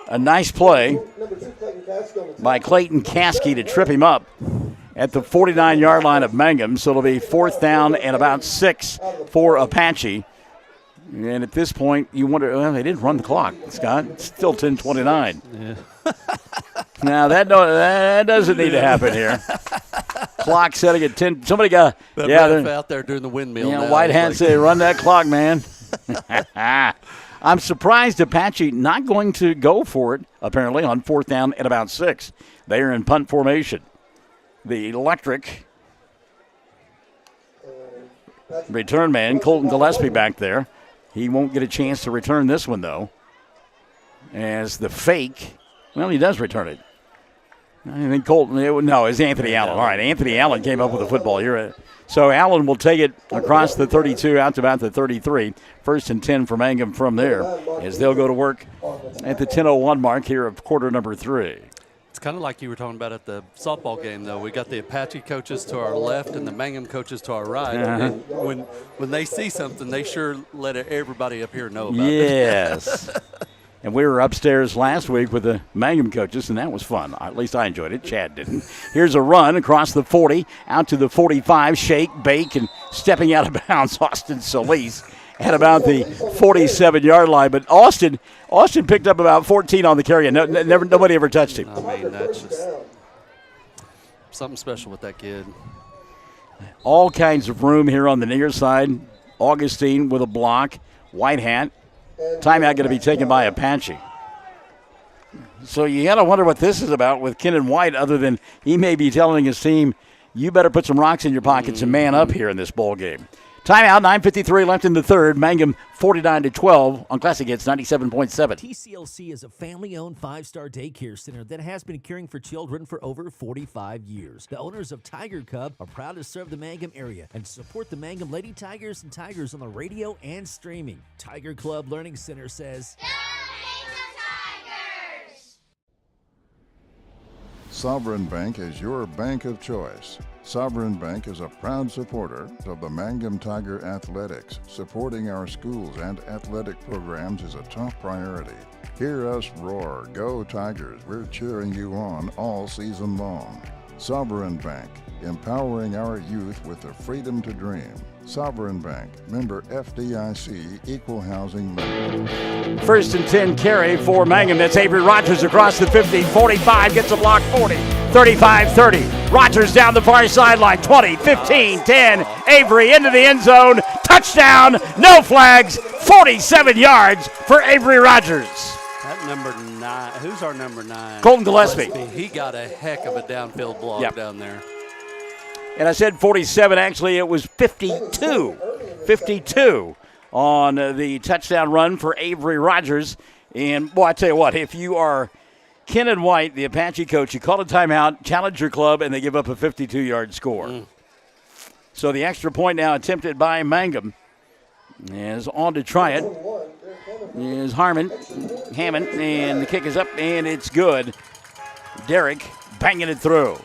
A nice play by Clayton Caskey to trip him up at the 49-yard line of Mangum, so it'll be fourth down and about 6 for Apache. And at this point, you wonder, well, they didn't run the clock, Scott. It's still 10:29. Yeah. Now, that doesn't need to happen here. Clock setting at 10. Somebody got they're out there doing the windmill. Yeah, white hat say, run that clock, man. I'm surprised Apache not going to go for it, apparently, on fourth down at about 6. They are in punt formation. The electric return man, Colton Gillespie, back there. He won't get a chance to return this one, though. As the fake, well, he does return it. I think Colton, it's Anthony Allen. All right, Anthony Allen came up with the football here. So Allen will take it across the 32 out to about the 33. First and 10 for Mangum from there as they'll go to work at the 10:01 mark here of quarter number 3. It's kind of like you were talking about at the softball game, though. We got the Apache coaches to our left and the Mangum coaches to our right. And when they see something, they sure let everybody up here know about it. Yes. And we were upstairs last week with the Mangum coaches, and that was fun. At least I enjoyed it. Chad didn't. Here's a run across the 40, out to the 45, shake, bake, and stepping out of bounds, Austin Solis at about the 47-yard line. But Austin picked up about 14 on the carry, and nobody ever touched him. I mean, that's just something special with that kid. All kinds of room here on the near side. Augustine with a block, white hat. Timeout going to be taken by Apache. So you got to wonder what this is about with Kenan White, other than he may be telling his team, you better put some rocks in your pockets and man up here in this ball game. Timeout, 9:53 left in the third. Mangum 49-12 on Classic Hits 97.7. TCLC is a family-owned 5-star daycare center that has been caring for children for over 45 years. The owners of Tiger Cub are proud to serve the Mangum area and support the Mangum Lady Tigers and Tigers on the radio and streaming. Tiger Club Learning Center says, Sovereign Bank is your bank of choice. Sovereign Bank is a proud supporter of the Mangum Tiger Athletics. Supporting our schools and athletic programs is a top priority. Hear us roar, go Tigers. We're cheering you on all season long. Sovereign Bank, empowering our youth with the freedom to dream. Sovereign Bank, member FDIC, equal housing lender. First and 10 carry for Mangum. That's Avery Rogers across the 50, 45, gets a block, 40, 35, 30. Rogers down the far sideline, 20, 15, 10. Avery into the end zone. Touchdown, no flags, 47 yards for Avery Rogers. That number 9, who's our number 9? Colton Gillespie. He got a heck of a downfield block down there. And I said 47. Actually, it was 52. 52 on the touchdown run for Avery Rogers. And, boy, I tell you what, if you are Kenan White, the Apache coach, you call a timeout, challenge your club, and they give up a 52-yard score. So the extra point now attempted by Mangum is on to try it. Is Hammond, and the kick is up, and it's good. Derrick banging it through.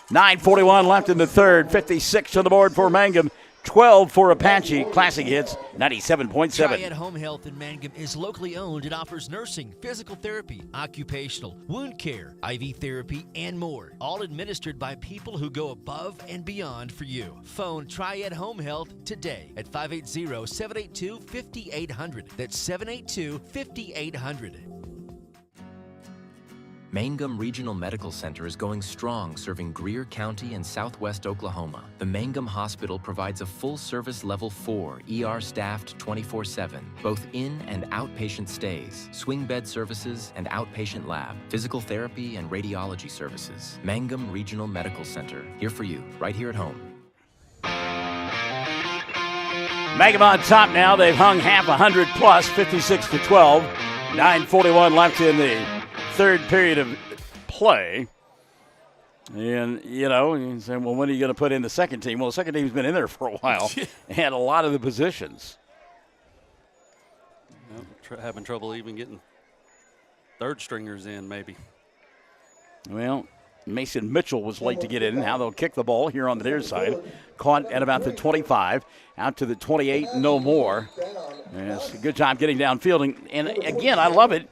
9:41 left in the third. 56 on the board for Mangum. 12 for Apache. Classic Hits 97.7. Triad Home Health in Mangum is locally owned and offers nursing, physical therapy, occupational, wound care, IV therapy, and more. All administered by people who go above and beyond for you. Phone Triad Home Health today at 580-782-5800. That's 782-5800. Mangum Regional Medical Center is going strong, serving Greer County and southwest Oklahoma. The Mangum Hospital provides a full-service Level 4, ER-staffed 24/7, both in and outpatient stays, swing bed services and outpatient lab, physical therapy and radiology services. Mangum Regional Medical Center, here for you, right here at home. Mangum on top now. They've hung half 100 plus, 56-12. 9:41 left in the third period of play. And, you say, well, when are you going to put in the second team? Well, the second team's been in there for a while and a lot of the positions. Having trouble even getting third stringers in, maybe. Well, Mason Mitchell was late to get in. Now they'll kick the ball here on the near side. Caught at about the 25, out to the 28, no more. Yes, good job getting downfield. And again, I love it.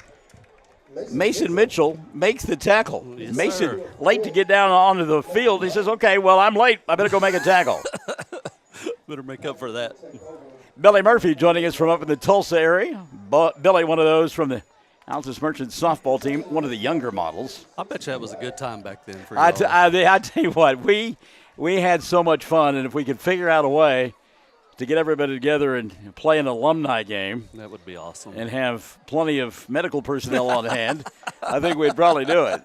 Mason Mitchell makes the tackle. Yes, Mason, sir. late to get down onto the field. He says, okay, well, I'm late. I better go make a tackle. Better make up for that. Billy Murphy joining us from up in the Tulsa area. Billy, one of those from the Altus Merchant softball team, one of the younger models. I bet you that was a good time back then for you. I tell you what, we had so much fun, and if we could figure out a way to get everybody together and play an alumni game. That would be awesome. And have plenty of medical personnel on hand. I think we'd probably do it.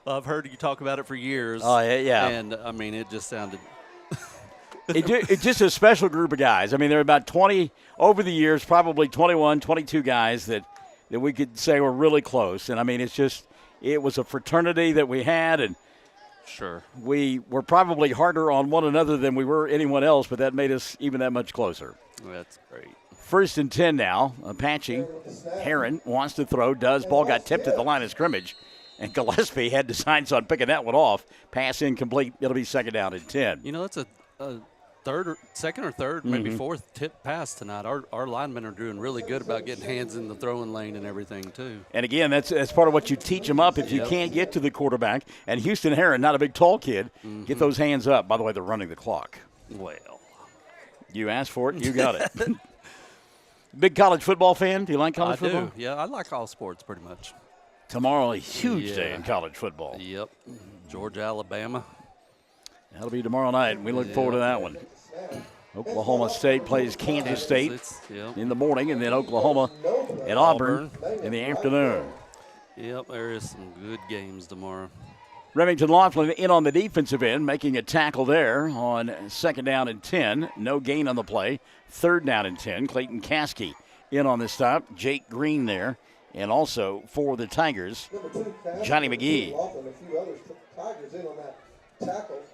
Well, I've heard you talk about it for years. Oh, yeah. And, it just sounded it's just a special group of guys. I mean, there are about 20 over the years, probably 21, 22 guys that we could say were really close. And, it was a fraternity that we had, and sure, we were probably harder on one another than we were anyone else, but that made us even that much closer. That's great. 1st and 10 now. Apache. Heron wants to throw, does. Ball got tipped at the line of scrimmage, and Gillespie had designs on picking that one off. Pass incomplete. It'll be 2nd down and 10. That's a second or third, maybe fourth tip pass tonight. Our linemen are doing really good about getting hands in the throwing lane and everything, too. And, again, that's part of what you teach them up. If you can't get to the quarterback, and Houston Heron, not a big, tall kid, get those hands up. By the way, they're running the clock. Well. You asked for it, you got it. Big college football fan? Do you like college football? I do. Yeah, I like all sports pretty much. Tomorrow, a huge day in college football. Yep. Georgia, Alabama. That'll be tomorrow night, and we look forward to that one. Oklahoma State plays Kansas State in the morning, and then Oklahoma at Auburn in the afternoon. Yep, there is some good games tomorrow. Remington Laughlin in on the defensive end, making a tackle there on 2nd down and 10. No gain on the play. 3rd down and 10. Clayton Caskey in on the stop. Jake Green there. And also for the Tigers, Johnny McGee.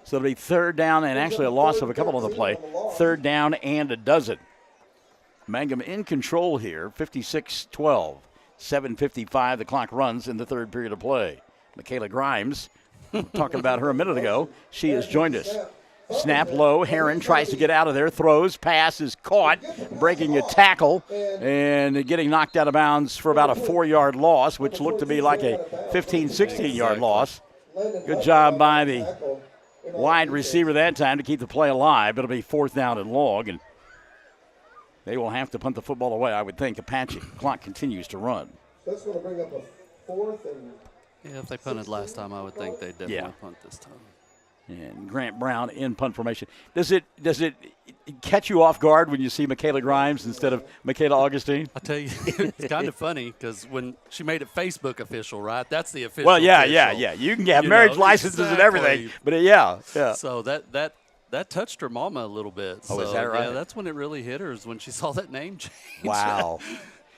So it'll be 3rd down and actually a loss of a couple on the play. 3rd down and a dozen. Mangum in control here, 56-12. 7:55, the clock runs in the 3rd period of play. Michaela Grimes, talking about her a minute ago, she has joined us. Snap low, Heron tries to get out of there, throws, pass is caught, breaking a tackle, and getting knocked out of bounds for about a 4-yard loss, which looked to be like a 15, 16-yard loss. Good job by the wide receiver that time to keep the play alive. It'll be 4th down and long, and they will have to punt the football away, I would think. Apache clock continues to run. That's going to bring up a 4th and... Yeah, if they punted last time, I would think they'd definitely punt this time. And Grant Brown in punt formation. Does it catch you off guard when you see Michaela Grimes instead of Michaela Augustine? I tell you, it's kind of funny because when she made it Facebook official, right? That's the official. Well, yeah. You can have marriage licenses and everything, but yeah. So that touched her mama a little bit. Oh, is that right? Yeah, that's when it really hit her, is when she saw that name change. Wow.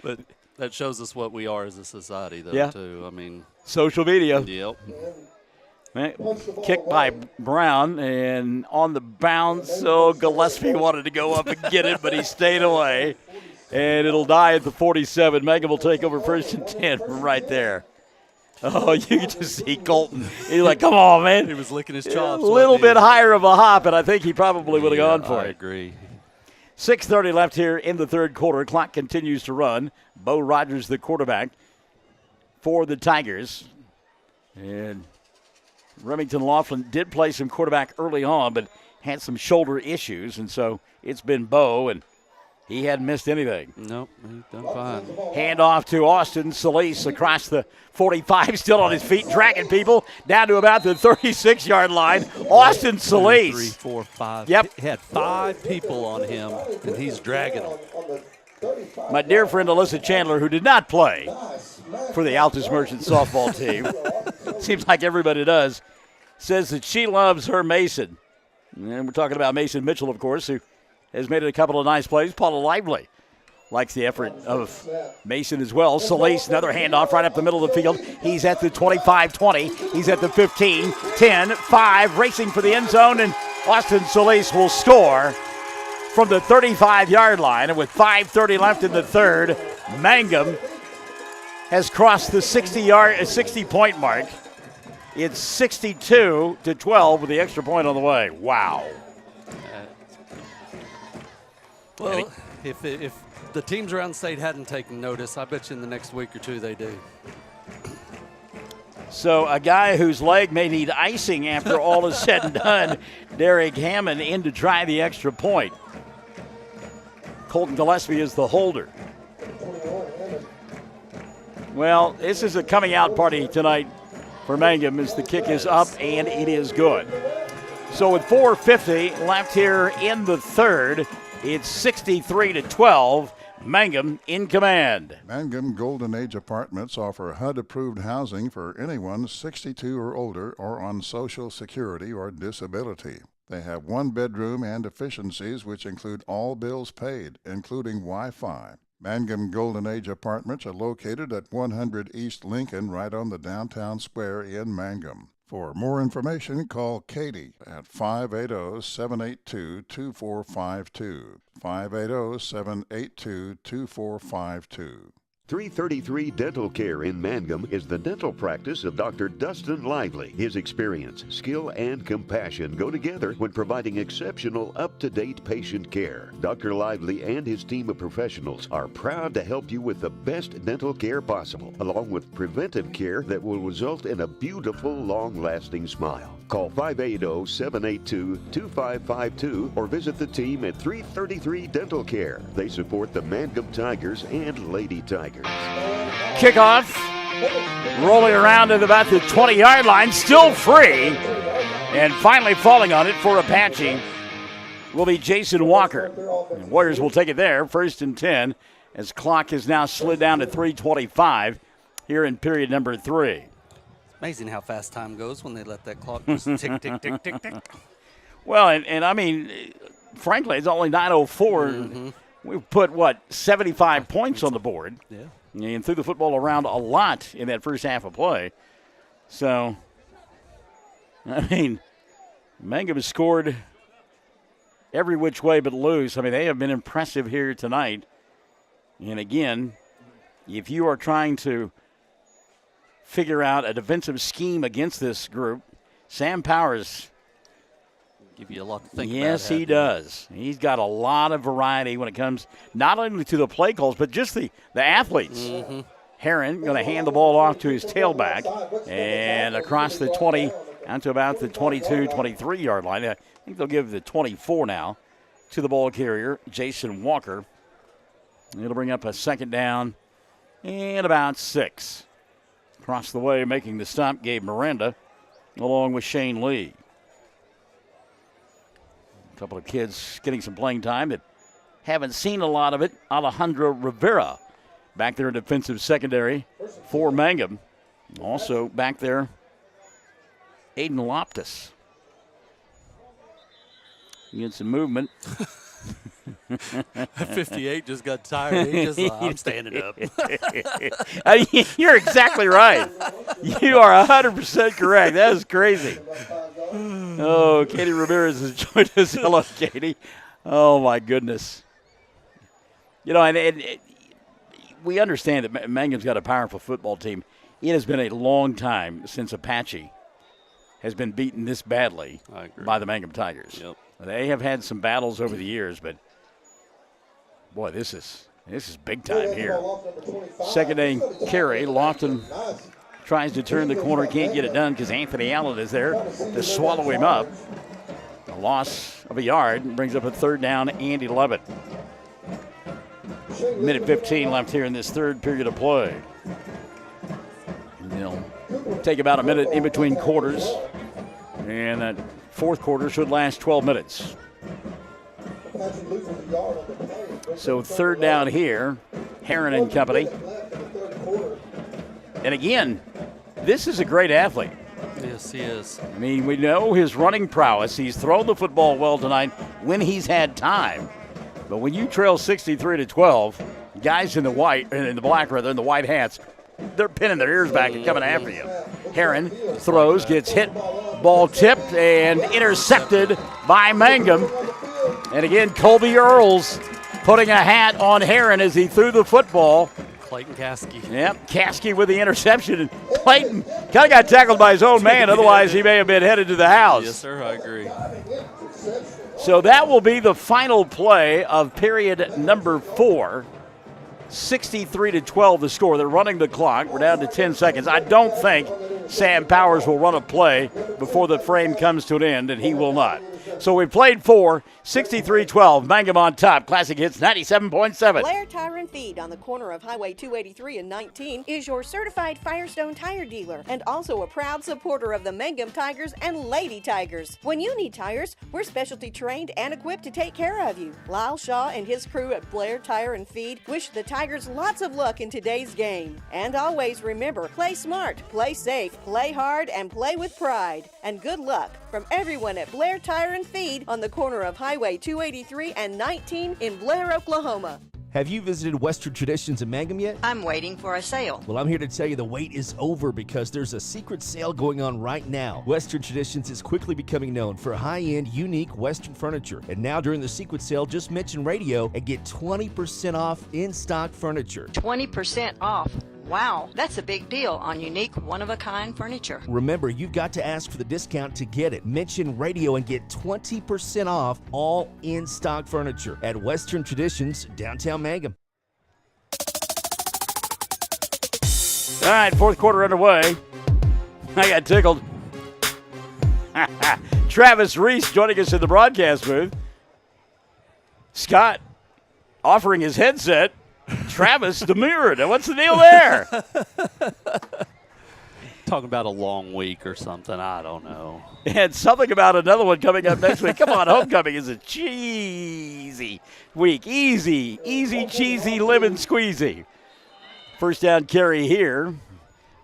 But that shows us what we are as a society, though, too. I mean, social media. Yep. Kicked by Brown, and on the bounce, so Gillespie wanted to go up and get it, but he stayed away. And it'll die at the 47. Mangum will take over 1st and 10 right there. Oh, you can just see Colton. He's like, come on, man. He was licking his chops. A little bit higher of a hop, and I think he probably would have gone for it. I agree. 6:30 left here in the third quarter. Clock continues to run. Bo Rogers, the quarterback for the Tigers. And Remington Laughlin did play some quarterback early on, but had some shoulder issues, and so it's been Bo, and he hadn't missed anything. Nope, he's done fine. Hand off to Austin Solis across the 45, still on his feet, dragging people down to about the 36-yard line. Austin Solis. 3, 4, 5. Yep. He had 5 people on him, and he's dragging them. My dear friend Alyssa Chandler, who did not play for the Altus Merchant softball team, seems like everybody does, says that she loves her Mason. And we're talking about Mason Mitchell, of course, who has made a couple of nice plays. Paula Lively likes the effort of Mason as well. Solis, another handoff right up the middle of the field. He's at the 25-20. He's at the 15, 10, 5, racing for the end zone, and Austin Solis will score from the 35-yard line. And with 5:30 left in the third, Mangum has crossed the 60-point mark. It's 62-12 with the extra point on the way. Wow. Well, if the teams around the state hadn't taken notice, I bet you in the next week or two they do. So a guy whose leg may need icing after all is said and done, Derek Hammond in to try the extra point. Colton Gillespie is the holder. Well, this is a coming out party tonight for Mangum as the kick is up and it is good. So with 4:50 left here in the third, it's 63-12. Mangum in command. Mangum Golden Age Apartments offer HUD-approved housing for anyone 62 or older or on Social Security or disability. They have 1 bedroom and efficiencies which include all bills paid, including Wi-Fi. Mangum Golden Age Apartments are located at 100 East Lincoln, right on the downtown square in Mangum. For more information, call Katie at 580-782-2452. 580-782-2452. 333 Dental Care in Mangum is the dental practice of Dr. Dustin Lively. His experience, skill, and compassion go together when providing exceptional, up-to-date patient care. Dr. Lively and his team of professionals are proud to help you with the best dental care possible, along with preventive care that will result in a beautiful, long-lasting smile. Call 580-782-2552 or visit the team at 333 Dental Care. They support the Mangum Tigers and Lady Tigers. Kickoff, rolling around at about the 20-yard line, still free, and finally falling on it for Apache will be Jason Walker. And Warriors will take it there, 1st and 10, as clock has now slid down to 3:25 here in period number 3. Amazing how fast time goes when they let that clock just tick, tick, tick, tick, tick. Well, and I mean, frankly, it's only 9:04. Mm-hmm. We've put, 75 points on the board. Yeah. And threw the football around a lot in that first half of play. So, I mean, Mangum has scored every which way but loose. I mean, they have been impressive here tonight. And again, if you are trying to figure out a defensive scheme against this group, Sam Powers give you a lot to think about. Yes, he does. He's got a lot of variety when it comes not only to the play calls, but just the athletes. Mm-hmm. Heron going to hand the ball off to his tailback and across the 20 out to about the 22, 23-yard line. I think they'll give the 24 now to the ball carrier, Jason Walker. It'll bring up a 2nd down and about 6. Across the way, making the stop, Gabe Miranda, along with Shane Lee. A couple of kids getting some playing time that haven't seen a lot of it. Alejandro Rivera back there in defensive secondary for Mangum. Also back there, Aiden Loftus. You get some movement. 58 just got tired. He just, I'm standing up. You're exactly right. You are 100% correct. That is crazy. Oh, Katie Ramirez has joined us. Hello, Katie. Oh, my goodness. And we understand that Mangum's got a powerful football team. It has been a long time since Apache has been beaten this badly by the Mangum Tigers. Yep. They have had some battles over the years, but boy, this is big time here. Second down carry. Lofton tries to turn the corner, can't get it done because Anthony Allen is there to swallow him up. A loss of a yard brings up a third down and 11. Minute 15 left here in this third period of play. They'll take about a minute in between quarters, and that fourth quarter should last 12 minutes. So third down here, Heron and company. And again, this is a great athlete. Yes, he is. I mean, we know his running prowess. He's thrown the football well tonight when he's had time. But when you trail 63-12, guys in the white hats, they're pinning their ears back and coming after you. Heron throws, gets hit, ball tipped and intercepted by Mangum. And again, Colby Earls putting a hat on Heron as he threw the football. Clayton Caskey. Yep, Caskey with the interception. And Clayton kind of got tackled by his own man. Otherwise, he may have been headed to the house. Yes, sir, I agree. So that will be the final play of period number 4. 63-12 the score. They're running the clock. We're down to 10 seconds. I don't think Sam Powers will run a play before the frame comes to an end, and he will not. So we played 4, 63-12. Mangum on top. Classic Hits 97.7. Blair Tire and Feed on the corner of Highway 283 and 19 is your certified Firestone tire dealer and also a proud supporter of the Mangum Tigers and Lady Tigers. When you need tires, we're specialty trained and equipped to take care of you. Lyle Shaw and his crew at Blair Tire and Feed wish the Tigers lots of luck in today's game. And always remember, play smart, play safe, play hard, and play with pride. And good luck from everyone at Blair Tire and Feed on the corner of Highway 283 and 19 in Blair, Oklahoma. Have you visited Western Traditions in Mangum yet? I'm waiting for a sale. Well, I'm here to tell you the wait is over because there's a secret sale going on right now. Western Traditions is quickly becoming known for high-end, unique Western furniture. And now during the secret sale, just mention radio and get 20% off in-stock furniture. 20% off. Wow, that's a big deal on unique, one-of-a-kind furniture. Remember, you've got to ask for the discount to get it. Mention radio and get 20% off all in-stock furniture at Western Traditions, downtown Mangum. All right, fourth quarter underway. I got tickled. Travis Reese joining us in the broadcast booth. Scott offering his headset. Travis demurred. What's the deal there? Talking about a long week or something. I don't know. And something about another one coming up next week. Come on, homecoming is a cheesy week. Easy, cheesy, lemon squeezy. First down carry here.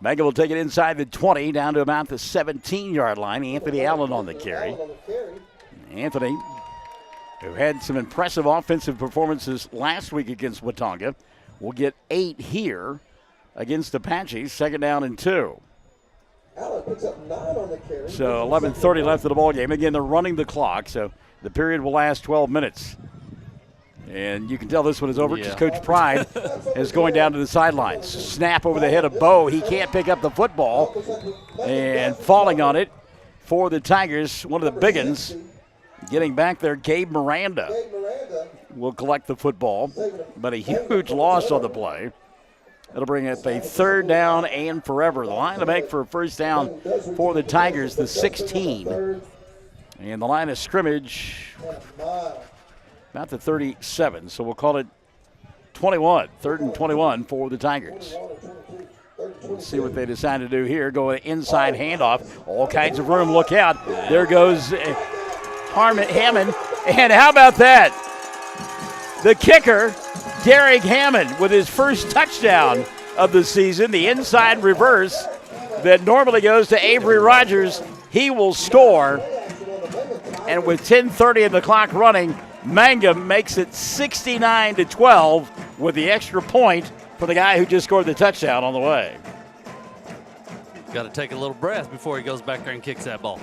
Mangum will take it inside the 20 down to about the 17-yard line. Anthony Allen on the carry. Anthony, who had some impressive offensive performances last week against Watonga, will get 8 here against Apache. Second down and 2. Allen picks up 9 on the carry. So 11:30 left of the ball game. Again, they're running the clock, so the period will last 12 minutes. And you can tell this one is over because Coach Pride is going down to the sidelines. Snap over the head of Bo. He can't pick up the football. And falling on it for the Tigers, one of the big uns. Getting back there, Gabe Miranda will collect the football, but a huge loss on the play. It'll bring up a third down and forever. The line to make for a first down for the Tigers, the 16. And the line of scrimmage, about the 37, so we'll call it 21. Third and 21 for the Tigers. Let's see what they decide to do here. Go inside handoff. All kinds of room. Look out. There goes Hammond. And how about that? The kicker, Derek Hammond, with his first touchdown of the season. The inside reverse that normally goes to Avery Rogers. He will score. And with 10:30 in the clock running, Mangum makes it 69-12 with the extra point for the guy who just scored the touchdown on the way. Got to take a little breath before he goes back there and kicks that ball.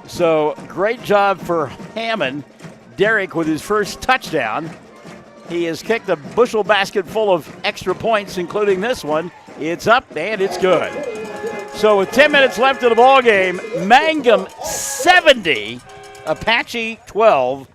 So great job for Hammond. Derek with his first touchdown. He has kicked a bushel basket full of extra points, including this one. It's up, and it's good. So with 10 minutes left of the ball game, Mangum 70, Apache 12.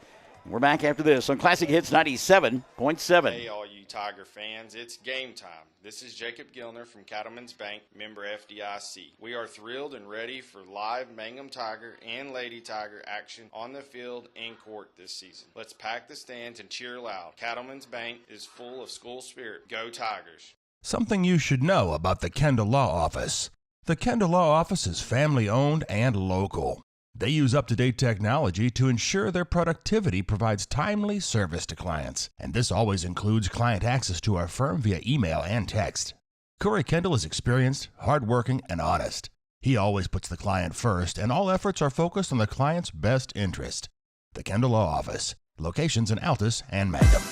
We're back after this on Classic Hits 97.7. Hey, all you Tiger fans, it's game time. This is Jacob Gilner from Cattlemen's Bank, member FDIC. We are thrilled and ready for live Mangum Tiger and Lady Tiger action on the field and court this season. Let's pack the stands and cheer loud. Cattlemen's Bank is full of school spirit. Go Tigers! Something you should know about the Kendall Law Office. The Kendall Law Office is family-owned and local. They use up-to-date technology to ensure their productivity provides timely service to clients, and this always includes client access to our firm via email and text. Corey Kendall is experienced, hardworking, and honest. He always puts the client first, and all efforts are focused on the client's best interest. The Kendall Law Office, locations in Altus and Mangum.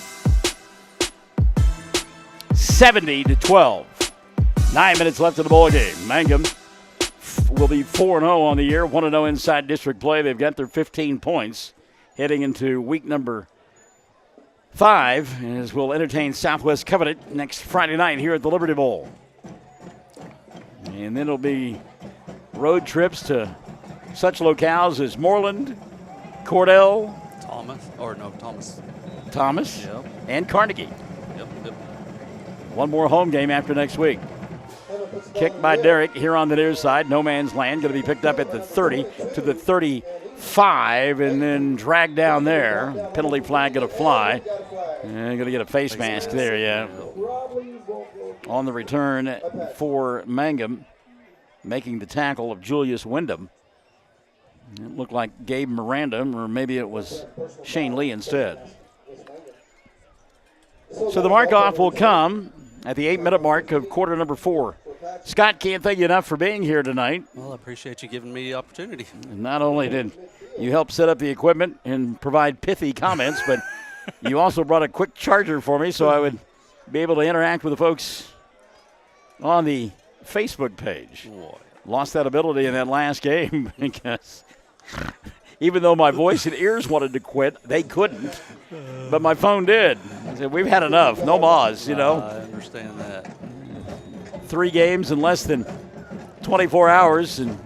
70-12. 9 minutes left of the ball game. Mangum will be 4-0 on the year, 1-0 inside district play. They've got their 15 points heading into week number 5, as we'll entertain Southwest Covenant next Friday night here at the Liberty Bowl. And then it'll be road trips to such locales as Moreland, Cordell, Thomas, Yep. and Carnegie. Yep. One more home game after next week. Kicked by Derrick here on the near side. No man's land. Going to be picked up at the 30 to the 35 and then dragged down there. Penalty flag going to fly. And going to get a face mask there, yeah. On the return for Mangum, making the tackle of Julius Wyndham. It looked like Gabe Miranda, or maybe it was Shane Lee instead. So the mark-off will come at the 8-minute mark of quarter number 4. Scott, can't thank you enough for being here tonight. Well, I appreciate you giving me the opportunity. And not only did you help set up the equipment and provide pithy comments, but you also brought a quick charger for me so I would be able to interact with the folks on the Facebook page. Boy. Lost that ability in that last game because even though my voice and ears wanted to quit, they couldn't. But my phone did. I said, we've had enough. No mas, you know. I understand that. 3 games in less than 24 hours and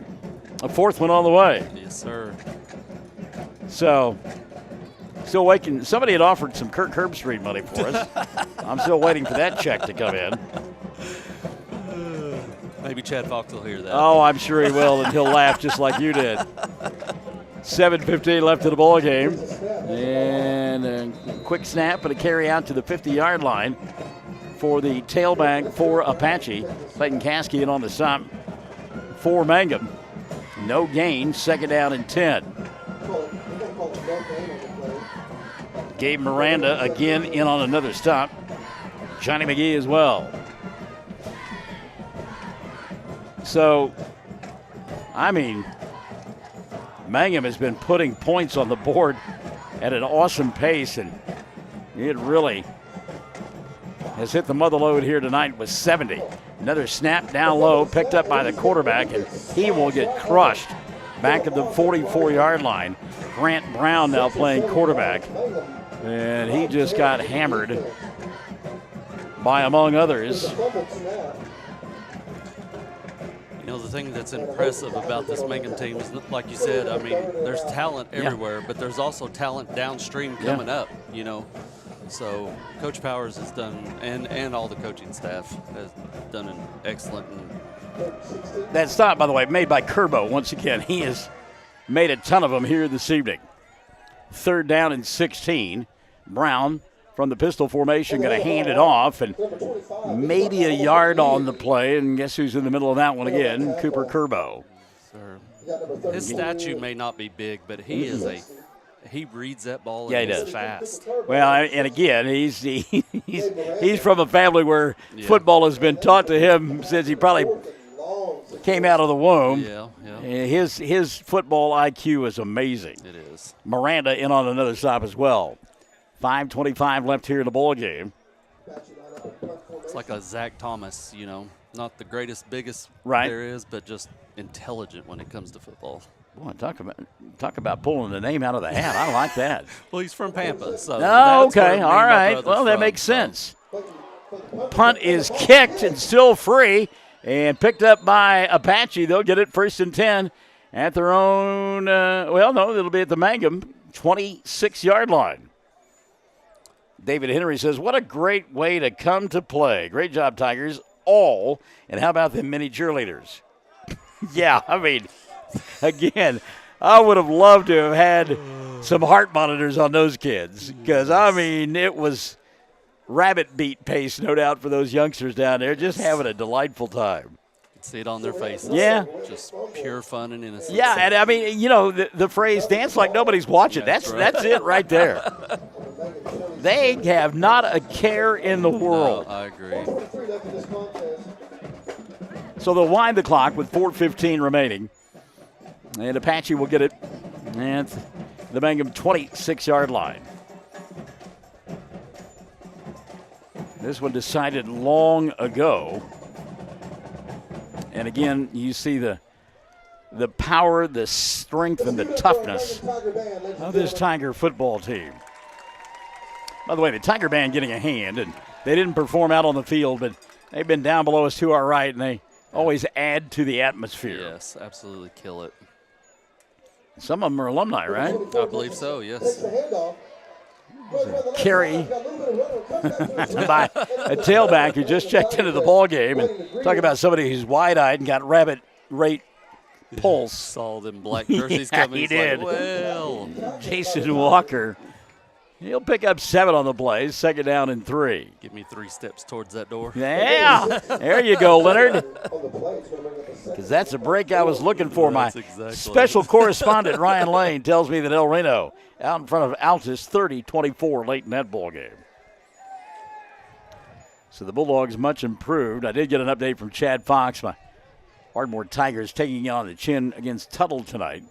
a 4th one on the way. Yes, sir. So, still waiting. Somebody had offered some Kirk Herbstreit money for us. I'm still waiting for that check to come in. Maybe Chad Fox will hear that. Oh, I'm sure he will, and he'll laugh just like you did. 7:15 left in the ball game. And a quick snap and a carry out to the 50-yard line for the tailback for Apache. Clayton Caskey in on the stop for Mangum. No gain, 2nd down and 10. Gabe Miranda again in on another stop. Johnny McGee as well. So, I mean, Mangum has been putting points on the board at an awesome pace, and it really has hit the mother load here tonight with 70. Another snap down low, picked up by the quarterback, and he will get crushed back at the 44-yard line. Grant Brown now playing quarterback, and he just got hammered by, among others, You know, the thing that's impressive about this Mangum team is, like you said, I mean, there's talent everywhere, but there's also talent downstream coming up, you know. So Coach Powers has done, and all the coaching staff has done an excellent. That stop, by the way, made by Kerbo once again. He has made a ton of them here this evening. 3rd down and 16. Brown from the pistol formation going to hand it off, and maybe a yard on the play, and guess who's in the middle of that one again? Cooper Kerbo. His statue may not be big, but he is he reads that ball and he does fast. Well, and again, he's from a family where football has been taught to him since he probably came out of the womb. His football IQ is amazing. It is. Miranda in on another stop as well. 5:25 left here in the ball game. It's like a Zach Thomas, you know, not the biggest there is, but just intelligent when it comes to football. Boy, talk about pulling the name out of the hat. I like that. Well, he's from Pampa, so. Oh, okay, all right. Well, that makes sense. Punt is kicked and still free and picked up by Apache. They'll get it 1st and 10 at their own, it'll be at the Mangum 26-yard line. David Henry says, what a great way to come to play. Great job, Tigers, all. And how about the mini cheerleaders? Yeah, I mean, again, I would have loved to have had some heart monitors on those kids because, I mean, it was rabbit beat pace, no doubt, for those youngsters down there, just having a delightful time. You can see it on their faces. Yeah. Just pure fun and innocence. Yeah, and I mean, the phrase dance like nobody's watching, that's it right there. They have not a care in the world. No, I agree. So they'll wind the clock with 4:15 remaining. And Apache will get it at the Mangum 26-yard line. This one decided long ago. And again, you see the power, the strength, and the toughness of this Tiger football team. By the way, the Tiger Band getting a hand, and they didn't perform out on the field, but they've been down below us to our right, and they always add to the atmosphere. Yes, absolutely kill it. Some of them are alumni, right? I believe so, yes. Carry by a tailback who just checked into the ball game, and talk about somebody who's wide-eyed and got rabbit rate pulse. Saw them black jerseys coming. He did. Like, well, Jason Walker. He'll pick up 7 on the play. 2nd down and 3. Give me 3 steps towards that door. Yeah. There you go, Leonard. Because that's a break I was looking for. My special correspondent, Ryan Lane, tells me that El Reno out in front of Altus 30-24 late in that ball game. So the Bulldogs much improved. I did get an update from Chad Fox. My Ardmore Tigers taking it on the chin against Tuttle tonight.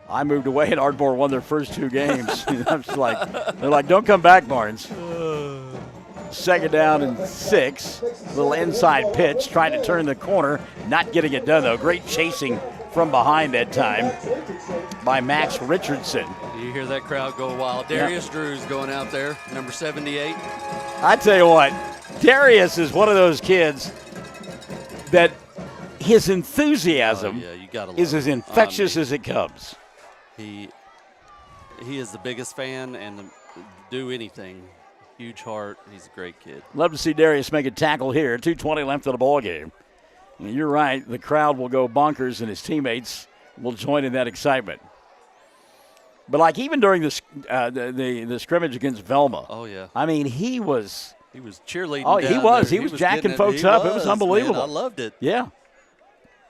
I moved away and Ardmore won their first 2 games. I'm just they're like, don't come back, Barnes. 2nd down and 6. Little inside pitch, trying to turn the corner. Not getting it done, though. Great chasing from behind that time by Max Richardson. You hear that crowd go wild. Darius Drew's going out there, number 78. I tell you what, Darius is one of those kids that his enthusiasm is as infectious as it comes. He is the biggest fan and do anything. Huge heart. He's a great kid. Love to see Darius make a tackle here. 2:20 left in the ball game. And you're right. The crowd will go bonkers, and his teammates will join in that excitement. But like even during the scrimmage against Velma. Oh yeah. I mean, he was cheerleading. Oh, he was. He was jacking folks up. It was unbelievable. Man, I loved it. Yeah.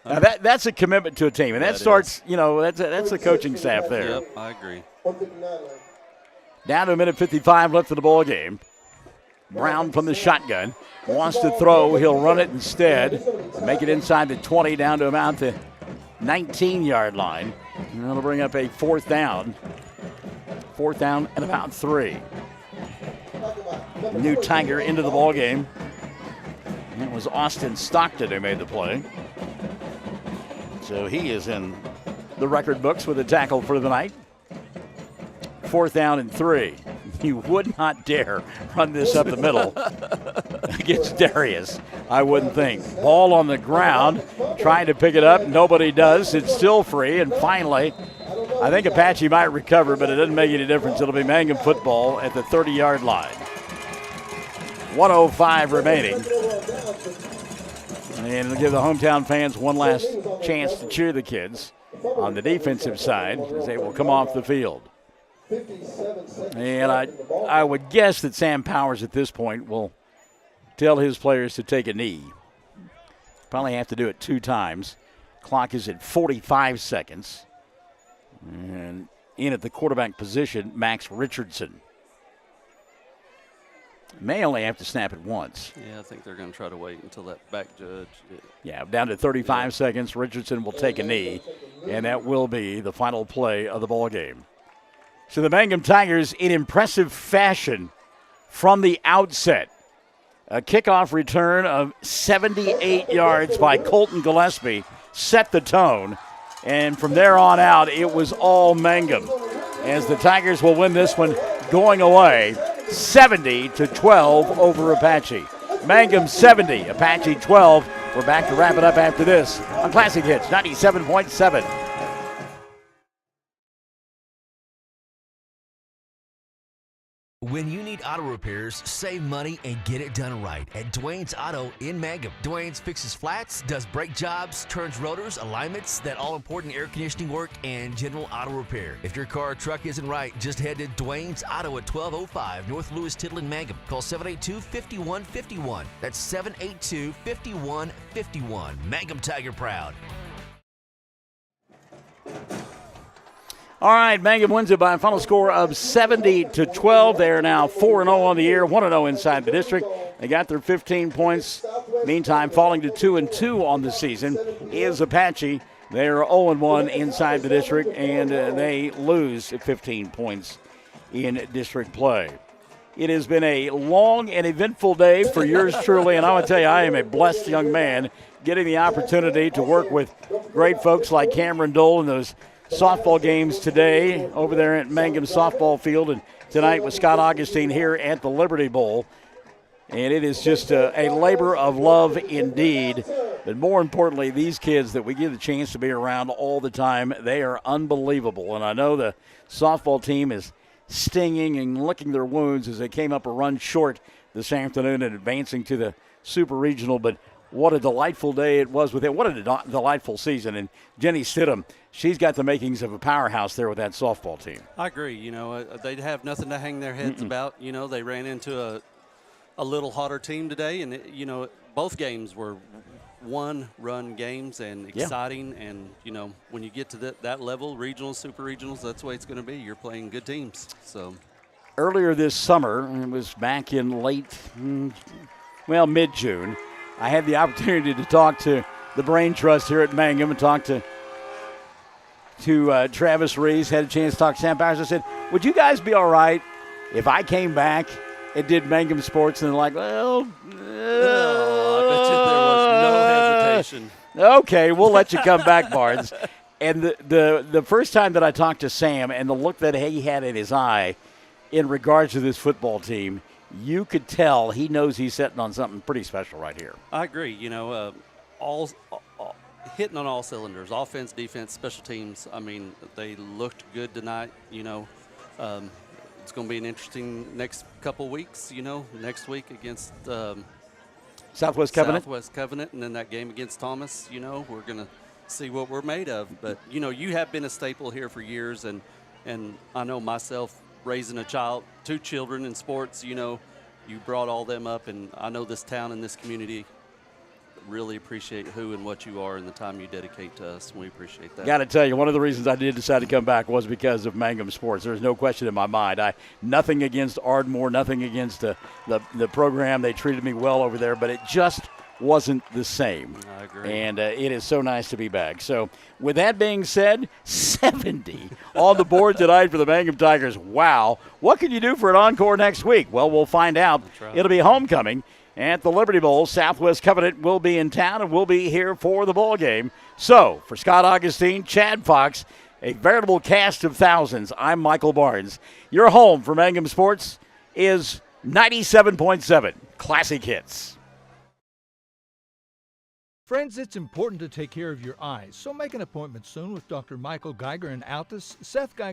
Now that's a commitment to a team, and that starts. That's the coaching staff there. Yep, I agree. Down to a minute 55 left in the ball game. Brown from the shotgun wants to throw. He'll run it instead. Make it inside the 20, down to about the 19-yard line. And that'll bring up a 4th down. 4th down and about 3. New Tiger into the ball game. And it was Austin Stockton who made the play. So he is in the record books with a tackle for the night. 4th down and 3. You would not dare run this up the middle against Darius, I wouldn't think. Ball on the ground, trying to pick it up. Nobody does. It's still free. And finally, I think Apache might recover, but it doesn't make any difference. It'll be Mangum football at the 30-yard line. 1:05 remaining. And it'll give the hometown fans one last chance to cheer the kids on the defensive side as they will come off the field. And I would guess that Sam Powers at this point will tell his players to take a knee. Probably have to do it 2 times. Clock is at 45 seconds. And in at the quarterback position, Max Richardson. May only have to snap it once. Yeah, I think they're going to try to wait until that back judge. Yeah, down to 35 seconds. Richardson will take a knee, and that will be the final play of the ball game. So the Mangum Tigers in impressive fashion from the outset. A kickoff return of 78 yards by Colton Gillespie set the tone. And from there on out, it was all Mangum. As the Tigers will win this one going away 70-12 over Apache. Mangum 70, Apache 12. We're back to wrap it up after this on Classic Hits 97.7. When you need auto repairs, save money and get it done right at Dwayne's Auto in Mangum. Dwayne's fixes flats, does brake jobs, turns rotors, alignments, that all-important air conditioning work, and general auto repair. If your car or truck isn't right, just head to Dwayne's Auto at 1205 North Lewis Tittle in Mangum. Call 782-5151. That's 782-5151. Mangum Tiger proud. All right, Mangum wins it by a final score of 70-12. They are now 4-0 on the year, 1-0 inside the district. They got their 15 points. Meantime, falling to 2-2 on the season is Apache. They are 0-1 inside the district, and they lose 15 points in district play. It has been a long and eventful day for yours truly, and I want to tell you, I am a blessed young man getting the opportunity to work with great folks like Cameron Dole and those softball games today over there at Mangum softball field, and tonight with Scott Augustine here at the Liberty Bowl. And it is just a labor of love indeed. But more importantly, these kids that we get the chance to be around all the time, they are unbelievable. And I know the softball team is stinging and licking their wounds as they came up a run short this afternoon and advancing to the Super Regional. But what a delightful day it was with it. What a delightful season. And Jenny Stidham, she's got the makings of a powerhouse there with that softball team. I agree. You know, they have nothing to hang their heads about. You know, they ran into a little hotter team today. And, you know, both games were one-run games and exciting. Yeah. And, you know, when you get to that level, regionals, super regionals, that's the way it's going to be. You're playing good teams. So earlier this summer, it was back in mid-June, I had the opportunity to talk to the Brain Trust here at Mangum and talk to Travis Reese, had a chance to talk to Sam Powers. I said, would you guys be all right if I came back and did Mangum sports? And they're like, well, I bet you there was no hesitation. Okay, we'll let you come back, Barnes. And the first time that I talked to Sam and the look that he had in his eye in regards to this football team, you could tell he knows he's sitting on something pretty special right here. I agree. You know, all hitting on all cylinders, offense, defense, special teams. I mean, they looked good tonight. You know, it's going to be an interesting next couple weeks. You know, next week against Southwest Covenant, and then that game against Thomas. You know, we're going to see what we're made of. But you know, you have been a staple here for years, and I know myself, raising two children in sports, you know, you brought all them up, and I know this town and this community really appreciate who and what you are and the time you dedicate to us, and we appreciate that. Got to tell you, one of the reasons I did decide to come back was because of Mangum sports. There's no question in my mind. Nothing against Ardmore, nothing against the program. They treated me well over there, but it just wasn't the same. I agree. And it is so nice to be back. So with that being said, 70 on the board tonight for the Mangum Tigers. Wow. What can you do for an encore next week? Well, we'll find out. Right. It'll be homecoming at the Liberty Bowl. Southwest Covenant will be in town, and we'll be here for the ball game. So for Scott Augustine, Chad Fox, a veritable cast of thousands, I'm Michael Barnes. Your home for Mangum Sports is 97.7 Classic Hits. Friends, it's important to take care of your eyes, so make an appointment soon with Dr. Michael Geiger in Altus, Seth Geiger